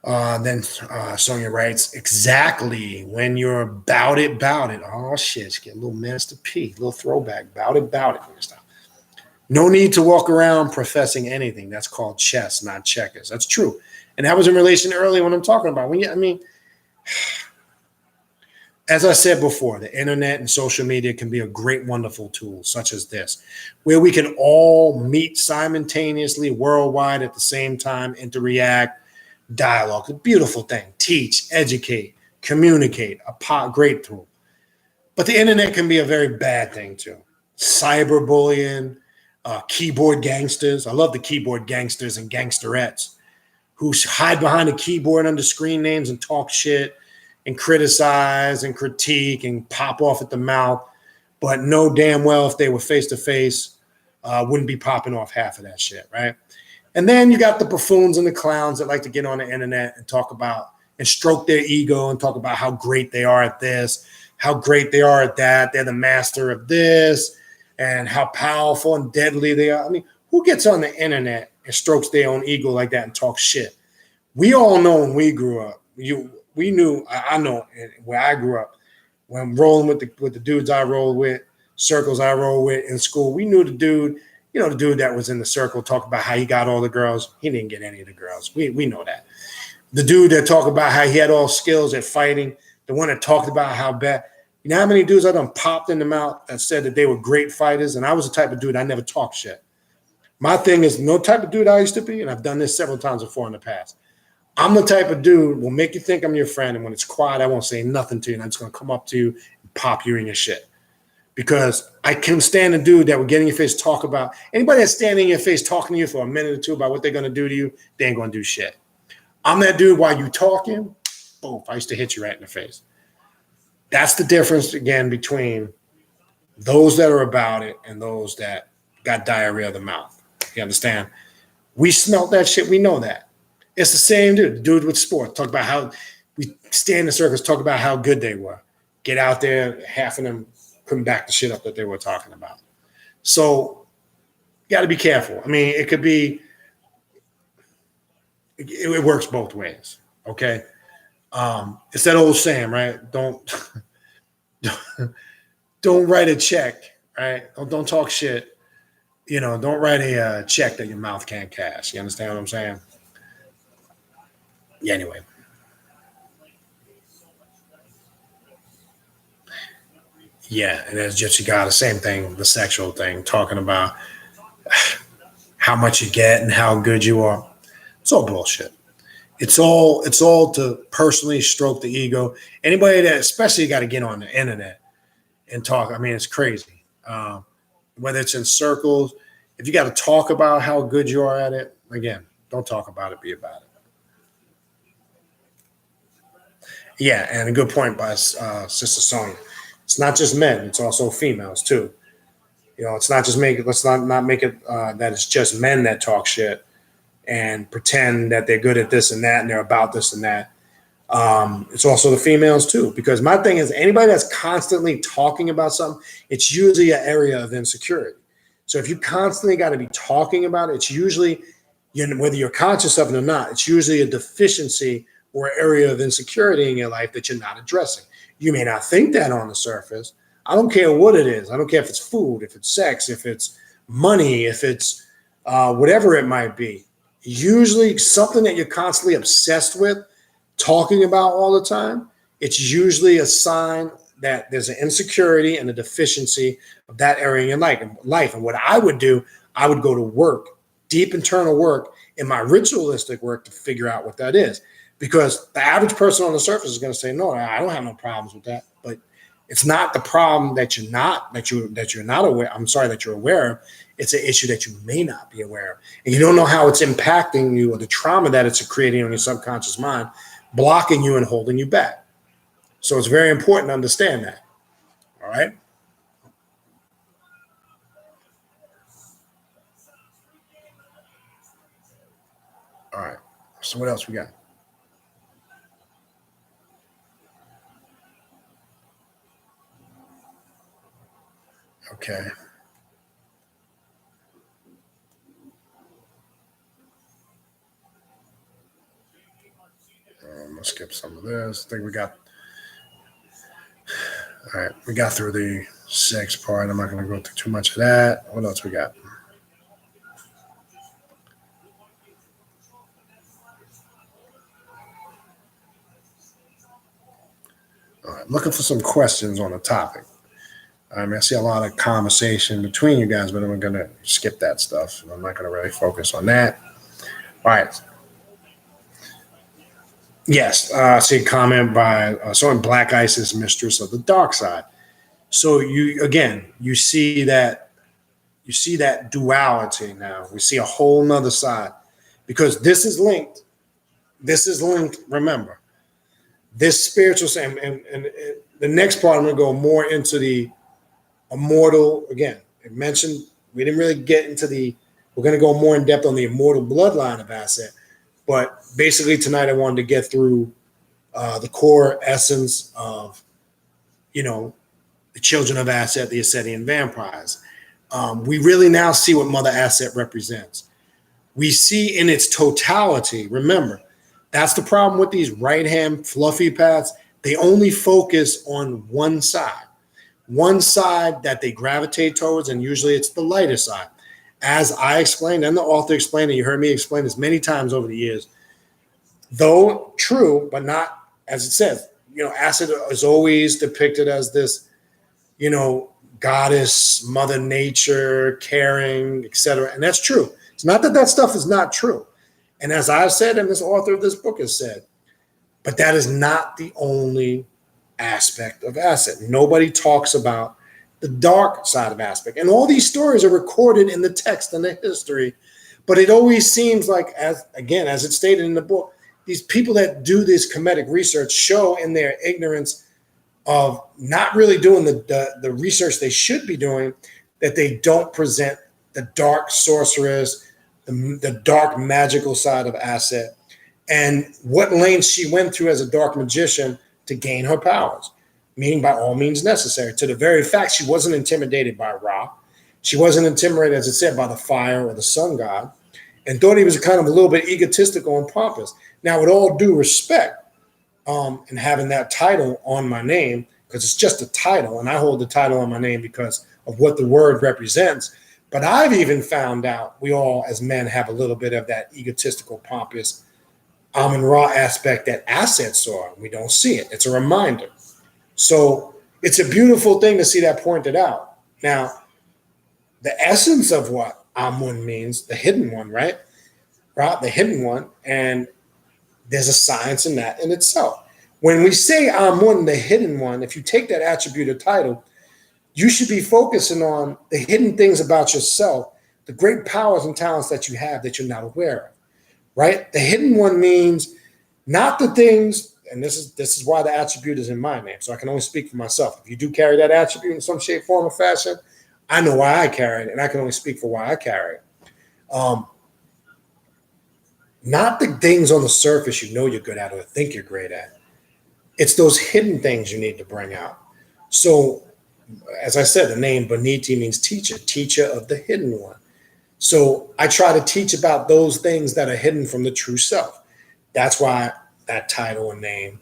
[SPEAKER 2] Then Sonia writes, exactly when you're about it. Oh, shit. Get a little Master P, a little throwback. About it. No need to walk around professing anything. That's called chess, not checkers. That's true. And that was in relation earlier when I'm talking about. As I said before, the internet and social media can be a great, wonderful tool, such as this, where we can all meet simultaneously worldwide at the same time, interact, dialogue. A beautiful thing. Teach, educate, communicate, a great tool. But the internet can be a very bad thing too. Cyberbullying, keyboard gangsters. I love the keyboard gangsters and gangsterettes who hide behind a keyboard under screen names and talk shit and criticize and critique and pop off at the mouth, but know damn well if they were face to face, wouldn't be popping off half of that shit, right? And then you got the buffoons and the clowns that like to get on the internet and talk about and stroke their ego and talk about how great they are at this, how great they are at that. They're the master of this and how powerful and deadly they are. I mean, who gets on the internet and strokes their own ego like that and talks shit? We all know when we grew up, I know where I grew up, when rolling with the dudes I rolled with, circles I rolled with in school, we knew the dude, the dude that was in the circle talk about how he got all the girls. He didn't get any of the girls. We know that. The dude that talked about how he had all skills at fighting, the one that talked about how bad. You know how many dudes I done popped in the mouth that said that they were great fighters, and I was the type of dude I never talked shit. My thing is no type of dude I used to be, and I've done this several times before in the past. I'm the type of dude will make you think I'm your friend, and when it's quiet, I won't say nothing to you, and I'm just going to come up to you and pop you in your shit. Because I can stand a dude that would get in your face, talk about anybody that's standing in your face talking to you for a minute or two about what they're going to do to you, they ain't going to do shit. I'm that dude while you talking, boom, I used to hit you right in the face. That's the difference, again, between those that are about it and those that got diarrhea of the mouth. You understand? We smelt that shit. We know that. It's the same dude with sports. Talk about how we stand in the circles, talk about how good they were. Get out there, half of them couldn't back the shit up that they were talking about. So you got to be careful. I mean, it could be, it works both ways. Okay. It's that old saying, right? Don't write a check, right? Don't talk shit. Don't write a check that your mouth can't cash. You understand what I'm saying? Yeah, anyway. Yeah, and as Gypsy got the same thing, the sexual thing, talking about how much you get and how good you are. It's all bullshit. It's all to personally stroke the ego. Anybody that, especially, got to get on the internet and talk. I mean, it's crazy. Whether it's in circles, if you got to talk about how good you are at it, again, don't talk about it, be about it. Yeah, and a good point by Sister Sonia. It's not just men; it's also females too. It's not just let's not make it that it's just men that talk shit and pretend that they're good at this and that and they're about this and that. It's also the females too, because my thing is anybody that's constantly talking about something, it's usually an area of insecurity. So if you constantly got to be talking about it, it's usually, whether you're conscious of it or not, it's usually a deficiency or area of insecurity in your life that you're not addressing. You may not think that on the surface. I don't care what it is. I don't care if it's food, if it's sex, if it's money, if it's whatever it might be. Usually something that you're constantly obsessed with, talking about all the time, it's usually a sign that there's an insecurity and a deficiency of that area in your life. And what I would do, I would go to work, deep internal work, in my ritualistic work to figure out what that is. Because the average person on the surface is going to say, no, I don't have no problems with that. But it's not the problem that you're not aware. I'm sorry, that you're aware of. It's an issue that you may not be aware of. And you don't know how it's impacting you or the trauma that it's creating on your subconscious mind, blocking you and holding you back. So it's very important to understand that. All right. All right. So what else we got? Okay. I'm gonna skip some of this. I think we got. All right, we got through the sex part. I'm not gonna go through too much of that. What else we got? All right, looking for some questions on the topic. I mean, I see a lot of conversation between you guys, but I'm going to skip that stuff. I'm not going to really focus on that. All right. Yes, I see a comment by someone, Black Isis, Mistress of the Dark Side. So you see that duality now. We see a whole nother side because this is linked. Remember, this spiritual and the next part I'm going to go more into the immortal. Again, it mentioned we didn't really get into the We're going to go more in depth on the Immortal Bloodline of Aset. But basically tonight I wanted to get through the core essence of, the children of Aset, the Acetylene Vampires. We really now see what Mother Aset represents. We see in its totality, remember, that's the problem with these right-hand fluffy paths. They only focus on one side that they gravitate towards, and usually it's the lighter side. As I explained, and the author explained, and you heard me explain this many times over the years, though true, but not as it says. Aset is always depicted as this, goddess, Mother Nature, caring, etc. And that's true. It's not that stuff is not true. And as I've said, and this author of this book has said, but that is not the only aspect of Aset. Nobody talks about the dark side of Aspect. And all these stories are recorded in the text and the history. But it always seems like, as it's stated in the book, these people that do this comedic research show in their ignorance of not really doing the research they should be doing, that they don't present the dark sorceress, the dark magical side of Aset, and what lengths she went through as a dark magician to gain her powers, meaning by all means necessary, to the very fact she wasn't intimidated by Ra. She wasn't intimidated, as it said, by the fire or the sun god, and thought he was kind of a little bit egotistical and pompous. Now, with all due respect, and having that title on my name, because it's just a title, and I hold the title on my name because of what the word represents. But I've even found out we all, as men, have a little bit of that egotistical, pompous Amun-Ra aspect that Aset saw. We don't see it. It's a reminder. So it's a beautiful thing to see that pointed out. Now, the essence of what Amun means, the hidden one, right? The hidden one, and there's a science in that in itself. When we say Amun, the hidden one, if you take that attribute or title, you should be focusing on the hidden things about yourself, the great powers and talents that you have that you're not aware of, right? The hidden one means not the things, and this is why the attribute is in my name, so I can only speak for myself. If you do carry that attribute in some shape, form, or fashion, I know why I carry it, and I can only speak for why I carry it. Not the things on the surface you know you're good at or think you're great at. It's those hidden things you need to bring out. So, as I said, the name Boniti means teacher of the hidden one. So I try to teach about those things that are hidden from the true self. That's why that title and name,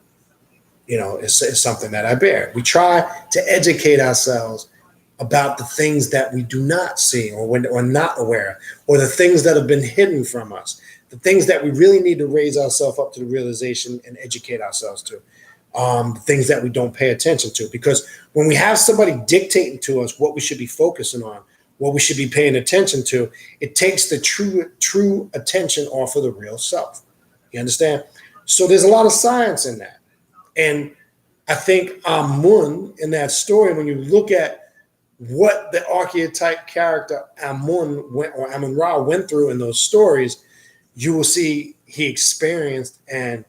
[SPEAKER 2] is something that I bear. We try to educate ourselves about the things that we do not see or not aware of, or the things that have been hidden from us, the things that we really need to raise ourselves up to the realization and educate ourselves to. The things that we don't pay attention to. Because when we have somebody dictating to us what we should be focusing on, what we should be paying attention to, it takes the true attention off of the real self. You understand? So there's a lot of science in that. And I think Amun in that story, when you look at what the archetype character Amun-Ra went through in those stories, you will see he experienced and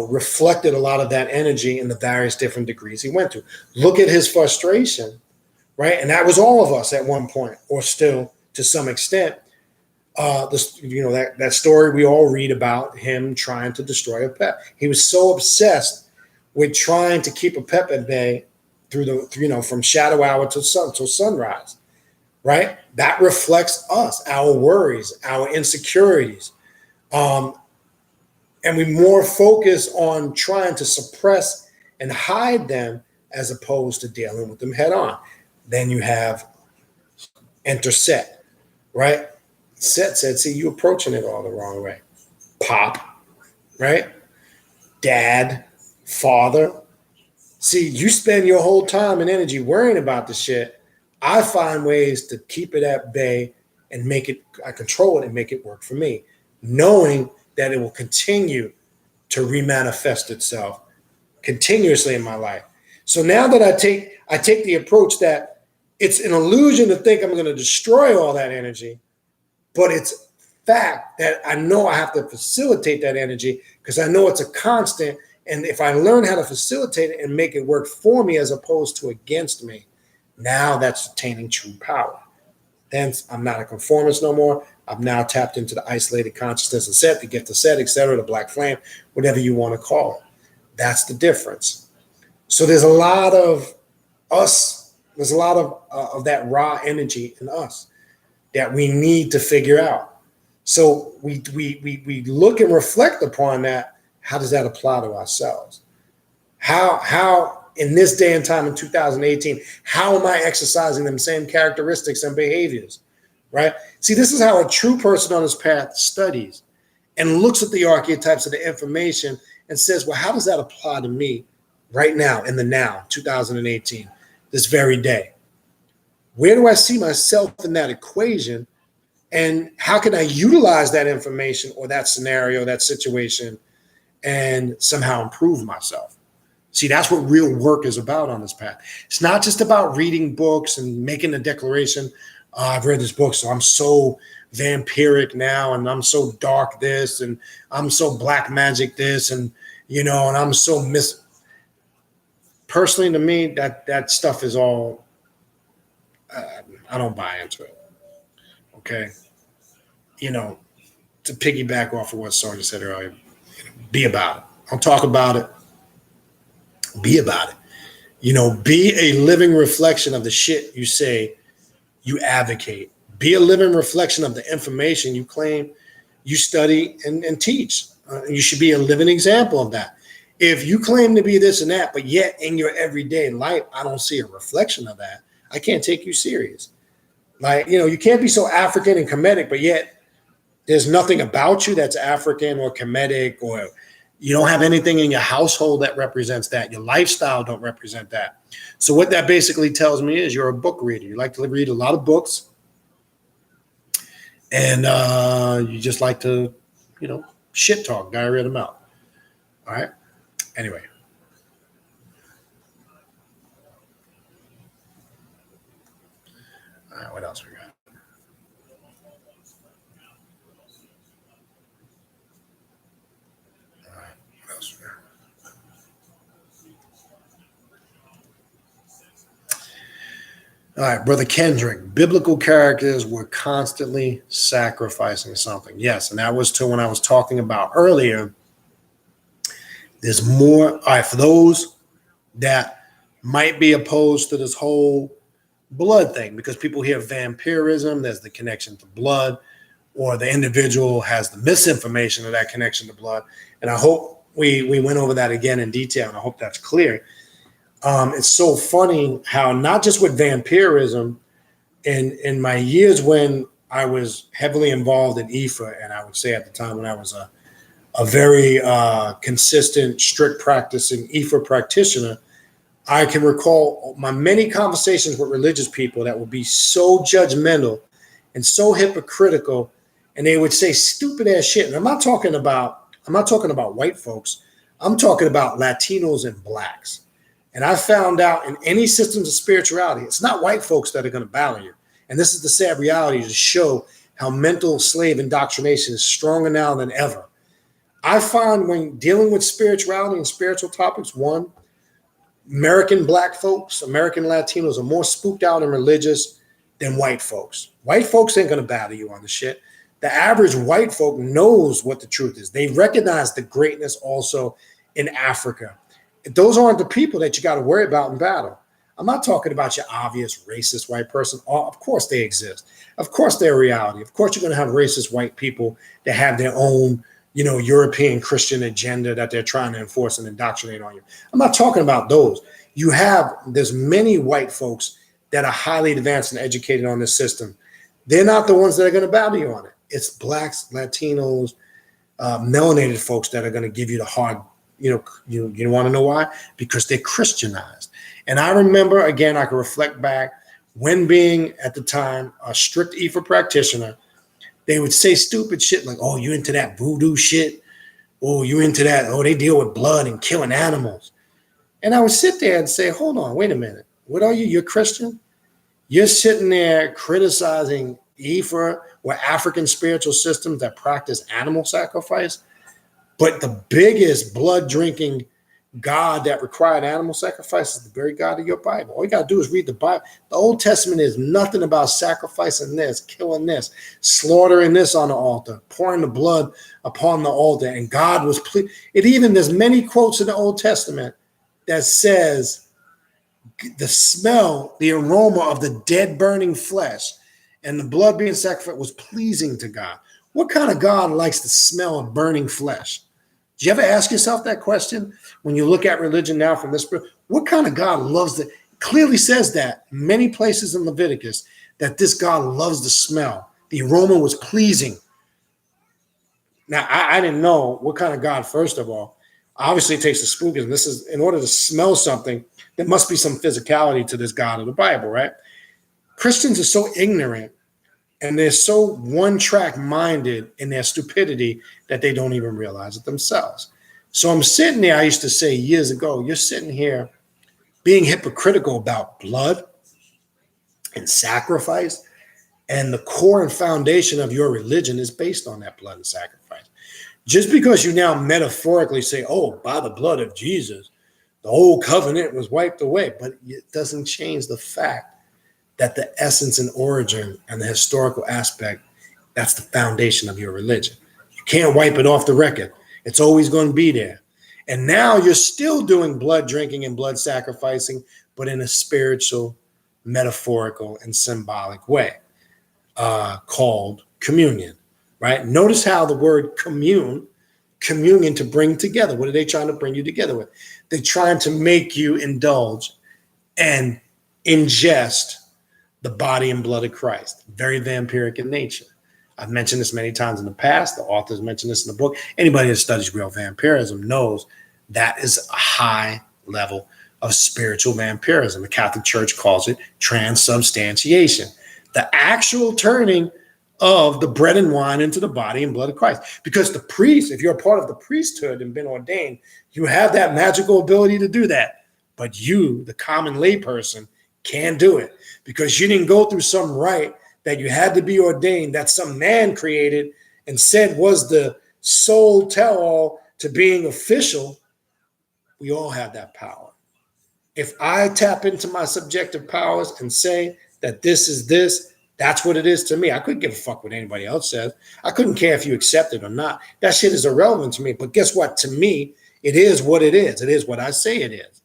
[SPEAKER 2] reflected a lot of that energy in the various different degrees he went through. Look at his frustration, right? And that was all of us at one point, or still to some extent. That story we all read about him trying to destroy a pet. He was so obsessed with trying to keep a pet at bay from shadow hour till sunrise, right? That reflects us, our worries, our insecurities. And we more focus on trying to suppress and hide them as opposed to dealing with them head on. Then you have enter Set, right? Set said, see, you approaching it all the wrong way. Pop, right? Dad, father. See, you spend your whole time and energy worrying about the shit. I find ways to keep it at bay and I control it and make it work for me, knowing that it will continue to remanifest itself continuously in my life. So now that I take the approach that it's an illusion to think I'm going to destroy all that energy, but it's fact that I know I have to facilitate that energy because I know it's a constant. And if I learn how to facilitate it and make it work for me as opposed to against me, now that's attaining true power. Then I'm not a conformist no more. I've now tapped into the isolated consciousness Aset, the gift of Set, etc., the black flame, whatever you want to call it. That's the difference. So there's a lot of us. There's a lot of that raw energy in us that we need to figure out. So we look and reflect upon that. How does that apply to ourselves? How in this day and time in 2018, how am I exercising them same characteristics and behaviors, right? See, this is how a true person on this path studies and looks at the archetypes of the information and says, well, how does that apply to me right now, in the now, 2018, this very day? Where do I see myself in that equation? And how can I utilize that information or that scenario, that situation, and somehow improve myself? See, that's what real work is about on this path. It's not just about reading books and making a declaration. I've read this book, so I'm so vampiric now, and I'm so dark this, and I'm so black magic this, and and I'm so Personally, to me, that stuff is all. I don't buy into it. Okay, to piggyback off of what Sonia said earlier, be about it. Don't talk about it. Be about it. Be a living reflection of the shit you say you advocate. Be a living reflection of the information you claim you study and teach. You should be a living example of that. If you claim to be this and that, but yet in your everyday life, I don't see a reflection of that, I can't take you serious. You can't be so African and Kemetic, but yet there's nothing about you that's African or Kemetic, or you don't have anything in your household that represents that. Your lifestyle don't represent that. So what that basically tells me is you're a book reader. You like to read a lot of books, and you just like to, shit talk, diarrhea of the mouth. All right. Anyway. All right, what else we got? All right, Brother Kendrick, biblical characters were constantly sacrificing something. Yes, and that was to when I was talking about earlier. There's more. All right, for those that might be opposed to this whole blood thing, because people hear vampirism, there's the connection to blood, or the individual has the misinformation of that connection to blood. And I hope we went over that again in detail, and I hope that's clear. It's so funny how not just with vampirism, in my years when I was heavily involved in IFA, and I would say at the time when I was a very consistent, strict practicing IFA practitioner, I can recall my many conversations with religious people that would be so judgmental and so hypocritical, and they would say stupid ass shit. And I'm not talking about white folks. I'm talking about Latinos and blacks. And I found out in any systems of spirituality, it's not white folks that are going to battle you. And this is the sad reality to show how mental slave indoctrination is stronger now than ever. I find when dealing with spirituality and spiritual topics, one, American black folks, American Latinos are more spooked out and religious than white folks. White folks ain't going to battle you on the shit. The average white folk knows what the truth is. They recognize the greatness also in Africa. Those aren't the people that you got to worry about in battle. I'm not talking about your obvious racist white person. Of course they exist. Of course they're a reality. Of course you're going to have racist white people that have their own, European Christian agenda that they're trying to enforce and indoctrinate on you. I'm not talking about those. There's many white folks that are highly advanced and educated on this system. They're not the ones that are going to battle you on it. It's blacks, Latinos, melanated folks that are going to give you the hard. You want to know why? Because they're Christianized. And I remember, again, I can reflect back when being at the time a strict IFA practitioner, they would say stupid shit like, oh, you into that voodoo shit? Oh, you into that? Oh, they deal with blood and killing animals. And I would sit there and say, hold on, wait a minute. What are you? You're Christian? You're sitting there criticizing IFA or African spiritual systems that practice animal sacrifice. But the biggest blood drinking God that required animal sacrifice is the very God of your Bible. All you got to do is read the Bible. The Old Testament is nothing about sacrificing this, killing this, slaughtering this on the altar, pouring the blood upon the altar. And God was pleased. There's many quotes in the Old Testament that says the smell, the aroma of the dead burning flesh and the blood being sacrificed was pleasing to God. What kind of God likes the smell of burning flesh? Do you ever ask yourself that question when you look at religion now from this? What kind of God loves it? Clearly says that many places in Leviticus that this God loves the smell. The aroma was pleasing. Now, I didn't know what kind of God, first of all. Obviously, it takes the spooky. This is in order to smell something, there must be some physicality to this God of the Bible, right? Christians are so ignorant and they're so one-track minded in their stupidity that they don't even realize it themselves. So I'm sitting there, I used to say years ago, you're sitting here being hypocritical about blood and sacrifice, and the core and foundation of your religion is based on that blood and sacrifice. Just because you now metaphorically say, oh, by the blood of Jesus, the old covenant was wiped away, but it doesn't change the fact that the essence and origin and the historical aspect, that's the foundation of your religion. You can't wipe it off the record. It's always going to be there. And now you're still doing blood drinking and blood sacrificing, but in a spiritual, metaphorical, and symbolic way called communion, right? Notice how the word communion to bring together. What are they trying to bring you together with? They're trying to make you indulge and ingest the body and blood of Christ, very vampiric in nature. I've mentioned this many times in the past. The authors mentioned this in the book. Anybody that studies real vampirism knows that is a high level of spiritual vampirism. The Catholic Church calls it transubstantiation, the actual turning of the bread and wine into the body and blood of Christ. Because the priest, if you're a part of the priesthood and been ordained, you have that magical ability to do that. But you, the common layperson, can't do it because you didn't go through some rite that you had to be ordained, that some man created and said was the sole tell-all to being official. We all have that power. If I tap into my subjective powers and say that this is this, that's what it is to me. I couldn't give a fuck what anybody else says. I couldn't care if you accept it or not. That shit is irrelevant to me. But guess what? To me, it is what it is. It is what I say it is.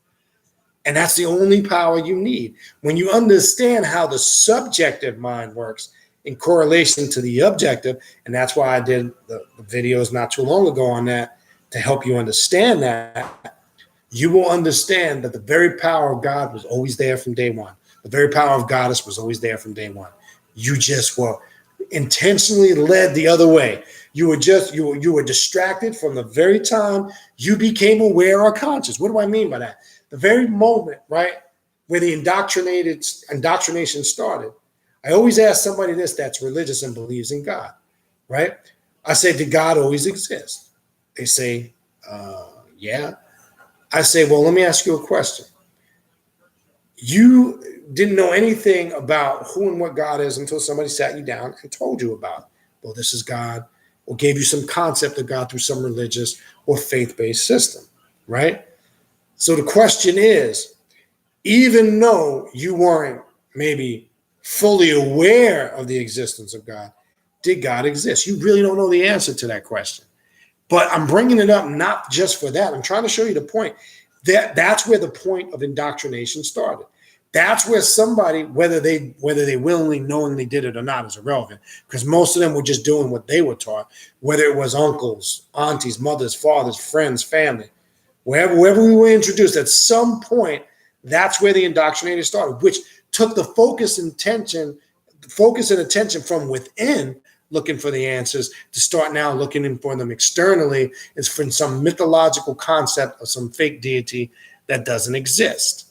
[SPEAKER 2] And that's the only power you need. When you understand how the subjective mind works in correlation to the objective, and that's why I did the videos not too long ago on that, to help you understand that, you will understand that the very power of God was always there from day one. The very power of Goddess was always there from day one. You just were intentionally led the other way. You were distracted from the very time you became aware or conscious. What do I mean by that? The very moment, right, where the indoctrination started. I always ask somebody this that's religious and believes in God, right? I say, did God always exist? They say, yeah. I say, well, let me ask you a question. You didn't know anything about who and what God is until somebody sat you down and told you about it. Well, this is God, or gave you some concept of God through some religious or faith-based system, right? So the question is, even though you weren't maybe fully aware of the existence of God, did God exist? You really don't know the answer to that question. But I'm bringing it up not just for that. I'm trying to show you the point. That's where the point of indoctrination started. That's where somebody, whether they willingly, knowingly did it or not, is irrelevant, because most of them were just doing what they were taught, whether it was uncles, aunties, mothers, fathers, friends, family, wherever we were introduced, at some point, that's where the indoctrination started, which took the focus and attention from within, looking for the answers, to start now looking for them externally, is from some mythological concept of some fake deity that doesn't exist.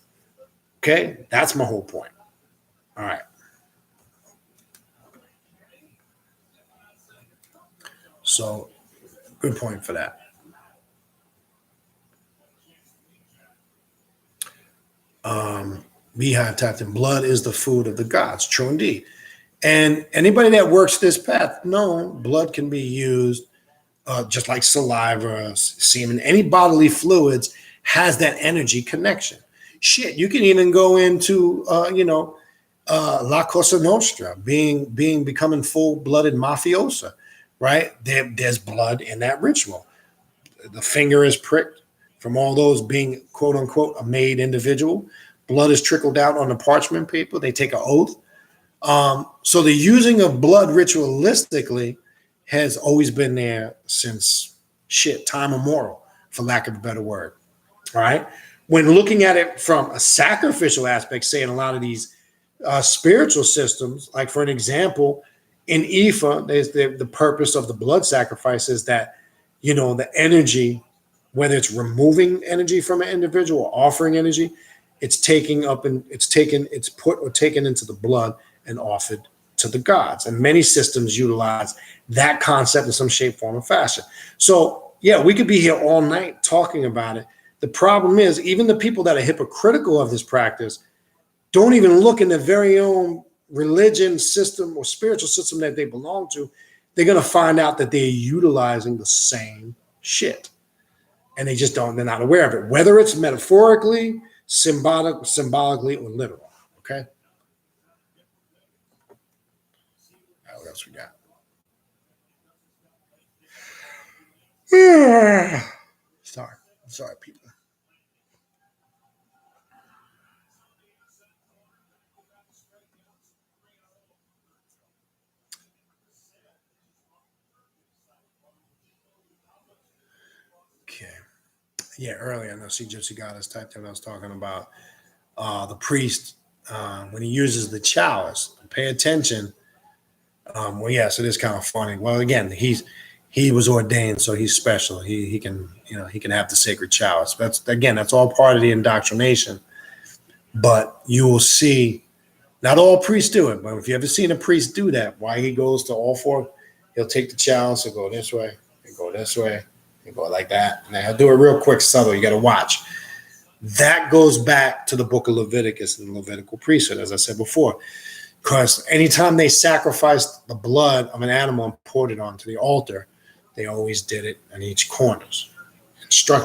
[SPEAKER 2] Okay, that's my whole point. All right. So, good point for that. Beehive tapped in, blood is the food of the gods. True indeed. And anybody that works this path, no, blood can be used just like saliva, semen, any bodily fluids has that energy connection. Shit, you can even go into La Cosa Nostra, becoming full-blooded mafiosa, right? There's blood in that ritual. The finger is pricked from all those being, quote unquote, a made individual. Blood is trickled out on the parchment paper. They take an oath. So the using of blood ritualistically has always been there since time immemorial, for lack of a better word. All right. When looking at it from a sacrificial aspect, say in a lot of these spiritual systems, like for an example, in Ifa, there's the purpose of the blood sacrifice is that, the energy, whether it's removing energy from an individual or offering energy, it's taken into the blood and offered to the gods. And many systems utilize that concept in some shape, form, or fashion. So yeah, we could be here all night talking about it. The problem is, even the people that are hypocritical of this practice don't even look in their very own religion system or spiritual system that they belong to. They're going to find out that they're utilizing the same shit. And they're not aware of it, whether it's metaphorically, symbolically, or literal. Okay. All right, what else we got? Sorry, people. Okay. Yeah, earlier, I know Gypsy Goddess typed in, I was talking about the priest when he uses the chalice. Pay attention. So it is kind of funny. Well, again, he was ordained, so he's special. He can have the sacred chalice. That's all part of the indoctrination. But you will see, not all priests do it, but if you ever seen a priest do that, why he goes to all four, he'll take the chalice and go this way, and go this way, and go like that. And he'll do it real quick, subtle. You got to watch. That goes back to the book of Leviticus and the Levitical priesthood, as I said before. Because anytime they sacrificed the blood of an animal and poured it onto the altar, they always did it on each corners.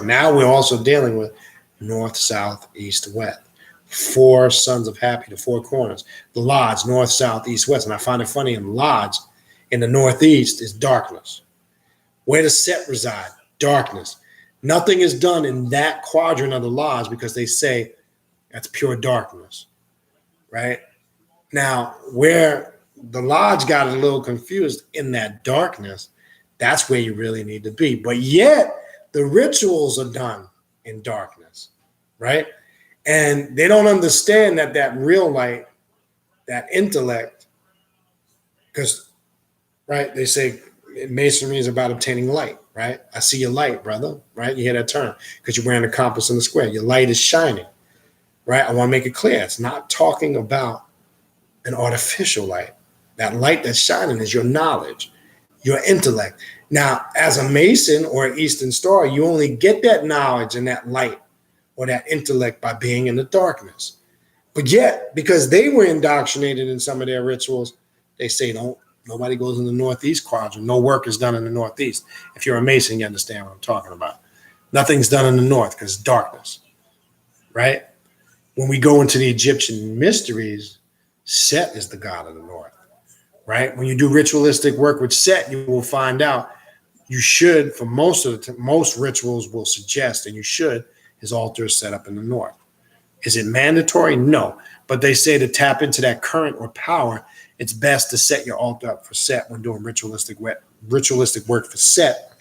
[SPEAKER 2] Now we're also dealing with north, south, east, west. 4 sons of Happy, the 4 corners. The lodge, north, south, east, west. And I find it funny, in lodge, in the northeast is darkness. Where does Set reside? Darkness. Nothing is done in that quadrant of the lodge because they say that's pure darkness, right? Now, where the lodge got a little confused in that darkness, that's where you really need to be. But yet, the rituals are done in darkness, right? And they don't understand that real light, that intellect, because, right, they say masonry is about obtaining light, right? I see your light, brother, right? You hear that term because you're wearing a compass in the square. Your light is shining, right? I want to make it clear. It's not talking about an artificial light. That light that's shining is your knowledge, your intellect. Now, as a Mason or an Eastern Star, you only get that knowledge and that light or that intellect by being in the darkness. But yet, because they were indoctrinated in some of their rituals, they say, nobody goes in the northeast quadrant. No work is done in the northeast. If you're a Mason, you understand what I'm talking about. Nothing's done in the north because it's darkness, right? When we go into the Egyptian mysteries, Set is the god of the north, right? When you do ritualistic work with Set, you will find out you should, for most rituals will suggest, and you should, his altar is set up in the north. Is it mandatory? No. But they say to tap into that current or power, it's best to set your altar up for Set when doing ritualistic work for Set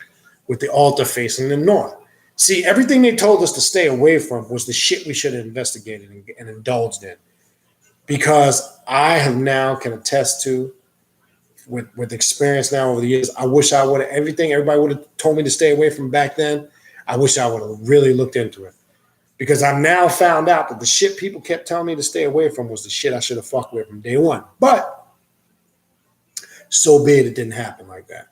[SPEAKER 2] with the altar facing the north. See, everything they told us to stay away from was the shit we should have investigated and indulged in. Because I have now can attest to, with experience now over the years, I wish I would have, everybody would have told me to stay away from back then, I wish I would have really looked into it. Because I've now found out that the shit people kept telling me to stay away from was the shit I should have fucked with from day one. But so be it, it didn't happen like that.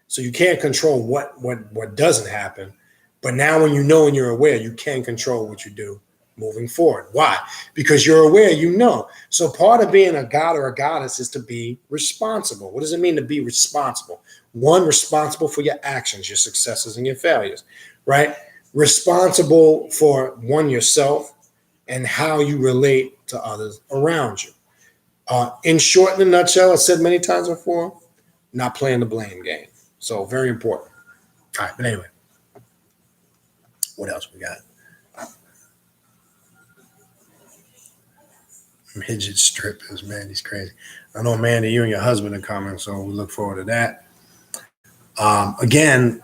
[SPEAKER 2] So you can't control what doesn't happen. But now when you know and you're aware, you can control what you do moving forward. Why? Because you're aware, you know. So part of being a god or a goddess is to be responsible. What does it mean to be responsible? One, responsible for your actions, your successes and your failures, right? responsible for one, yourself, and how you relate to others around you. In short, in a nutshell, I said many times before, not playing the blame game. So very important. All right, but anyway, what else we got? Midget strippers, man, he's crazy. I know, Amanda, you and your husband are coming, so we look forward to that. Again,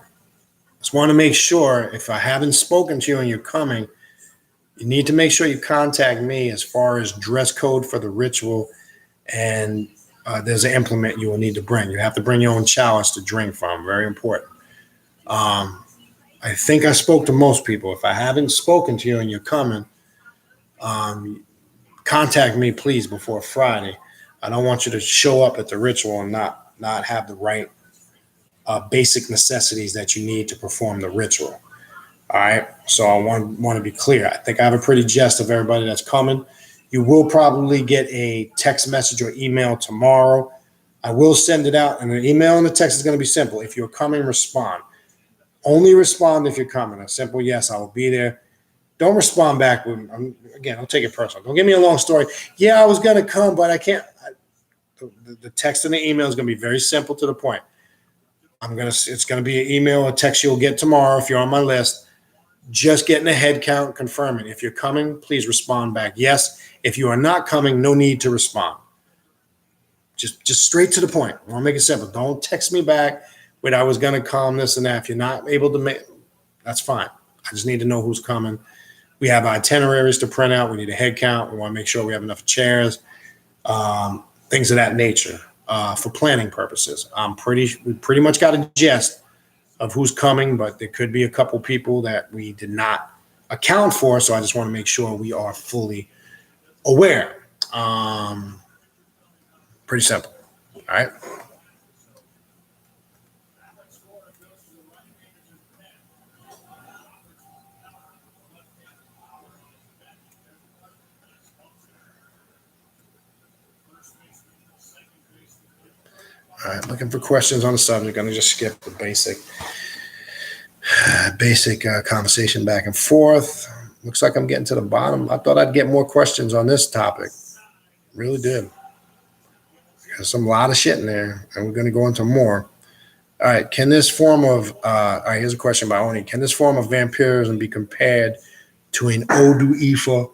[SPEAKER 2] just want to make sure if I haven't spoken to you and you're coming, you need to make sure you contact me as far as dress code for the ritual, and there's an implement you will need to bring. You have to bring your own chalice to drink from. Very important. I think I spoke to most people. If I haven't spoken to you and you're coming, contact me, please, before Friday. I don't want you to show up at the ritual and not have the right basic necessities that you need to perform the ritual. All right. So I want to be clear. I think I have a pretty gist of everybody that's coming. You will probably get a text message or email tomorrow. I will send it out, and the email and the text is going to be simple. If you're coming, respond. Only respond if you're coming. A simple yes, I will be there. Don't respond back with, again, don't take it personal. Don't give me a long story. Yeah, I was going to come, but I can't. The text and the email is going to be very simple to the point. It's going to be an email or text you'll get tomorrow if you're on my list. Just getting a head count, confirming. If you're coming, please respond back. Yes. If you are not coming, no need to respond. Just straight to the point. I want to make it simple. Don't text me back with I was going to come, this and that. If you're not able to make, that's fine. I just need to know who's coming. We have itineraries to print out. We need a head count. We want to make sure we have enough chairs, things of that nature for planning purposes. We pretty much got a gist of who's coming, but there could be a couple people that we did not account for. So I just want to make sure we are fully aware. Pretty simple. All right. All right, looking for questions on the subject. I'm going to just skip the basic conversation back and forth. Looks like I'm getting to the bottom. I thought I'd get more questions on this topic. Really did. There's a lot of shit in there, and we're going to go into more. All right, can this form of, all right, here's a question by Oni. Can this form of vampirism be compared to an Odu Ifa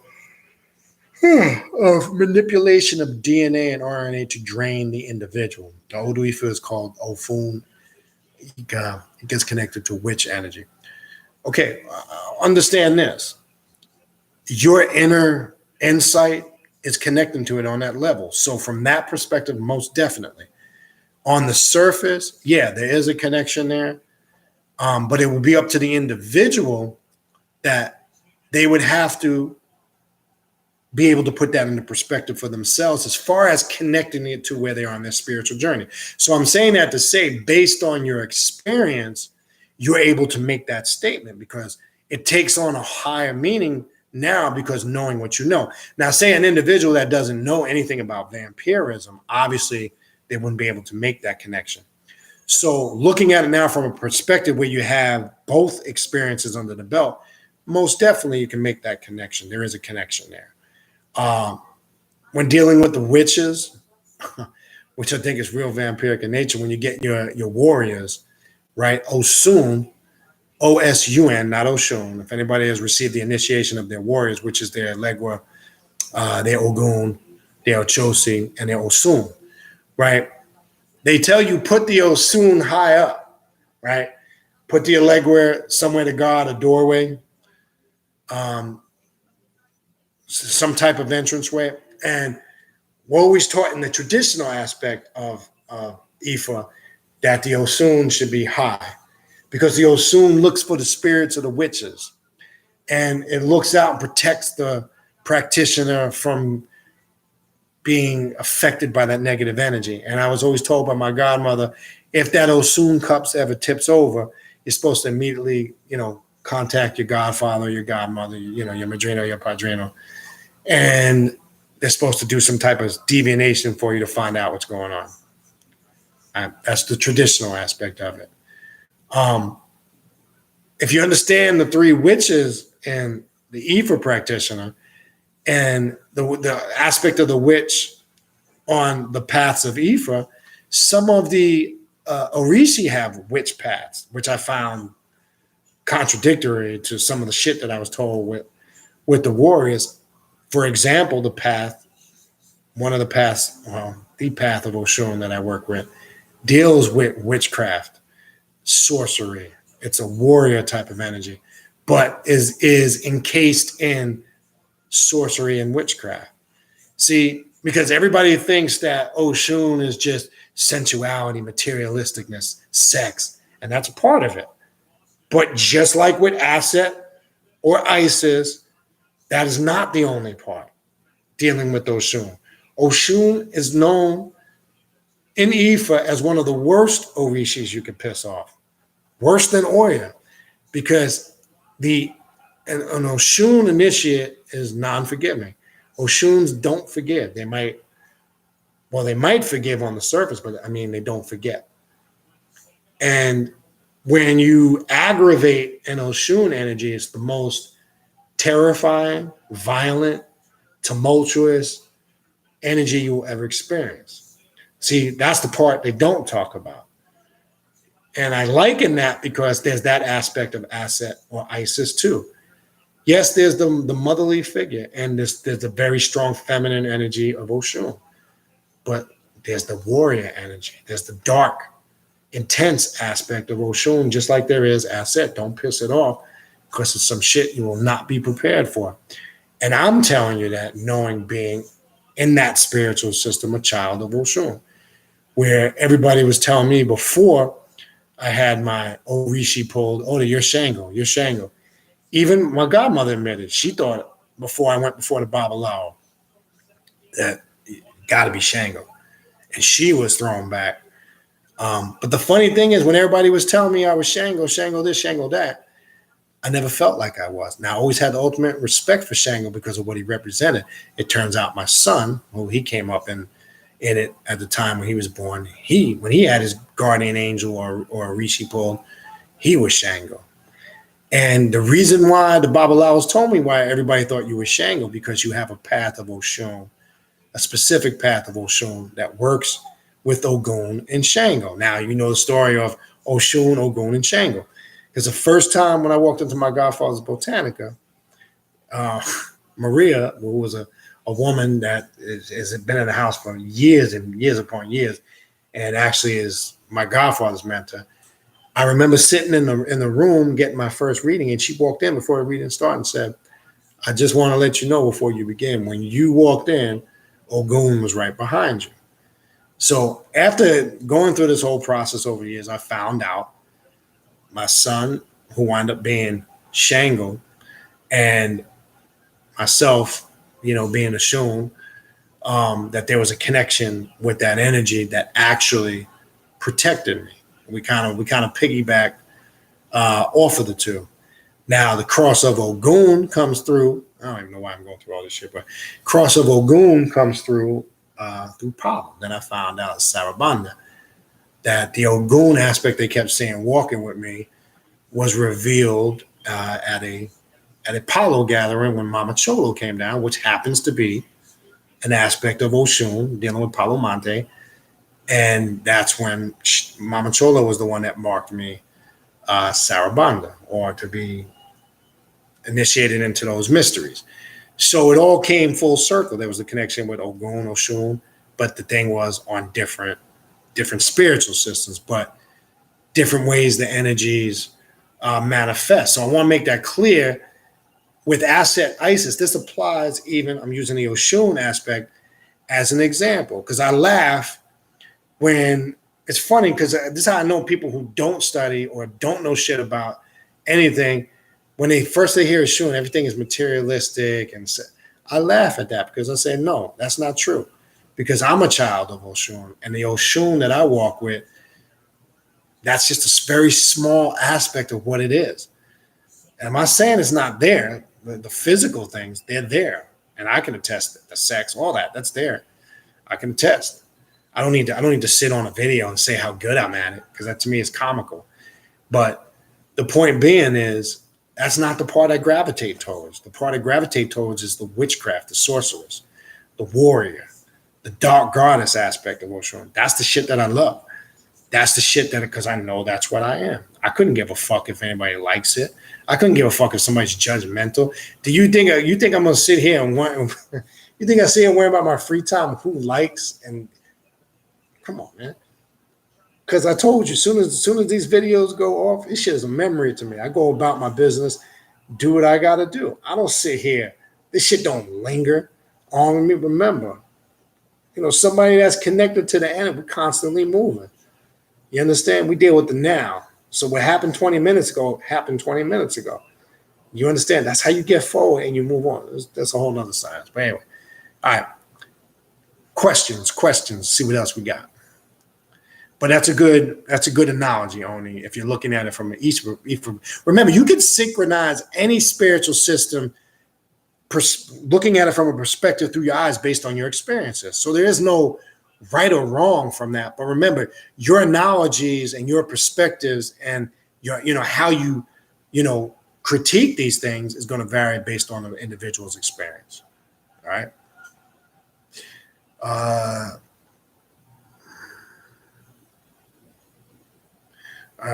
[SPEAKER 2] of manipulation of DNA and RNA to drain the individual? The Odu Ifa is called Ofun. It gets connected to witch energy. Okay, understand this. Your inner insight is connecting to it on that level. So from that perspective, most definitely. On the surface, yeah, there is a connection there. But it will be up to the individual that they would have to be able to put that into perspective for themselves as far as connecting it to where they are on their spiritual journey. So I'm saying that to say, based on your experience, you're able to make that statement because it takes on a higher meaning now because knowing what you know. Now, say an individual that doesn't know anything about vampirism, obviously they wouldn't be able to make that connection. So looking at it now from a perspective where you have both experiences under the belt, most definitely you can make that connection. There is a connection there. When dealing with the witches, which I think is real vampiric in nature, when you get your warriors, right? Osun, O-S-U-N, not Oshun. If anybody has received the initiation of their warriors, which is their Legua, their Ogun, their Ochosi, and their Osun, right? They tell you put the Osun high up, right? Put the Legua somewhere to guard a doorway, some type of entranceway. And we're always taught in the traditional aspect of Ifa that the Osun should be high because the Osun looks for the spirits of the witches and it looks out and protects the practitioner from being affected by that negative energy. And I was always told by my godmother, if that Osun cups ever tips over, you're supposed to immediately, contact your godfather, your godmother, your madrina, your padrino. And they're supposed to do some type of divination for you to find out what's going on. That's the traditional aspect of it. if you understand the three witches and the Aoife practitioner and the aspect of the witch on the paths of Aoife, some of the Orishi have witch paths, which I found contradictory to some of the shit that I was told with the warriors. For example, the path of Oshun that I work with deals with witchcraft, sorcery. It's a warrior type of energy, but is encased in sorcery and witchcraft. See, because everybody thinks that Oshun is just sensuality, materialisticness, sex, and that's a part of it. But just like with Aset or Isis, that is not the only part dealing with Oshun. Oshun is known in Ifa as one of the worst Orishis you could piss off. Worse than Oya, because an Oshun initiate is non-forgiving. Oshuns don't forgive. They might forgive on the surface, but I mean, they don't forget. And when you aggravate an Oshun energy, it's the most terrifying, violent, tumultuous energy you will ever experience. See, that's the part they don't talk about. And I liken that because there's that aspect of Aset or Isis too. Yes, there's the motherly figure, and there's a very strong feminine energy of Oshun. But there's the warrior energy. There's the dark, intense aspect of Oshun, just like there is Aset. Don't piss it off because it's some shit you will not be prepared for. And I'm telling you that knowing being in that spiritual system, a child of Oshun, where everybody was telling me before I had my Orishi pulled, oh, you're Shango, you're Shango. Even my godmother admitted, she thought before I went before the Babalawo that it got to be Shango. And she was thrown back. But the funny thing is, when everybody was telling me I was Shango, Shango this, Shango that, I never felt like I was. Now, I always had the ultimate respect for Shango because of what he represented. It turns out my son, who he came up in it at the time when he was born, when he had his guardian angel or Rishi pulled, he was Shango. And the reason why the Babalawos told me why everybody thought you were Shango, because you have a path of Oshun, a specific path of Oshun that works with Ogun and Shango. Now, you know the story of Oshun, Ogun, and Shango. Because the first time when I walked into my godfather's Botanica, Maria, who was a woman that has been in the house for years and years upon years, and actually is my godfather's mentor, I remember sitting in the room getting my first reading, and she walked in before the reading started and said, I just want to let you know before you begin, when you walked in, Ogun was right behind you. So after going through this whole process over the years, I found out my son, who wound up being Shango, and myself, being Oshun, that there was a connection with that energy that actually protected me. We kind of piggybacked off of the two. Now the cross of Ogun comes through. I don't even know why I'm going through all this shit, but cross of Ogun comes through Palo. Then I found out Sarabanda that the Ogun aspect they kept saying walking with me was revealed at a Palo gathering when Mama Cholo came down, which happens to be an aspect of Oshun dealing with Palo Monte. And that's when Mama Cholo was the one that marked me Sarabanda, or to be initiated into those mysteries. So it all came full circle. There was a connection with Ogun, Oshun, but the thing was on different spiritual systems, but different ways the energies manifest. So I want to make that clear. With Aset Isis, this applies even, I'm using the Oshun aspect as an example, because I laugh when it's funny, because this is how I know people who don't study or don't know shit about anything. When they hear Oshun, everything is materialistic, and I laugh at that because I say, no, that's not true, because I'm a child of Oshun, and the Oshun that I walk with, that's just a very small aspect of what it is. And I'm not saying it's not there. The physical things, they're there, and I can attest it. The sex, all that's there. I can attest. I don't need to sit on a video and say how good I'm at it, because that to me is comical. But The point being is that's not the part I gravitate towards. The part I gravitate towards is the witchcraft, the sorceress, the warrior, the dark goddess aspect of Oshun. That's the shit that I love. That's the shit that, because I know that's what I am. I couldn't give a fuck if anybody likes it. I couldn't give a fuck if somebody's judgmental. Do you think I'm gonna sit here and want? You think I sit here and worry about my free time? Who likes and come on, man. Because I told you, soon as these videos go off, this shit is a memory to me. I go about my business, do what I gotta do. I don't sit here. This shit don't linger on me. Remember, somebody that's connected to the end, we're constantly moving. You understand? We deal with the now. So what happened 20 minutes ago happened 20 minutes ago. You understand? That's how you get forward and you move on. That's a whole nother science. But anyway, all right. Questions. See what else we got. But that's a good analogy, only if you're looking at it from an east. Remember, you can synchronize any spiritual system, looking at it from a perspective through your eyes based on your experiences. So there is no right or wrong from that. But remember, your analogies and your perspectives and your, how you, critique these things is going to vary based on the individual's experience. All right.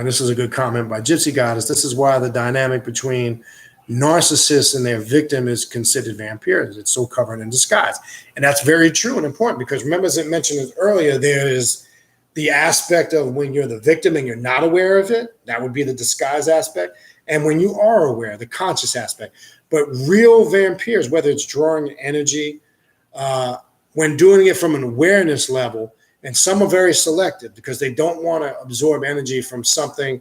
[SPEAKER 2] This is a good comment by Gypsy Goddess. This is why the dynamic between narcissists and their victim is considered vampires. It's so covered in disguise. And that's very true and important because remember, as I mentioned earlier, there is the aspect of when you're the victim and you're not aware of it. That would be the disguise aspect. And when you are aware, the conscious aspect. But real vampires, whether it's drawing energy, when doing it from an awareness level, and some are very selective because they don't want to absorb energy from something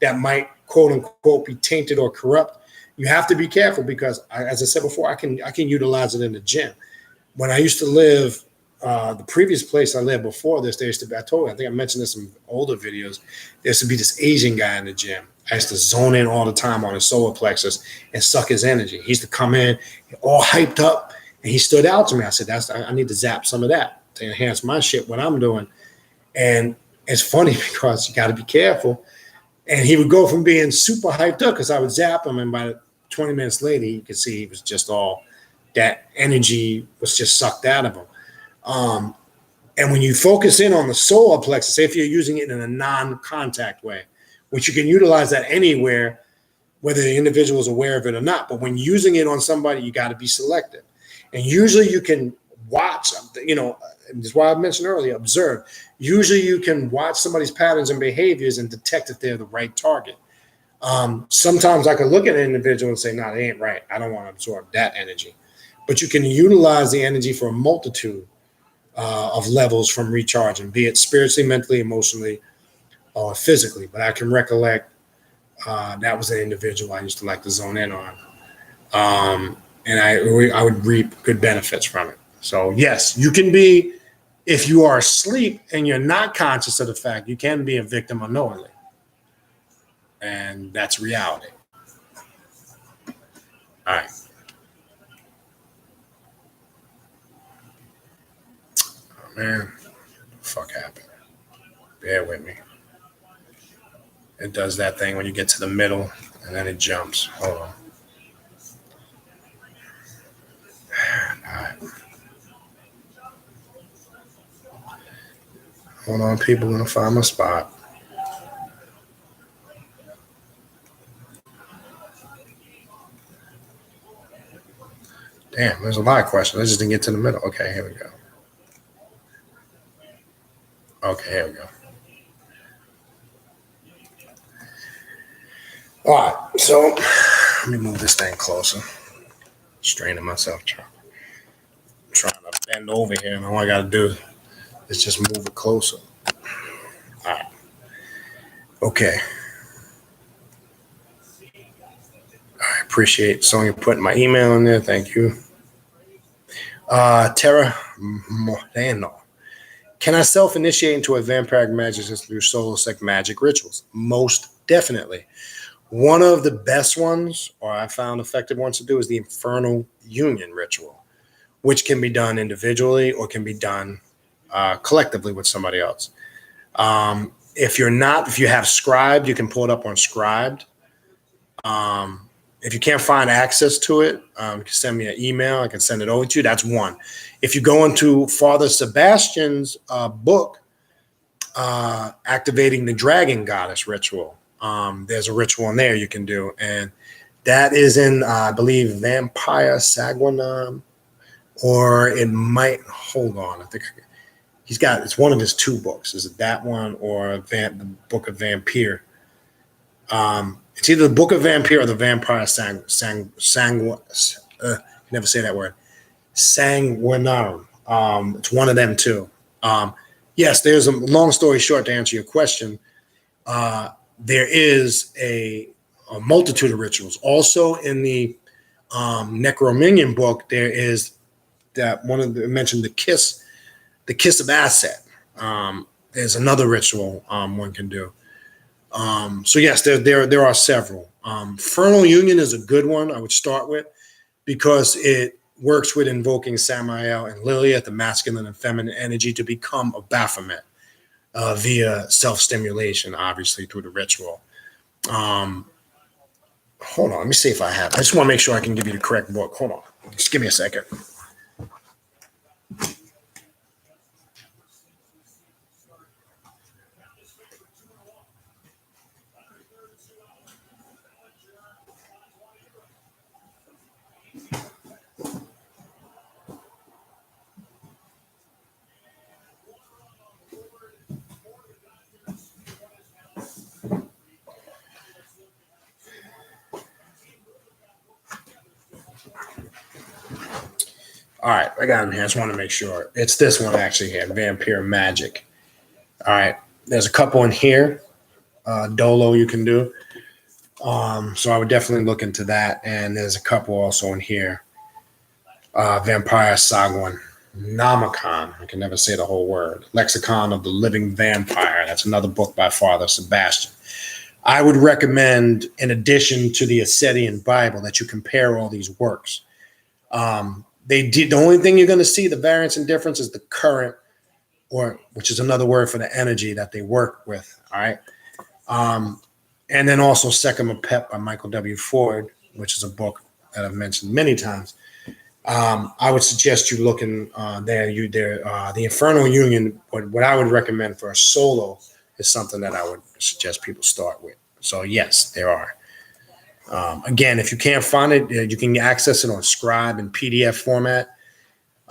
[SPEAKER 2] that might, quote unquote, be tainted or corrupt. You have to be careful because, as I said before, I can utilize it in the gym. When I used to live, the previous place I lived before this, there used to be, I think I mentioned this in older videos, there used to be this Asian guy in the gym. I used to zone in all the time on his solar plexus and suck his energy. He used to come in all hyped up and he stood out to me. I said, I need to zap some of that to enhance my shit, what I'm doing. And it's funny because you got to be careful. And he would go from being super hyped up because I would zap him. And by 20 minutes later, you could see he was just all, that energy was just sucked out of him. And when you focus in on the solar plexus, say if you're using it in a non-contact way, which you can utilize that anywhere, whether the individual is aware of it or not. But when using it on somebody, you got to be selective. And usually you can watch, this is why I mentioned earlier, observe. Usually you can watch somebody's patterns and behaviors and detect if they're the right target. Sometimes I can look at an individual and say, no, they ain't right. I don't want to absorb that energy. But you can utilize the energy for a multitude of levels from recharging, be it spiritually, mentally, emotionally, or physically. But I can recollect that was an individual I used to like to zone in on. And I would reap good benefits from it. So yes, you can be, if you are asleep and you're not conscious of the fact, you can be a victim unknowingly. And that's reality. All right. Oh, man, what the fuck happened? Bear with me. It does that thing when you get to the middle and then it jumps. Hold on. All right. Hold on, people. I'm going to find my spot. Damn, there's a lot of questions. I just didn't get to the middle. Okay, here we go. Okay, here we go. All right, so let me move this thing closer. Straining myself, trying to bend over here, and all I got to do is just move it closer. All right. Okay. I appreciate Sonia putting my email in there. Thank you. Terra Moreno. Can I self-initiate into a vampiric magic system through solo sect magic rituals? Most definitely. One of the best ones, or I found effective ones to do, is the Infernal Union ritual, which can be done individually or can be done collectively with somebody else. If you have Scribed, you can pull it up on Scribed. If you can't find access to it, you can send me an email. I can send it over to you. That's one. If you go into Father Sebastian's book, Activating the Dragon Goddess Ritual, there's a ritual in there you can do. And that is in, I believe, Vampyre Saguinam, or it might, hold on, I think he's got, it's one of his two books. Is it that one or the Book of Vampyre? It's either the Book of Vampyre or the Vampyre never say that word. Sanguinarum. It's one of them too. Yes, there's a long story short to answer your question. There is a multitude of rituals. Also in the Necrominion book, there is that one of the mentioned the kiss of Aset. There's another ritual one can do. So yes, there are several. Infernal Union is a good one I would start with because it works with invoking Samael and Lilith, the masculine and feminine energy, to become a Baphomet via self-stimulation, obviously through the ritual. Hold on, let me see if I have it. I just want to make sure I can give you the correct book. Hold on, just give me a second. All right, I got it here. I just want to make sure. It's this one actually here, Vampire Magic. All right, there's a couple in here. Dolo you can do. So I would definitely look into that. And there's a couple also in here. Vampire Saguin. Nomicon. I can never say the whole word. Lexicon of the Living Vampire. That's another book by Father Sebastian. I would recommend, in addition to the Ascetian Bible, that you compare all these works. The only thing you're going to see the variance and difference is the current, or which is another word for the energy that they work with. All right. And then also Second Pep by Michael W. Ford, which is a book that I've mentioned many times. I would suggest you looking there. The Infernal Union. What I would recommend for a solo is something that I would suggest people start with. So yes, there are. Again, if you can't find it, you can access it on Scribe in PDF format.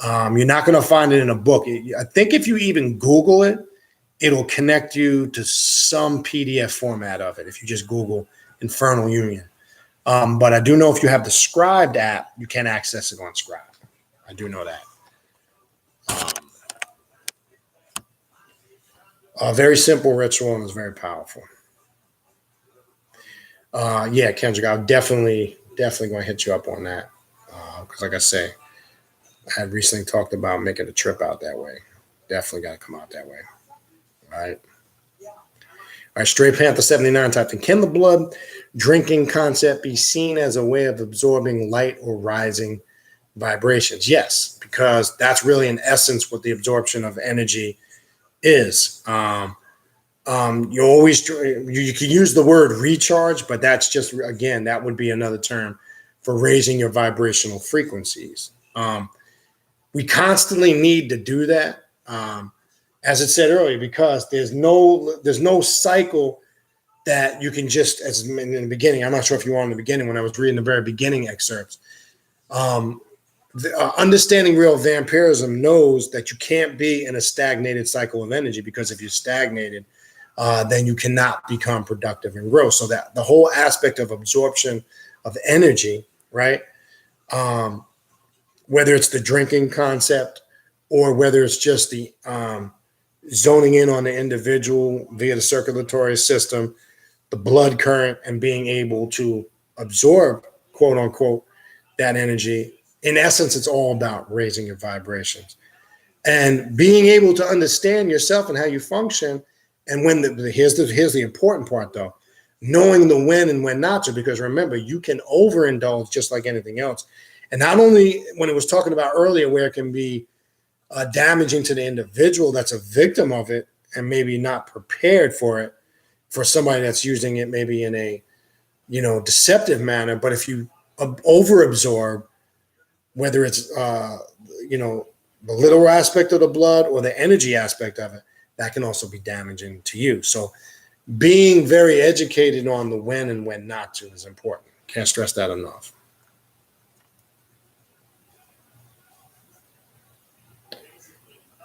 [SPEAKER 2] You're not going to find it in a book. I think if you even Google it, it'll connect you to some PDF format of it if you just Google Infernal Union. But I do know if you have the Scribed app, you can access it on Scribe. I do know that. A very simple ritual and it's very powerful. Yeah, Kendrick, I'm definitely going to hit you up on that. Because like I say, I had recently talked about making a trip out that way. Definitely got to come out that way. All right. All right, Stray Panther 79 typed in, can the blood drinking concept be seen as a way of absorbing light or rising vibrations? Yes, because that's really in essence what the absorption of energy is. You can use the word recharge, but that's just, again, that would be another term for raising your vibrational frequencies. We constantly need to do that, as it said earlier, because there's no cycle that you can just, as in the beginning, I'm not sure if you were in the beginning when I was reading the very beginning excerpts. Understanding real vampirism knows that you can't be in a stagnated cycle of energy, because if you're stagnated, then you cannot become productive and grow. So that the whole aspect of absorption of energy, right? Whether it's the drinking concept or whether it's just the zoning in on the individual via the circulatory system, the blood current, and being able to absorb, quote unquote, that energy. In essence, it's all about raising your vibrations and being able to understand yourself and how you function. And when here's the important part though, knowing the when and when not to, because remember, you can overindulge just like anything else. And not only when it was talking about earlier, where it can be damaging to the individual that's a victim of it and maybe not prepared for it, for somebody that's using it maybe in a deceptive manner. But if you overabsorb, whether it's, the literal aspect of the blood or the energy aspect of it, that can also be damaging to you. So being very educated on the when and when not to is important. Can't stress that enough.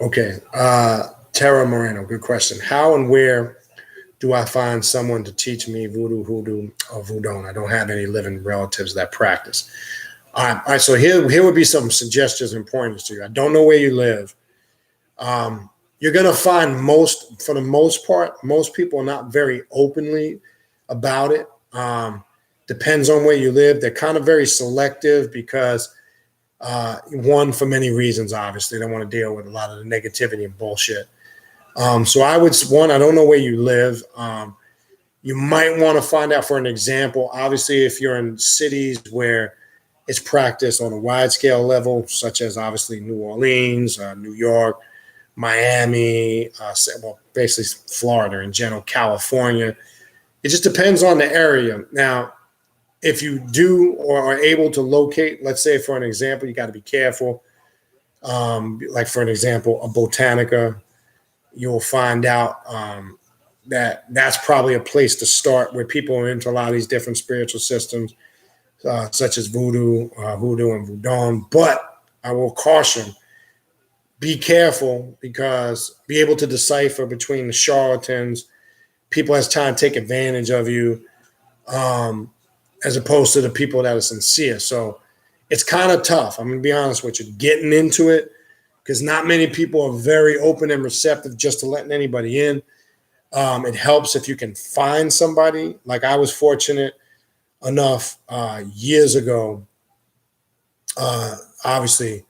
[SPEAKER 2] Okay. Tara Moreno, good question. How and where do I find someone to teach me voodoo, hoodoo, or voodoo? I don't have any living relatives that practice. All right. So here would be some suggestions and pointers to you. I don't know where you live. You're going to find for the most part, most people are not very openly about it. Depends on where you live. They're kind of very selective because, one, for many reasons, obviously, they don't want to deal with a lot of the negativity and bullshit. So I don't know where you live. You might want to find out, for an example, obviously, if you're in cities where it's practiced on a wide scale level, such as obviously New Orleans, New York, Miami, basically Florida in general, California. It just depends on the area. Now, if you do or are able to locate, let's say for an example, you got to be careful. Like for an example, a Botanica, you'll find out that's probably a place to start where people are into a lot of these different spiritual systems, such as voodoo, hoodoo, and voodoo. But I will caution, be careful, because be able to decipher between the charlatans, people that's trying to take advantage of you, as opposed to the people that are sincere. So it's kind of tough. I'm going to be honest with you, getting into it, because not many people are very open and receptive just to letting anybody in. It helps if you can find somebody. Like I was fortunate enough years ago, obviously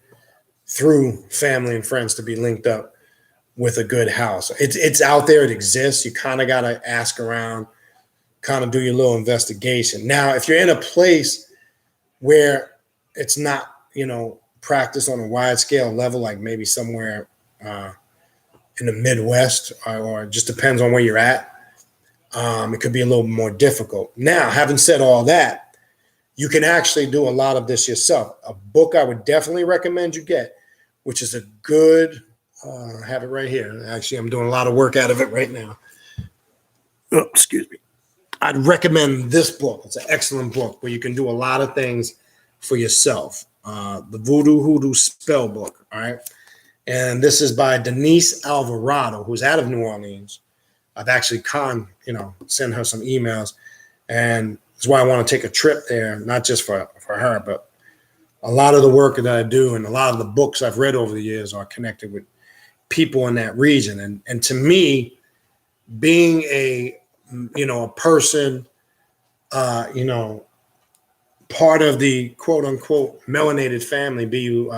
[SPEAKER 2] through family and friends, to be linked up with a good house. It's out there. It exists. You kind of got to ask around, kind of do your little investigation. Now, if you're in a place where it's not, practiced on a wide scale level, like maybe somewhere in the Midwest, or it just depends on where you're at, it could be a little more difficult. Now, having said all that, you can actually do a lot of this yourself. A book I would definitely recommend you get, which is a good, I have it right here. Actually, I'm doing a lot of work out of it right now. Oh, excuse me. I'd recommend this book. It's an excellent book where you can do a lot of things for yourself. The Voodoo Hoodoo Spell Book. All right. And this is by Denise Alvarado, who's out of New Orleans. I've actually sent her some emails. And that's why I want to take a trip there, not just for her, but a lot of the work that I do and a lot of the books I've read over the years are connected with people in that region. And to me, being a person, part of the quote unquote melanated family, be you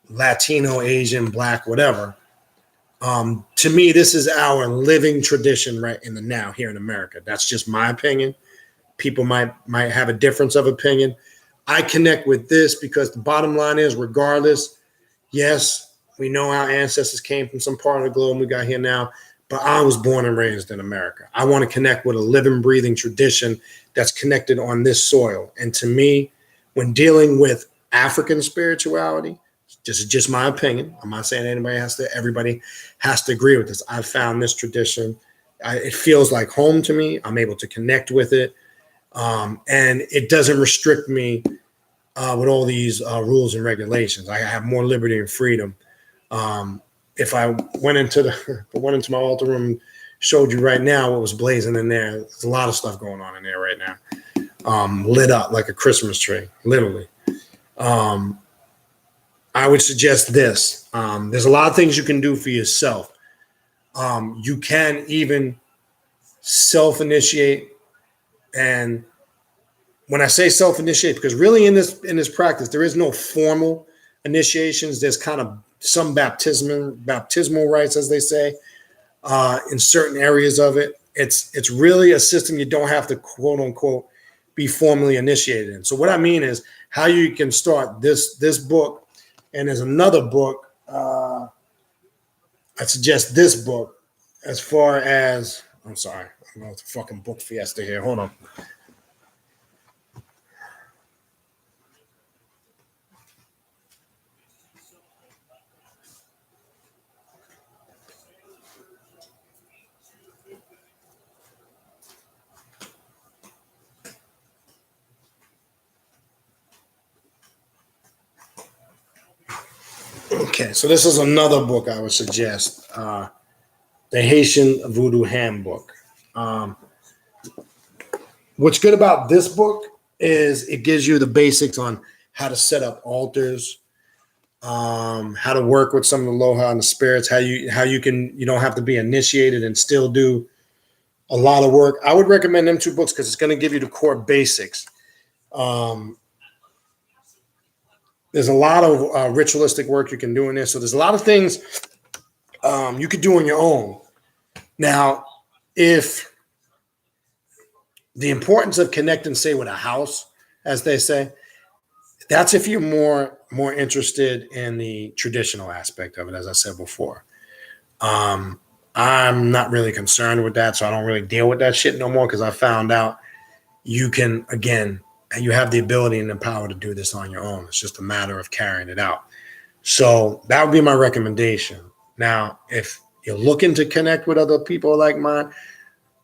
[SPEAKER 2] Latino, Asian, Black, whatever. To me, this is our living tradition right in the now here in America. That's just my opinion. People might have a difference of opinion. I connect with this because the bottom line is, regardless, yes, we know our ancestors came from some part of the globe and we got here now, but I was born and raised in America. I want to connect with a living, breathing tradition that's connected on this soil. And to me, when dealing with African spirituality, this is just my opinion. I'm not saying everybody has to agree with this. I found this tradition. It feels like home to me. I'm able to connect with it. And it doesn't restrict me with all these rules and regulations. I have more liberty and freedom. If I went into my altar room, showed you right now what was blazing in there, there's a lot of stuff going on in there right now, lit up like a Christmas tree, literally. I would suggest this. There's a lot of things you can do for yourself. You can even self-initiate. And when I say self-initiate, because really in this practice, there is no formal initiations. There's kind of some baptismal rites, as they say, in certain areas of it. It's really a system you don't have to, quote unquote, be formally initiated in. So what I mean is how you can start this book. And there's another book. I suggest this book as far as, I'm sorry, I'm going to fucking book fiesta here. Hold on. Okay, so this is another book I would suggest. The Haitian Voodoo Handbook. What's good about this book is it gives you the basics on how to set up altars, how to work with some of the Loha and the spirits, how you don't have to be initiated and still do a lot of work. I would recommend them two books because it's going to give you the core basics. There's a lot of ritualistic work you can do in there. So there's a lot of things you could do on your own. Now, if the importance of connecting, say, with a house, as they say, that's if you're more interested in the traditional aspect of it, as I said before. I'm not really concerned with that, so I don't really deal with that shit no more because I found out you can, again, you have the ability and the power to do this on your own. It's just a matter of carrying it out. So that would be my recommendation. Now, if you're looking to connect with other people like mine,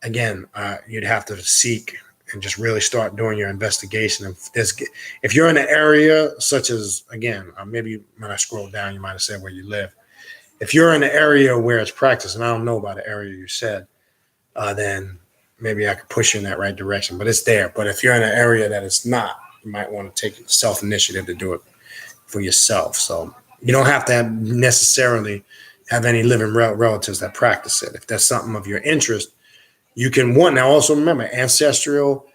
[SPEAKER 2] again, you'd have to seek and just really start doing your investigation. If you're in an area such as, again, maybe when I scroll down, you might have said where you live. If you're in an area where it's practiced, and I don't know about the area you said, then maybe I could push you in that right direction. But it's there. But if you're in an area that it's not, you might want to take self-initiative to do it for yourself. So you don't have to necessarily have any living relatives that practice it. If that's something of your interest, you can now also remember ancestral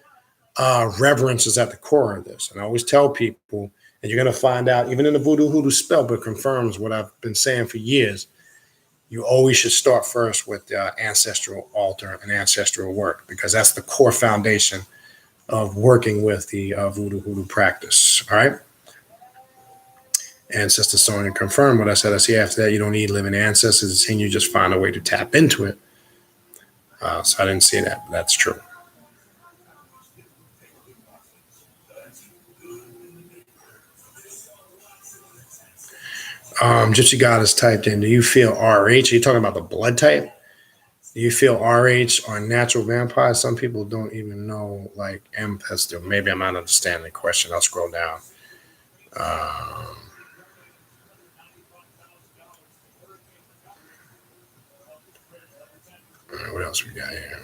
[SPEAKER 2] reverence is at the core of this. And I always tell people, and you're going to find out, even in the Voodoo Hoodoo spell book confirms what I've been saying for years, you always should start first with the ancestral altar and ancestral work, because that's the core foundation of working with the Voodoo Hoodoo practice. All right. And Sister Sonia confirmed what I said. I see after that, you don't need living ancestors, and you just find a way to tap into it. So I didn't see that, but that's true. Gypsy Goddess typed in, do you feel RH? Are you talking about the blood type? Do you feel RH are natural vampires? Some people don't even know, like empaths do. Maybe I'm not understanding the question. I'll scroll down. All right, what else we got here?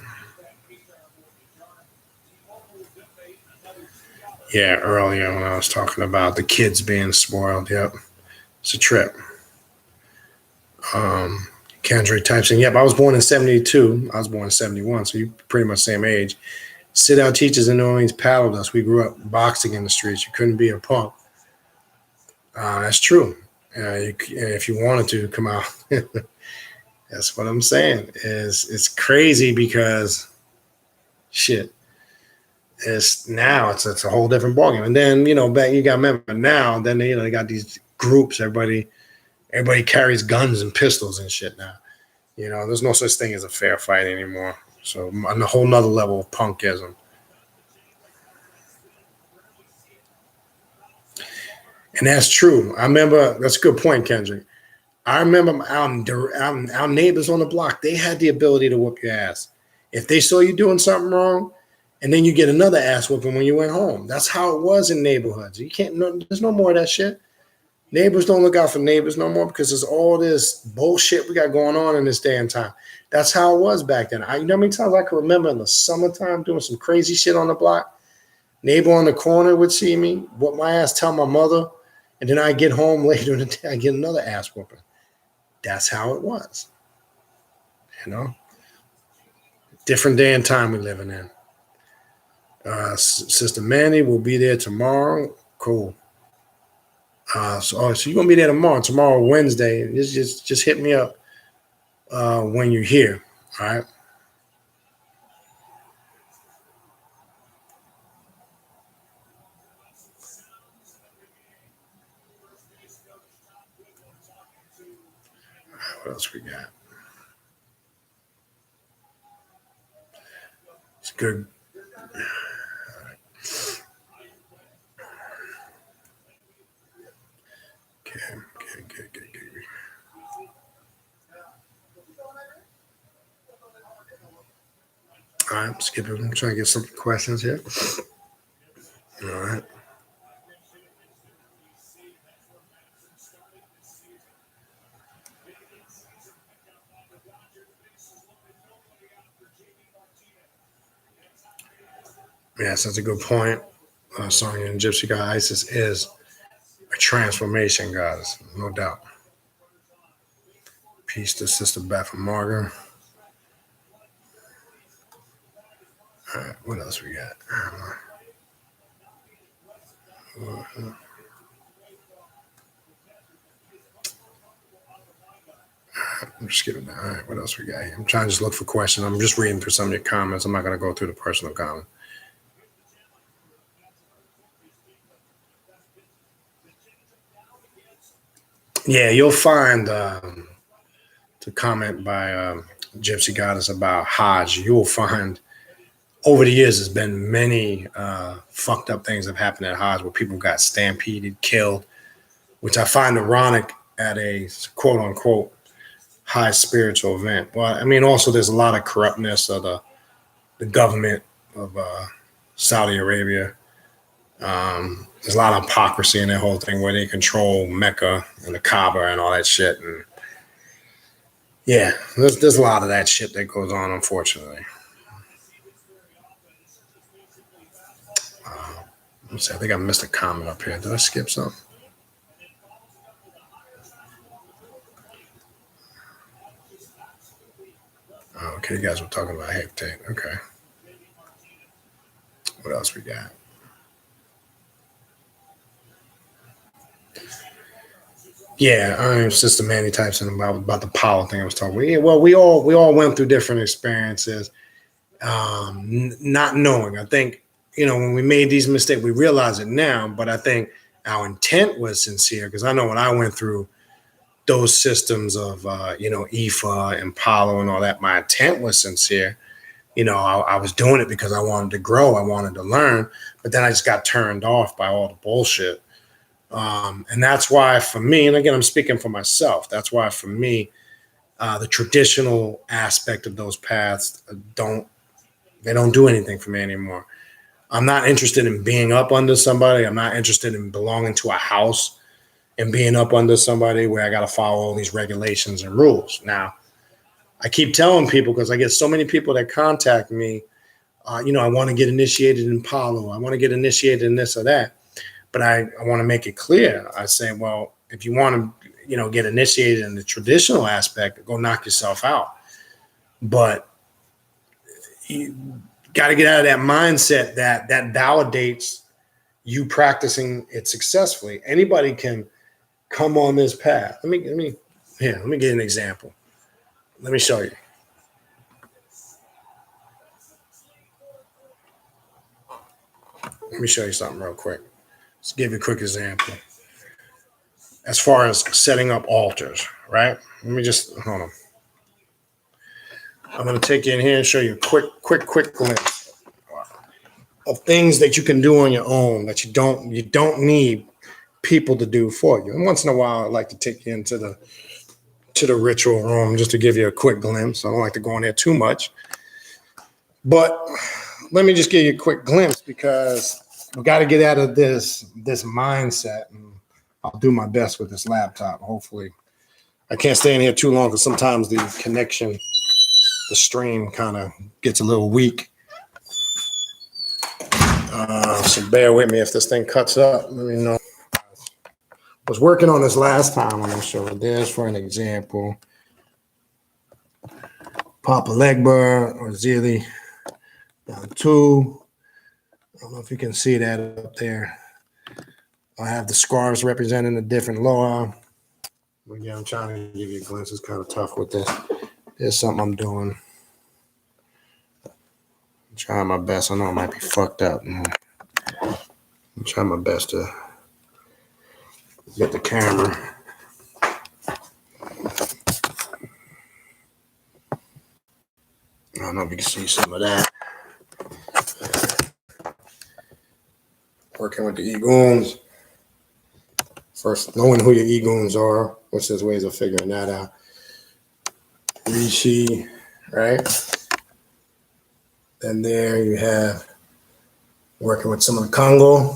[SPEAKER 2] Yeah, earlier when I was talking about the kids being spoiled. Yep. It's a trip. Kendrick types in, yep, I was born in 72. I was born in 71, so you're pretty much same age. Sit-out teachers in New Orleans paddled us. We grew up boxing in the streets. You couldn't be a punk. That's true. If you wanted to come out, that's what I'm saying. It's crazy because shit. It's a whole different ballgame. And then, back you got remember now, then they got these groups, everybody carries guns and pistols and shit now. There's no such thing as a fair fight anymore. So on a whole nother level of punkism. And that's true. I remember, that's a good point, Kendrick. I remember our neighbors on the block, they had the ability to whoop your ass. If they saw you doing something wrong, and then you get another ass whooping when you went home. That's how it was in neighborhoods. There's no more of that shit. Neighbors don't look out for neighbors no more because there's all this bullshit we got going on in this day and time. That's how it was back then. You know how many times I can remember in the summertime doing some crazy shit on the block? Neighbor on the corner would see me, whoop my ass, tell my mother, and then I get home later in the day, I get another ass whooping. That's how it was. Different day and time we're living in. Sister Manny will be there tomorrow. Cool. So you're gonna be there tomorrow, Wednesday. Just hit me up when you're here. All right. What else we got? It's good. All right. Okay. All right, skip it. I'm trying to get some questions here. All right. Yes, that's a good point. Sonya and Gypsy God, Isis is a transformation goddess, no doubt. Peace to Sister Beth and Margaret. All right, what else we got? I'm just skipping that. All right, what else we got here? I'm trying to just look for questions. I'm just reading through some of your comments. I'm not going to go through the personal comments. Yeah, you'll find to comment by Gypsy Goddess about Hajj. You will find over the years there's been many fucked up things that have happened at Hajj where people got stampeded, killed, which I find ironic at a quote unquote high spiritual event. Well, I mean, also there's a lot of corruptness of the government of Saudi Arabia. There's a lot of hypocrisy in that whole thing where they control Mecca and the Kaaba and all that shit. And yeah, there's a lot of that shit that goes on, unfortunately. Let's see, I think I missed a comment up here. Did I skip something? Oh, okay, you guys were talking about hectate. Okay. What else we got? Yeah, Sister Manny types in about the power thing I was talking about. Yeah, well, we all went through different experiences, not knowing. I think, when we made these mistakes, we realize it now, but I think our intent was sincere because I know when I went through those systems of, Ifa and Palo and all that, my intent was sincere. I was doing it because I wanted to grow. I wanted to learn, but then I just got turned off by all the bullshit. And that's why for me, and again, I'm speaking for myself, that's why for me, the traditional aspect of those paths don't do anything for me anymore. I'm not interested in being up under somebody. I'm not interested in belonging to a house and being up under somebody where I got to follow all these regulations and rules. Now, I keep telling people because I get so many people that contact me, I want to get initiated in Palo. I want to get initiated in this or that. But I want to make it clear. I say, well, if you want to, get initiated in the traditional aspect, go knock yourself out. But you got to get out of that mindset that validates you practicing it successfully. Anybody can come on this path. Let me get an example. Let me show you. Let me show you something real quick. Let's give you a quick example. As far as setting up altars, right? Let me just hold on. I'm going to take you in here and show you a quick glimpse of things that you can do on your own that you don't need people to do for you. And once in a while, I'd like to take you into the ritual room just to give you a quick glimpse. I don't like to go in there too much, but let me just give you a quick glimpse because we got to get out of this mindset, and I'll do my best with this laptop. Hopefully, I can't stay in here too long because sometimes the connection, the stream kind of gets a little weak. So bear with me if this thing cuts up. Let me know. I was working on this last time. I'm going to show you this for an example. Papa Legba or Zili down 2. I don't know if you can see that up there. I have the scarves representing the different loa. Again, I'm trying to give you a glimpse. It's kind of tough with this. There's something I'm doing. I'm trying my best. I know it might be fucked up. I'm trying my best to get the camera. I don't know if you can see some of that. Working with the Egoons. First, knowing who your Egoons are, which there's ways of figuring that out. Rishi, right? Then there you have working with some of the Congo.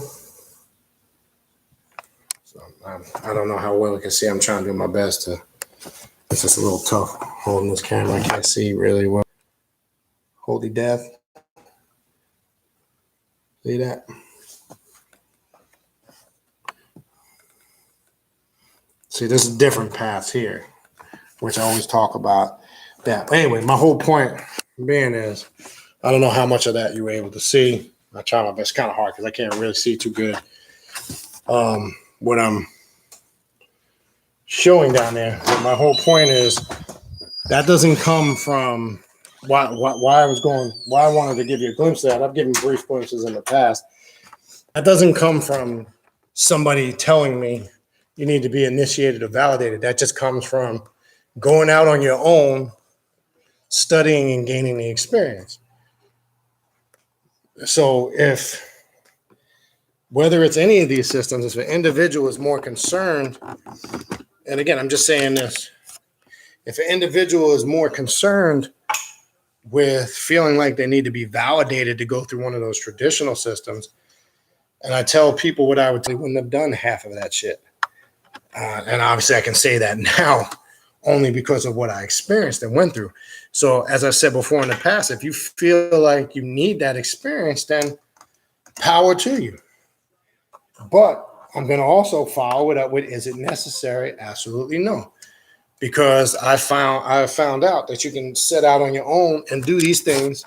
[SPEAKER 2] So I don't know how well you can see. I'm trying to do my best to. It's just a little tough holding this camera. I can't see really well. Holy Death. See that? See, this is different paths here, which I always talk about that. Anyway, my whole point being is, I don't know how much of that you were able to see. I try my best. It's kind of hard because I can't really see too good what I'm showing down there. But my whole point is that doesn't come from why I wanted to give you a glimpse of that. I've given brief glimpses in the past. That doesn't come from somebody telling me you need to be initiated or validated. That just comes from going out on your own, studying and gaining the experience. So whether it's any of these systems, if an individual is more concerned, and again, I'm just saying this, if an individual is more concerned with feeling like they need to be validated to go through one of those traditional systems, and I tell people what I would say, wouldn't have done half of that shit. And obviously I can say that now only because of what I experienced and went through. So as I said before in the past, if you feel like you need that experience, then power to you. But I'm going to also follow it up with, is it necessary? Absolutely no. Because I found out that you can set out on your own and do these things,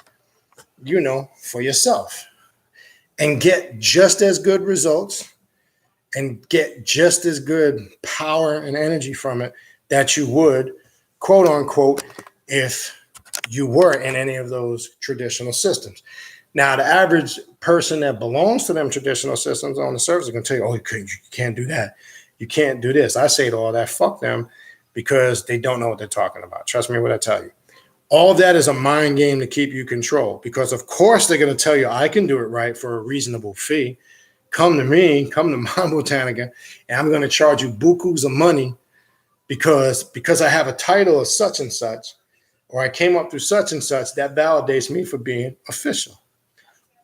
[SPEAKER 2] for yourself and get just as good results and get just as good power and energy from it that you would, quote unquote, if you were in any of those traditional systems. Now, the average person that belongs to them traditional systems on the surface can tell you, oh, you can't do that. You can't do this. I say to all that, fuck them, because they don't know what they're talking about. Trust me when I tell you. All of that is a mind game to keep you controlled, because of course they're going to tell you, I can do it right for a reasonable fee. Come to me, come to my Botanica, and I'm going to charge you bukus of money because I have a title of such and such, or I came up through such and such, that validates me for being official.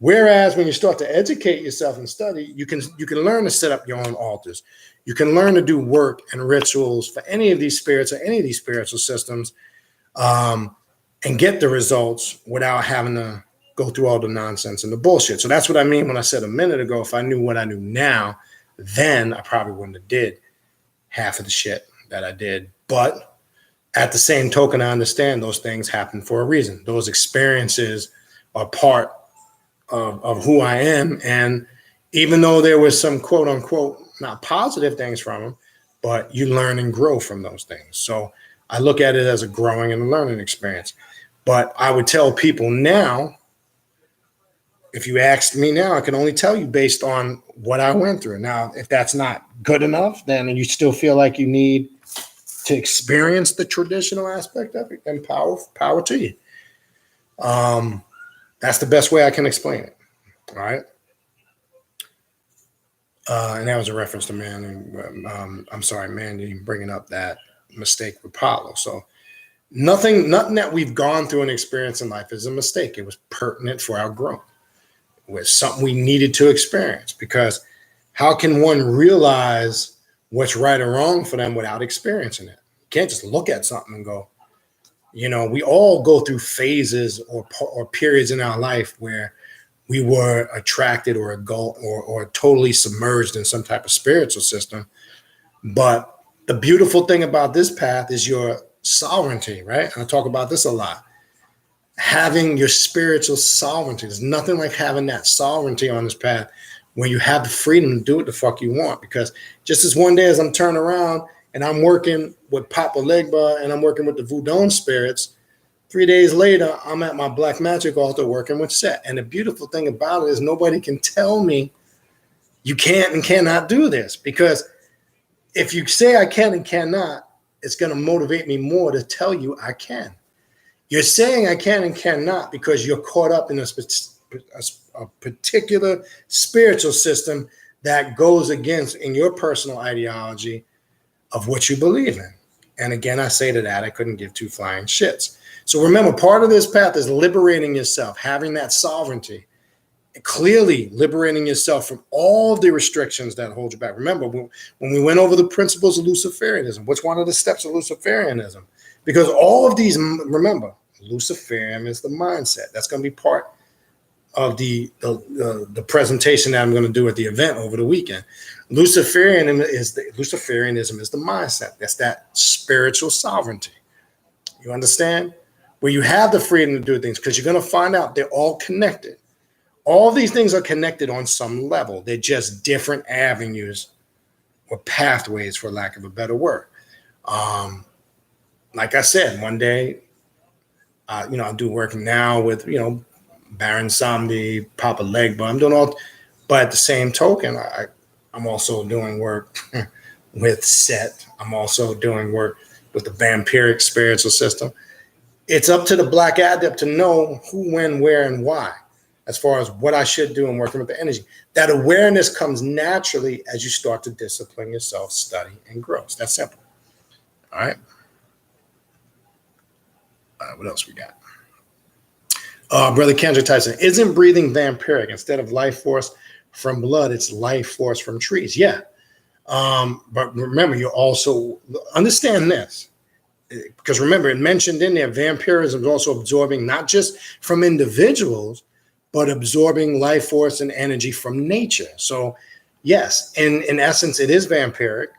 [SPEAKER 2] Whereas when you start to educate yourself and study, you can learn to set up your own altars. You can learn to do work and rituals for any of these spirits or any of these spiritual systems, and get the results without having to go through all the nonsense and the bullshit. So that's what I mean when I said a minute ago, if I knew what I knew now, then I probably wouldn't have did half of the shit that I did. But at the same token, I understand those things happen for a reason. Those experiences are part of who I am. And even though there was some quote unquote, not positive things from them, but you learn and grow from those things. So I look at it as a growing and a learning experience. But I would tell people now, if you asked me now, I can only tell you based on what I went through. Now, if that's not good enough, then you still feel like you need to experience the traditional aspect of it, then power to you. That's the best way I can explain it. All right. And that was a reference to Mandy bringing up that mistake with Paulo. So nothing that we've gone through and experienced in life is a mistake. It was pertinent for our growth. It was something we needed to experience, because how can one realize what's right or wrong for them without experiencing it? You can't just look at something and go, we all go through phases or periods in our life where we were attracted or totally submerged in some type of spiritual system. But the beautiful thing about this path is your sovereignty, right? And I talk about this a lot. Having your spiritual sovereignty. There's nothing like having that sovereignty on this path where you have the freedom to do what the fuck you want. Because just as one day as I'm turning around and I'm working with Papa Legba and I'm working with the Voodoo spirits, 3 days later, I'm at my black magic altar working with Set. And the beautiful thing about it is nobody can tell me you can't and cannot do this. Because if you say I can and cannot, it's going to motivate me more to tell you I can. You're saying I can and cannot because you're caught up in a particular spiritual system that goes against in your personal ideology of what you believe in. And again, I say to that, I couldn't give two flying shits. So remember, part of this path is liberating yourself, having that sovereignty, clearly liberating yourself from all the restrictions that hold you back. Remember, when we went over the principles of Luciferianism, what's one of the steps of Luciferianism? Because all of these, remember, Luciferian is the mindset. That's going to be part of the presentation that I'm going to do at the event over the weekend. Luciferianism is the mindset. That's that spiritual sovereignty. You understand? Where you have the freedom to do things, because you're going to find out they're all connected. All these things are connected on some level. They're just different avenues or pathways, for lack of a better word. Like I said, one day, I do work now with, Baron Samdi, Papa Legba. I'm doing all, but at the same token, I'm also doing work with Set. I'm also doing work with the vampiric spiritual system. It's up to the Black Adept to know who, when, where, and why, as far as what I should do in working with the energy. That awareness comes naturally as you start to discipline yourself, study, and grow. It's that simple. All right. What else we got? Brother Kendra Tyson, isn't breathing vampiric? Instead of life force from blood, it's life force from trees. Yeah. But remember, you also understand this. Because remember, it mentioned in there, vampirism is also absorbing not just from individuals, but absorbing life force and energy from nature. So, yes, in essence, it is vampiric,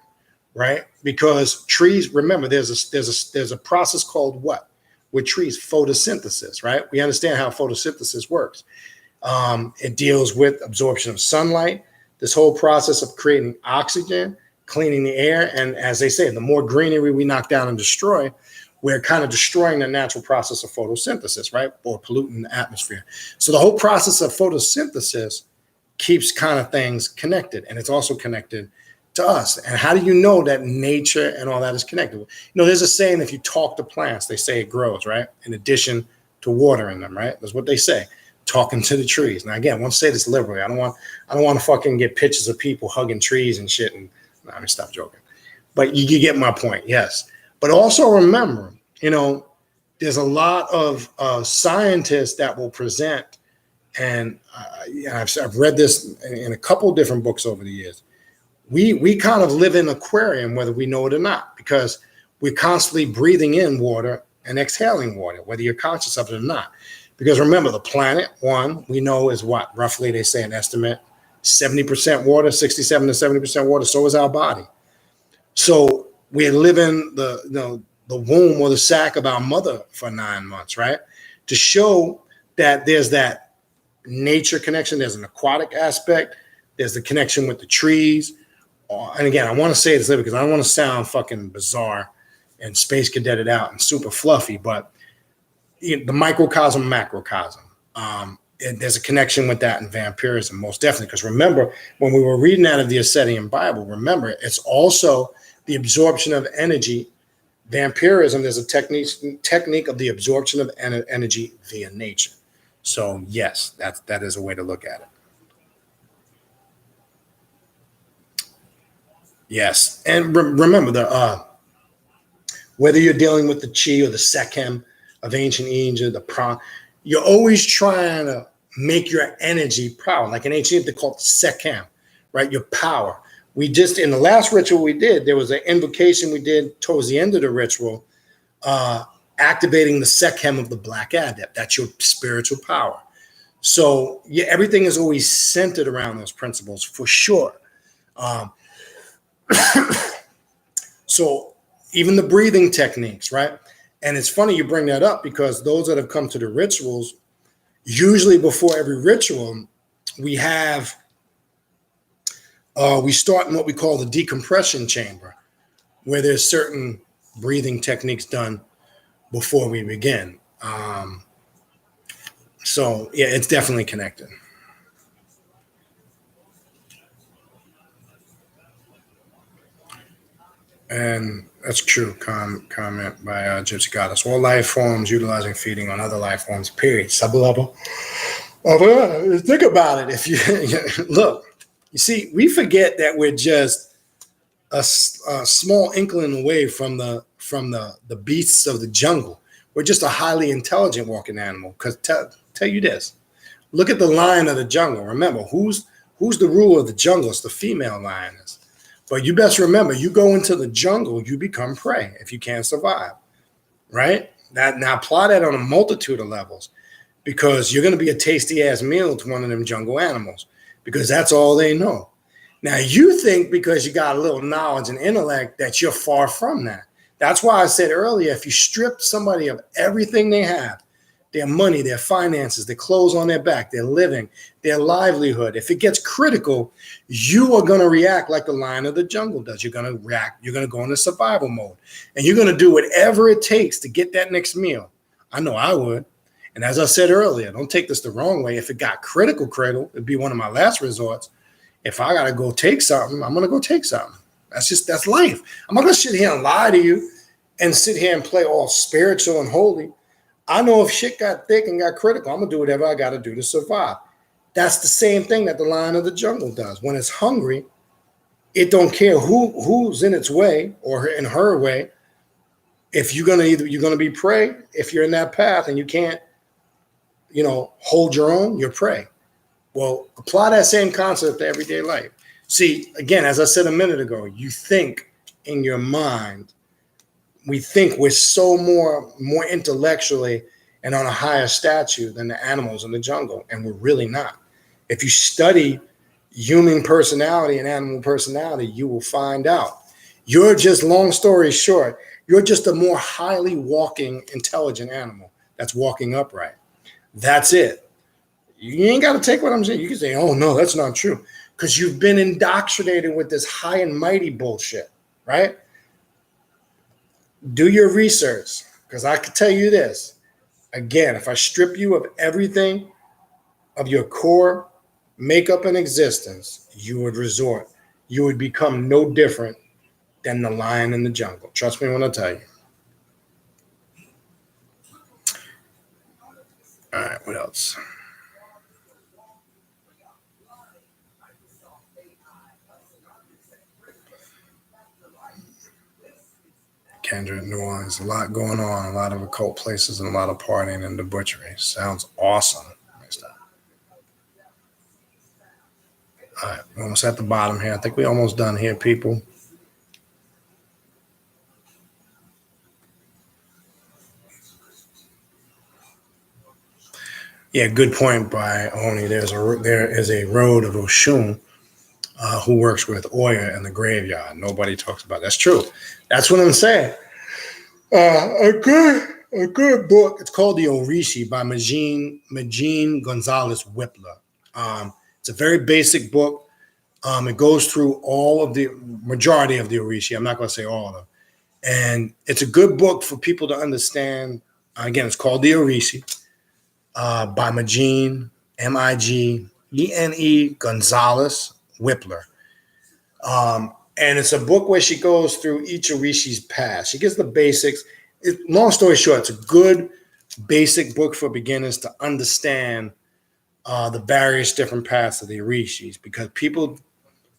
[SPEAKER 2] right? Because trees, remember, there's a process called what? With trees, photosynthesis, right? We understand how photosynthesis works. It deals with absorption of sunlight, this whole process of creating oxygen, cleaning the air. And as they say, the more greenery we knock down and destroy, we're kind of destroying the natural process of photosynthesis, right? Or polluting the atmosphere. So the whole process of photosynthesis keeps kind of things connected. And it's also connected to us. And how do you know that nature and all that is connected? There's a saying, if you talk to plants, they say it grows, right? In addition to watering them, right? That's what they say. Talking to the trees. Now, again, I want to say this liberally. I don't want to fucking get pictures of people hugging trees and shit. And let me stop joking. But you get my point, yes. But also remember, there's a lot of scientists that will present, and I've read this in a couple different books over the years. We kind of live in an aquarium, whether we know it or not, because we're constantly breathing in water and exhaling water, whether you're conscious of it or not. Because remember, the planet, one, we know is what? Roughly, they say an estimate, 70% water, 67 to 70% water. So is our body. So we're living the womb or the sac of our mother for 9 months, right? To show that there's that nature connection. There's an aquatic aspect. There's the connection with the trees. And again, I want to say this because I don't want to sound fucking bizarre and space cadetted out and super fluffy, but the microcosm, macrocosm. And there's a connection with that in vampirism, most definitely. Because remember, when we were reading out of the Ascetic Bible, remember, it's also the absorption of energy. Vampirism, there's a technique of the absorption of energy via nature. So yes, that is a way to look at it. Yes, and remember whether you're dealing with the chi or the sekhem of ancient Egypt, you're always trying to make your energy power. Like in ancient Egypt, they call it sekhem, right? Your power. We just, in the last ritual we did, there was an invocation we did towards the end of the ritual, activating the sekhem of the Black Adept. That's your spiritual power. So yeah, everything is always centered around those principles for sure. So even the breathing techniques, right? And it's funny you bring that up because those that have come to the rituals, usually before every ritual, we start in what we call the decompression chamber, where there's certain breathing techniques done before we begin. So yeah, it's definitely connected. And that's true. Comment by Gypsy Goddess. All life forms utilizing feeding on other life forms, period. Sublevel. Think about it. If you look, you see, we forget that we're just a small inkling away from the beasts of the jungle. We're just a highly intelligent walking animal. Because tell you this, look at the lion of the jungle. Remember, who's the ruler of the jungle? It's the female lioness. But you best remember, you go into the jungle, you become prey if you can't survive, right? Now apply that on a multitude of levels, because you're going to be a tasty ass meal to one of them jungle animals because that's all they know. Now, you think because you got a little knowledge and intellect that you're far from that. That's why I said earlier, if you strip somebody of everything they have, their money, their finances, their clothes on their back, their living, their livelihood, if it gets critical, you are going to react like the lion of the jungle does. You're going to react. You're going to go into survival mode. And you're going to do whatever it takes to get that next meal. I know I would. And as I said earlier, don't take this the wrong way. If it got critical, it'd be one of my last resorts. If I got to go take something, I'm going to go take something. That's life. I'm not going to sit here and lie to you and sit here and play all spiritual and holy. I know if shit got thick and got critical, I'm going to do whatever I got to do to survive. That's the same thing that the lion of the jungle does. When it's hungry, it don't care who's in its way or in her way. If you're going to be prey, if you're in that path and you can't, hold your own, you're prey. Well, apply that same concept to everyday life. See, again, as I said a minute ago, you think in your mind. We think we're so more intellectually and on a higher statue than the animals in the jungle, and we're really not. If you study human personality and animal personality, you will find out. You're just, long story short, you're just a more highly walking, intelligent animal that's walking upright. That's it. You ain't got to take what I'm saying. You can say, oh, no, that's not true. Because you've been indoctrinated with this high and mighty bullshit, right? Do your research, because I can tell you this. Again, if I strip you of everything of your core makeup and existence, you would become no different than the lion in the jungle. Trust me when I tell you. All right, what else? Kendrick, New Orleans, a lot going on, a lot of occult places and a lot of partying and debauchery. Sounds awesome. All right, we're almost at the bottom here. I think we're almost done here, people. Yeah, good point by Oni. There is a road of Oshun who works with Oya in the graveyard. Nobody talks about it. That's true. That's what I'm saying. A good book. It's called The Orishi by Magine Gonzalez Whippler. It's a very basic book. It goes through all of the majority of the Orishi. I'm not going to say all of them. And it's a good book for people to understand. Again, it's called The Orishi by Magine, Migene Gonzalez Whippler. And it's a book where she goes through each Orishi's past. She gives the basics. Long story short, it's a good basic book for beginners to understand the various different paths of the Orishis, because people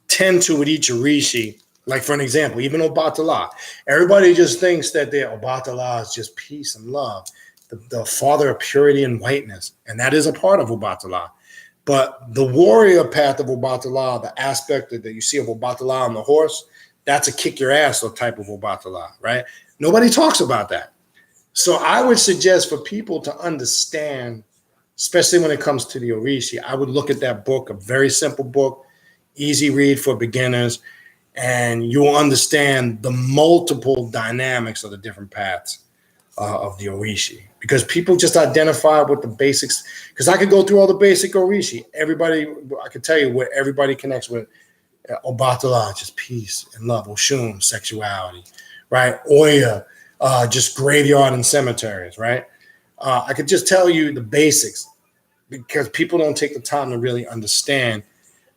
[SPEAKER 2] tend to, with each Orishi, like for an example, even Obatala, everybody just thinks that Obatala is just peace and love, the father of purity and whiteness. And that is a part of Obatala. But the warrior path of Obatala, the aspect that you see of Obatala on the horse, that's a kick your ass type of Obatala, right? Nobody talks about that. So I would suggest for people to understand, especially when it comes to the Orishi, I would look at that book, a very simple book, easy read for beginners, and you will understand the multiple dynamics of the different paths of the Orishi. Because people just identify with the basics. Because I could go through all the basic Orishi. I could tell you what everybody connects with. Obatala, just peace and love. Oshun, sexuality, right? Oya, just graveyard and cemeteries, right? I could just tell you the basics because people don't take the time to really understand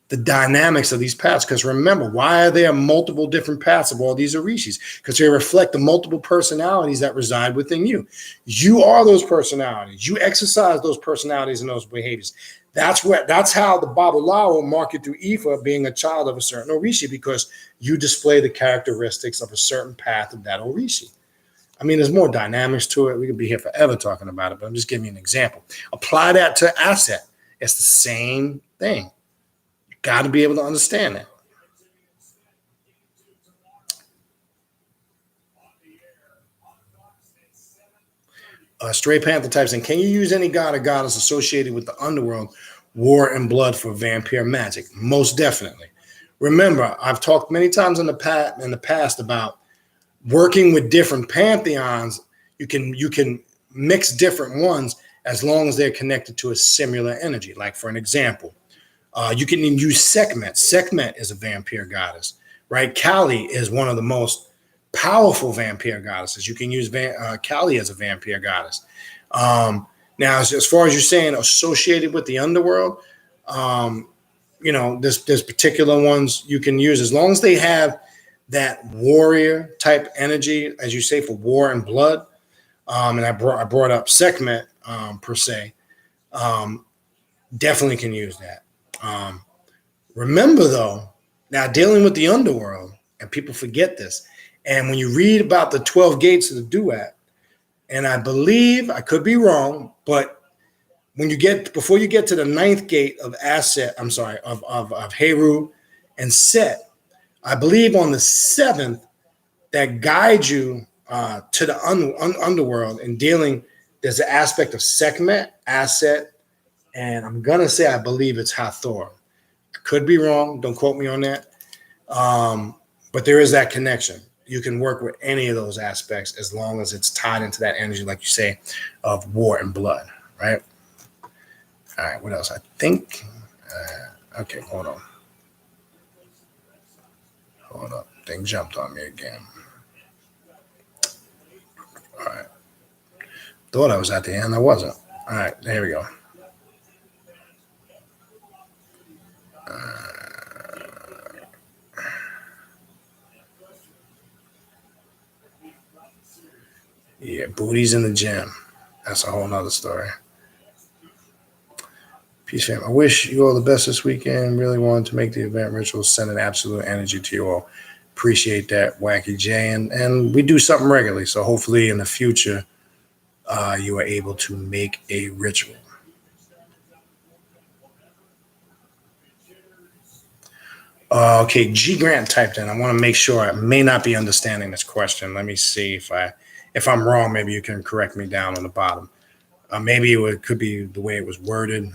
[SPEAKER 2] the dynamics of these paths. Because remember, why are there multiple different paths of all these Orishis? Because they reflect the multiple personalities that reside within you. You are those personalities. You exercise those personalities and those behaviors. That's how the Babalawo will mark you through Ifa being a child of a certain Orishi, because you display the characteristics of a certain path of that Orishi. I mean, there's more dynamics to it. We could be here forever talking about it, but I'm just giving you an example. Apply that to Aset. It's the same thing. Got to be able to understand that. Stray Panther types in, can you use any god or goddess associated with the underworld, war, and blood for vampire magic? Most definitely. Remember, I've talked many times in the past about working with different pantheons. You can mix different ones as long as they're connected to a similar energy. Like, for an example, you can use Sekhmet. Sekhmet is a vampire goddess, right? Kali is one of the most powerful vampire goddesses. You can use Kali as a vampire goddess. Now, as far as you're saying associated with the underworld, there's particular ones you can use as long as they have that warrior type energy, as you say, for war and blood. And I brought up Sekhmet per se. Definitely can use that. Remember, though, now dealing with the underworld, and people forget this. And when you read about the 12 gates of the Duat, and I believe, I could be wrong, but before you get to the 9th gate of of Heru and Set, I believe on the 7th, that guides you to the underworld and dealing, there's an aspect of Sekhmet, Aset, and I'm going to say, I believe it's Hathor. I could be wrong. Don't quote me on that. But there is that connection. You can work with any of those aspects as long as it's tied into that energy, like you say, of war and blood, right? All right, what else? I think, okay, hold on. Hold up, thing jumped on me again. All right. Thought I was at the end, I wasn't. All right, there we go. Yeah, booties in the gym. That's a whole nother story. Peace, fam. I wish you all the best this weekend. Really wanted to make the event ritual, send an absolute energy to you all. Appreciate that, Wacky J. And we do something regularly, so hopefully in the future, you are able to make a ritual. Okay, G Grant typed in. I want to make sure. I may not be understanding this question. Let me see if I'm wrong. Maybe you can correct me down on the bottom. Maybe it could be the way it was worded.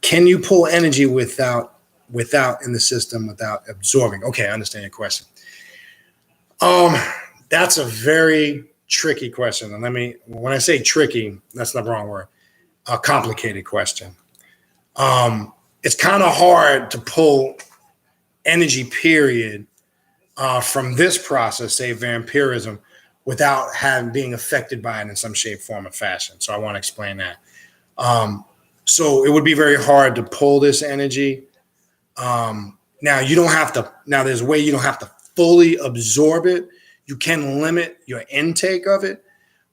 [SPEAKER 2] Can you pull energy without in the system without absorbing? Okay, I understand your question. That's a very tricky question. And when I say tricky, that's not the wrong word. A complicated question. It's kind of hard to pull energy, period, from this process, say vampirism, without being affected by it in some shape, form, or fashion. So I want to explain that. So it would be very hard to pull this energy. Now you don't have to. Now there's a way you don't have to fully absorb it. You can limit your intake of it,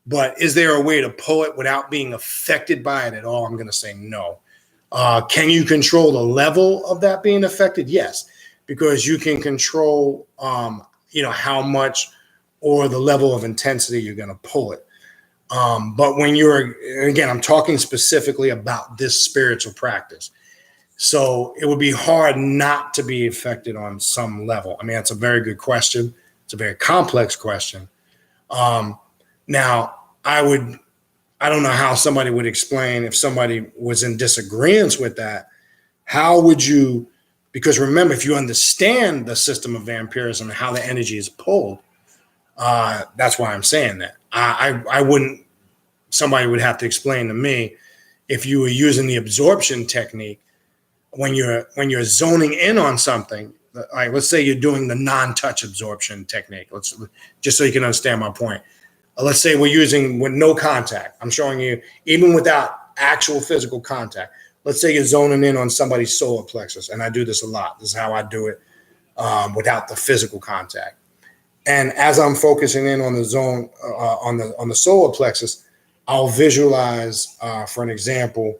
[SPEAKER 2] but is there a way to pull it without being affected by it at all? I'm going to say no. Can you control the level of that being affected? Yes, because you can control, how much or the level of intensity you're going to pull it. But when again, I'm talking specifically about this spiritual practice. So it would be hard not to be affected on some level. I mean, that's a very good question. It's a very complex question. Now, I don't know how somebody would explain if somebody was in disagreement with that. How would you, because remember, if you understand the system of vampirism and how the energy is pulled, that's why I'm saying that. I wouldn't, somebody would have to explain to me if you were using the absorption technique when you're zoning in on something. Like, let's say you're doing the non-touch absorption technique. Just so you can understand my point. Let's say we're using with no contact. I'm showing you even without actual physical contact. Let's say you're zoning in on somebody's solar plexus, and I do this a lot. This is how I do it without the physical contact. And as I'm focusing in on the zone on the solar plexus, I'll visualize, for an example,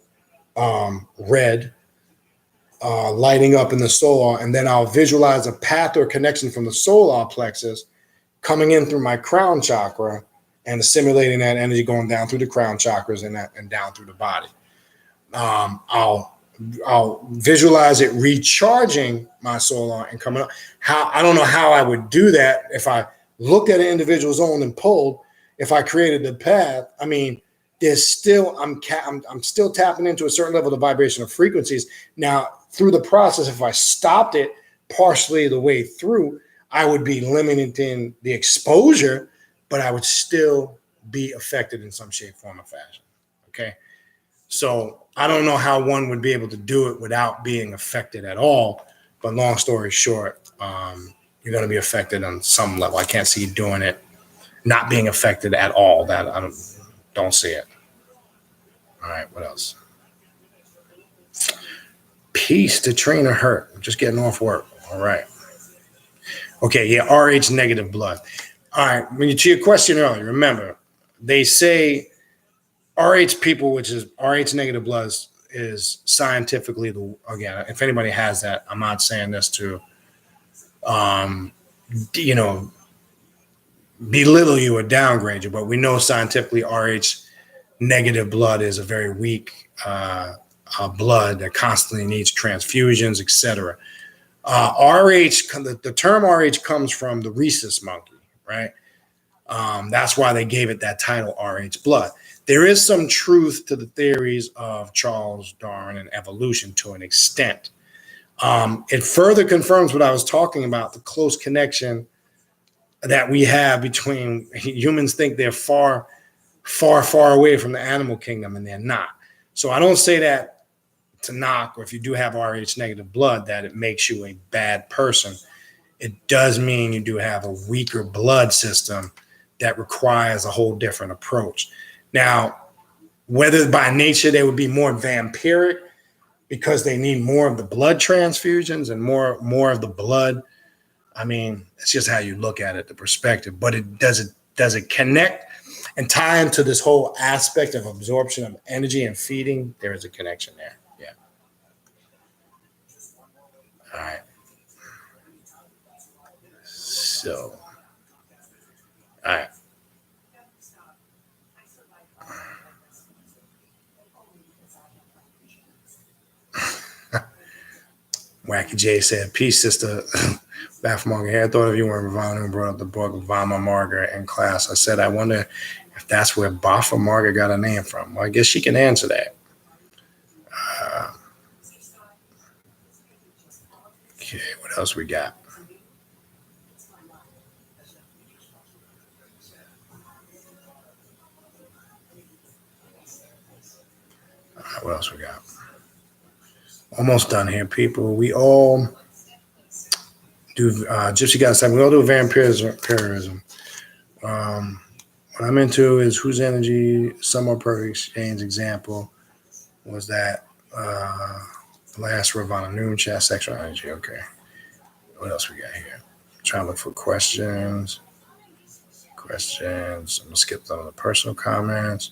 [SPEAKER 2] red lighting up in the solar, and then I'll visualize a path or connection from the solar plexus coming in through my crown chakra and assimilating that energy going down through the crown chakras and down through the body. I'll visualize it recharging my solar and coming up. I don't know how I would do that if I looked at an individual zone and pulled, if I created the path, I mean, there's still I'm still tapping into a certain level of vibration of frequencies. Now, through the process, if I stopped it partially the way through, I would be limiting the exposure, but I would still be affected in some shape, form, or fashion. Okay. So I don't know how one would be able to do it without being affected at all. But long story short, you're going to be affected on some level. I can't see you doing it, not being affected at all. That I don't see it. All right, what else? Peace to train or hurt. I'm just getting off work. All right. Okay, yeah, RH negative blood. All right, to your question earlier, remember, they say RH people, which is RH negative blood, is scientifically again, if anybody has that, I'm not saying this to, belittle you or downgrade you, but we know scientifically RH negative blood is a very weak blood that constantly needs transfusions, etc. RH, the term RH comes from the rhesus monkey, right? That's why they gave it that title, RH blood. There is some truth to the theories of Charles Darwin and evolution to an extent. It further confirms what I was talking about, the close connection that we have between humans. Think they're far, far, far away from the animal kingdom, and they're not. So I don't say that to knock, or if you do have RH negative blood, that it makes you a bad person. It does mean you do have a weaker blood system that requires a whole different approach. Now, whether by nature they would be more vampiric because they need more of the blood transfusions and more of the blood, I mean, it's just how you look at it, the perspective. But it does it connect and tie into this whole aspect of absorption of energy and feeding? There is a connection there. Yeah. All right. So, all right. Wacky J said, peace, sister. Bath Margaret here. I thought of you when Ravana brought up the book of Vama Margaret in class. I said, I wonder if that's where Baffa Margaret got a name from. Well, I guess she can answer that. Okay, what else we got? All right, what else we got? Almost done here, people. We all do Gypsy got something. We all do vampirism. What I'm into is whose energy, some are perfect exchange. Example was that last Ravana Noon chat, sexual energy. Okay. What else we got here? Trying to look for questions. I'm going to skip some of the personal comments.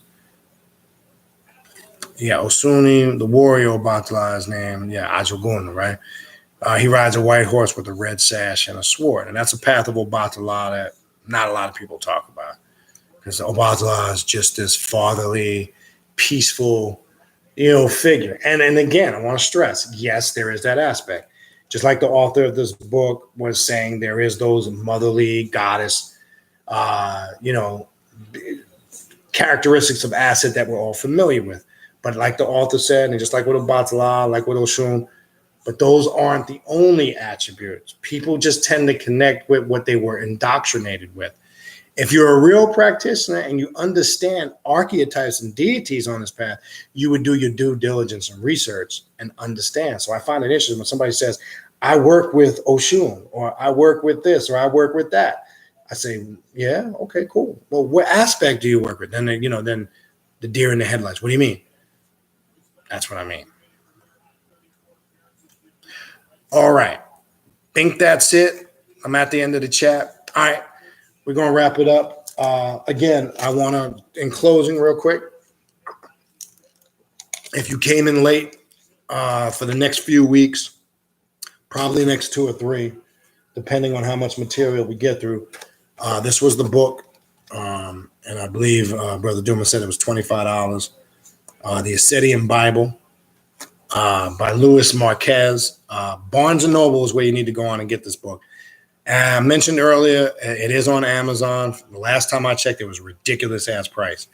[SPEAKER 2] Yeah, Osuni, the warrior Obatala is named. Yeah, Ajoguna, right? He rides a white horse with a red sash and a sword. And that's a path of Obatala that not a lot of people talk about. Because Obatala is just this fatherly, peaceful, figure. And again, I want to stress, yes, there is that aspect. Just like the author of this book was saying, there is those motherly goddess, characteristics of Aset that we're all familiar with. But like the author said, and just like with Obatala, like with Oshun, but those aren't the only attributes. People just tend to connect with what they were indoctrinated with. If you're a real practitioner and you understand archetypes and deities on this path, you would do your due diligence and research and understand. So I find it interesting when somebody says, I work with Oshun, or I work with this, or I work with that. I say, yeah, okay, cool. Well, what aspect do you work with? Then, then the deer in the headlights. What do you mean? That's what I mean. All right. Think that's it. I'm at the end of the chat. All right. We're going to wrap it up. Again, I want to, in closing real quick, if you came in late for the next few weeks, probably next 2 or 3, depending on how much material we get through, this was the book. And I believe Brother Duma said it was $25. The Ascetic Bible by Louis Marquez. Barnes & Noble is where you need to go on and get this book. I mentioned earlier, it is on Amazon. The last time I checked, it was a ridiculous ass price.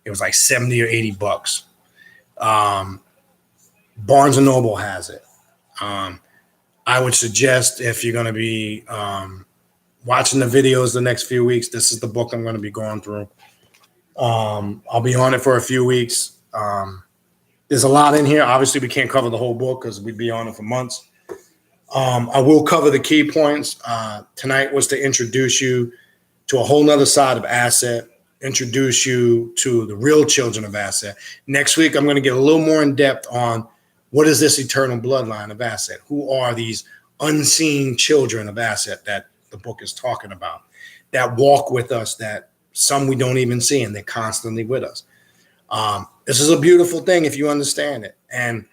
[SPEAKER 2] It was like 70 or 80 bucks. Barnes and Noble has it. I would suggest if you're going to be watching the videos the next few weeks, this is the book I'm going to be going through. I'll be on it for a few weeks. There's a lot in here. Obviously, we can't cover the whole book because we'd be on it for months. I will cover the key points. Tonight was to introduce you to a whole nother side of Aset, introduce you to the real children of Aset. Next week, I'm going to get a little more in depth on what is this eternal bloodline of Aset? Who are these unseen children of Aset that the book is talking about, that walk with us, that some we don't even see, and they're constantly with us. This is a beautiful thing if you understand it. And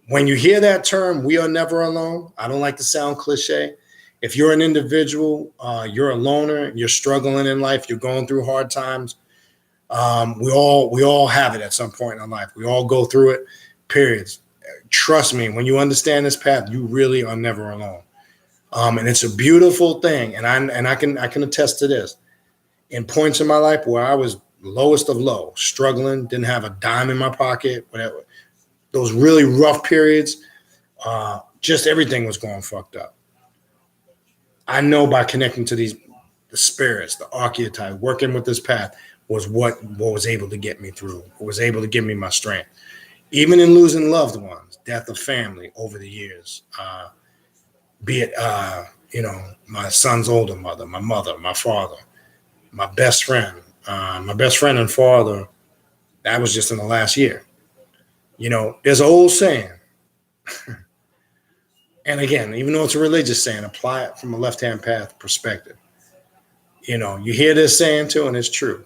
[SPEAKER 2] when you hear that term, we are never alone. I don't like to sound cliche. If you're an individual, you're a loner, you're struggling in life, you're going through hard times. We all have it at some point in life. We all go through it, periods. Trust me, when you understand this path, you really are never alone. And it's a beautiful thing. And I can attest to this. In points in my life where I was lowest of low, struggling, didn't have a dime in my pocket, whatever. Those really rough periods, just everything was going fucked up. I know by connecting to the spirits, the archetype, working with this path was what was able to get me through, what was able to give me my strength. Even in losing loved ones, death of family over the years, be it, my son's older mother, my father, my best friend and father, that was just in the last year. There's an old saying, and again, even though it's a religious saying, apply it from a left-hand path perspective. You hear this saying too, and it's true.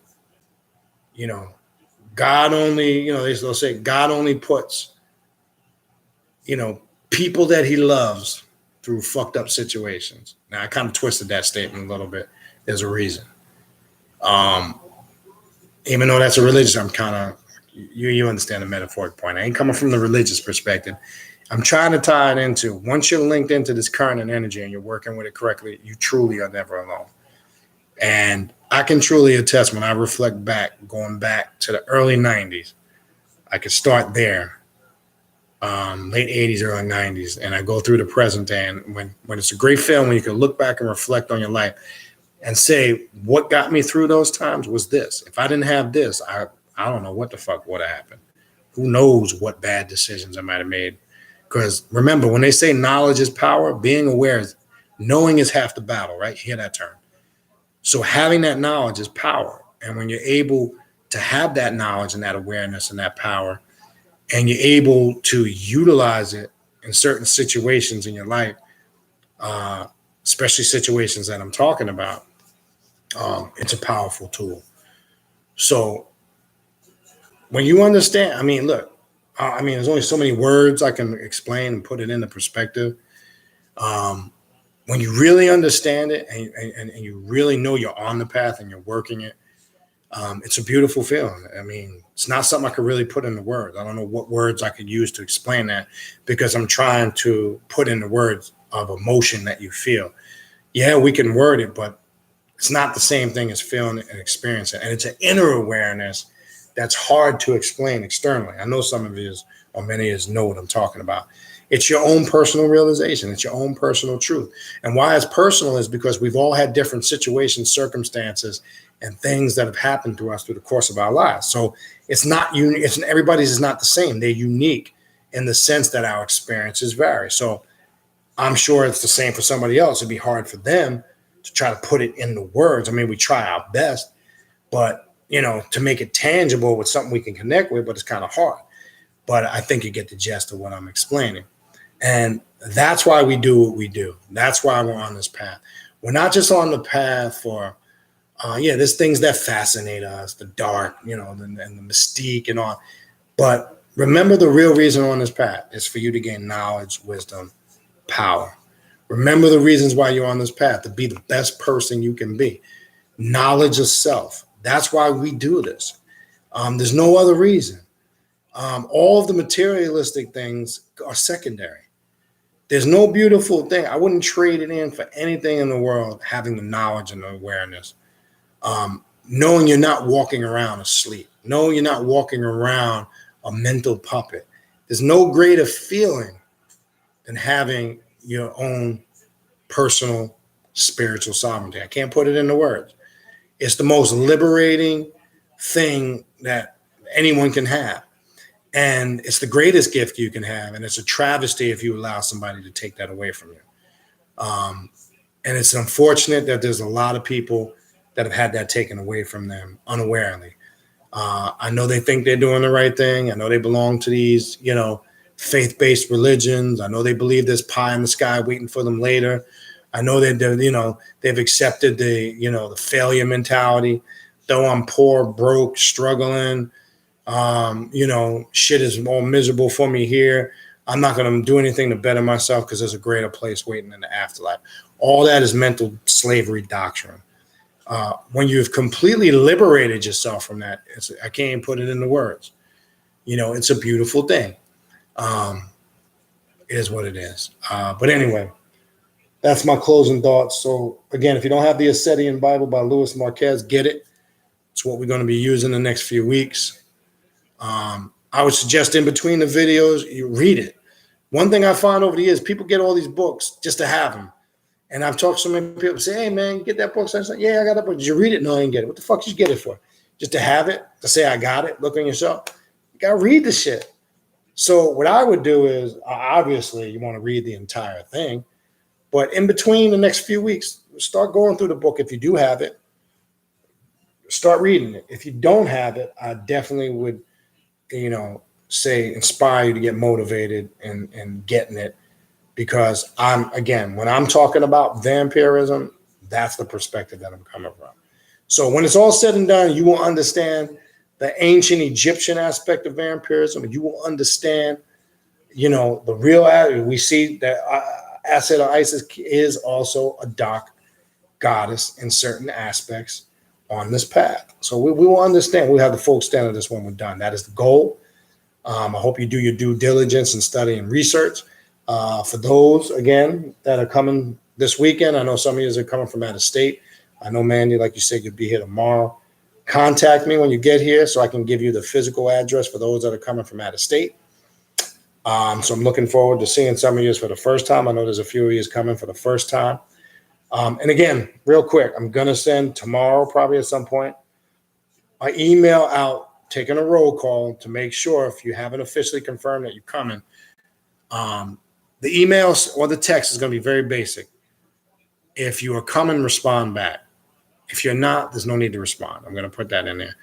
[SPEAKER 2] God only, they'll say God only puts, people that he loves through fucked up situations. Now, I kind of twisted that statement a little bit. There's a reason. Even though that's a religious, I'm kind of, you understand the metaphoric point. I ain't coming from the religious perspective. I'm trying to tie it into, once you're linked into this current and energy and you're working with it correctly, you truly are never alone. And I can truly attest when I reflect back, going back to the early 90s, I could start there, late 80s, early 90s, and I go through the present day. And when it's a great film, when you can look back and reflect on your life and say, what got me through those times was this. If I didn't have this, I don't know what the fuck would have happened. Who knows what bad decisions I might have made. Because remember, when they say knowledge is power, being aware is, knowing is half the battle, right? You hear that term. So having that knowledge is power. And when you're able to have that knowledge and that awareness and that power, and you're able to utilize it in certain situations in your life, especially situations that I'm talking about, it's a powerful tool. So when you understand, there's only so many words I can explain and put it into perspective. When you really understand it and you really know you're on the path and you're working it, it's a beautiful feeling. It's not something I could really put into words. I don't know what words I could use to explain that, because I'm trying to put into words of emotion that you feel. Yeah, we can word it, but it's not the same thing as feeling it and experiencing it. And it's an inner awareness that's hard to explain externally. I know some of you or many of you know what I'm talking about. It's your own personal realization. It's your own personal truth. And why it's personal is because we've all had different situations, circumstances, and things that have happened to us through the course of our lives. So it's not unique. Everybody's is not the same. They're unique in the sense that our experiences vary. So I'm sure it's the same for somebody else. It'd be hard for them to try to put it into words. We try our best, but to make it tangible with something we can connect with, but it's kind of hard. But I think you get the gist of what I'm explaining. And that's why we do what we do. That's why we're on this path. We're not just on the path for, there's things that fascinate us, the dark, and the mystique and all. But remember, the real reason we're on this path is for you to gain knowledge, wisdom, power. Remember the reasons why you're on this path, to be the best person you can be. Knowledge of self. That's why we do this. There's no other reason. All of the materialistic things are secondary. There's no beautiful thing. I wouldn't trade it in for anything in the world, having the knowledge and the awareness. Knowing you're not walking around asleep. Knowing you're not walking around a mental puppet. There's no greater feeling than having your own personal spiritual sovereignty. I can't put it into words. It's the most liberating thing that anyone can have. And it's the greatest gift you can have. And it's a travesty if you allow somebody to take that away from you. And it's unfortunate that there's a lot of people that have had that taken away from them unawarely. I know they think they're doing the right thing. I know they belong to these, faith-based religions. I know they believe there's pie in the sky waiting for them later. I know that they've accepted the failure mentality. Though I'm poor, broke, struggling, shit is more miserable for me here. I'm not going to do anything to better myself because there's a greater place waiting in the afterlife. All that is mental slavery doctrine. When you've completely liberated yourself from that, I can't even put it into words. It's a beautiful thing. It is what it is. But anyway, that's my closing thoughts. So again, if you don't have the Ascetian Bible by Louis Marquez, get it. It's what we're going to be using the next few weeks. I would suggest in between the videos, you read it. One thing I find over the years, people get all these books just to have them. And I've talked to so many people say, hey, man, you get that book? So I said, yeah, I got that book. Did you read it? No, I didn't get it. What the fuck did you get it for? Just to have it? To say I got it? Look on yourself? You got to read the shit. So what I would do is, obviously, you want to read the entire thing. But in between the next few weeks, start going through the book. If you do have it, start reading it. If you don't have it, I definitely would, say inspire you to get motivated and getting it. Because when I'm talking about vampirism, that's the perspective that I'm coming from. So when it's all said and done, you will understand the ancient Egyptian aspect of vampirism. You will understand, the real. We see that Aset or Isis is also a dark goddess in certain aspects on this path. So we will understand. We'll have the full extent of this when we're done. That is the goal. I hope you do your due diligence and study and research. For those, again, that are coming this weekend, I know some of you are coming from out of state. I know, Mandy, like you said, you'll be here tomorrow. Contact me when you get here so I can give you the physical address for those that are coming from out of state. So I'm looking forward to seeing some of you for the first time. I know there's a few of you coming for the first time. And again, real quick, I'm going to send tomorrow, probably at some point, an email out taking a roll call to make sure if you haven't officially confirmed that you're coming. The emails or the text is going to be very basic. If you are coming, respond back. If you're not, there's no need to respond. I'm going to put that in there.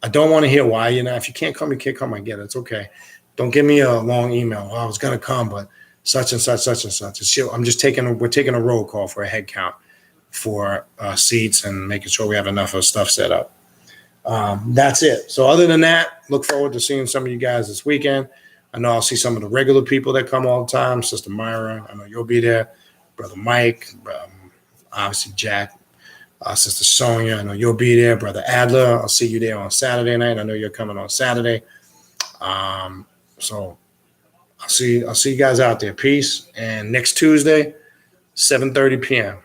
[SPEAKER 2] I don't want to hear why you're not. If you can't come, you can't come. I get it. It's okay. Don't give me a long email. I was going to come, but such and such, such and such. We're taking a roll call for a head count for seats and making sure we have enough of stuff set up. That's it. So other than that, look forward to seeing some of you guys this weekend. I know I'll see some of the regular people that come all the time. Sister Myra, I know you'll be there. Brother Mike, obviously Jack, Sister Sonia, I know you'll be there. Brother Adler, I'll see you there on Saturday night. I know you're coming on Saturday. So I'll see you guys out there. Peace. And next Tuesday, 7:30 p.m.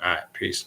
[SPEAKER 2] All right, peace.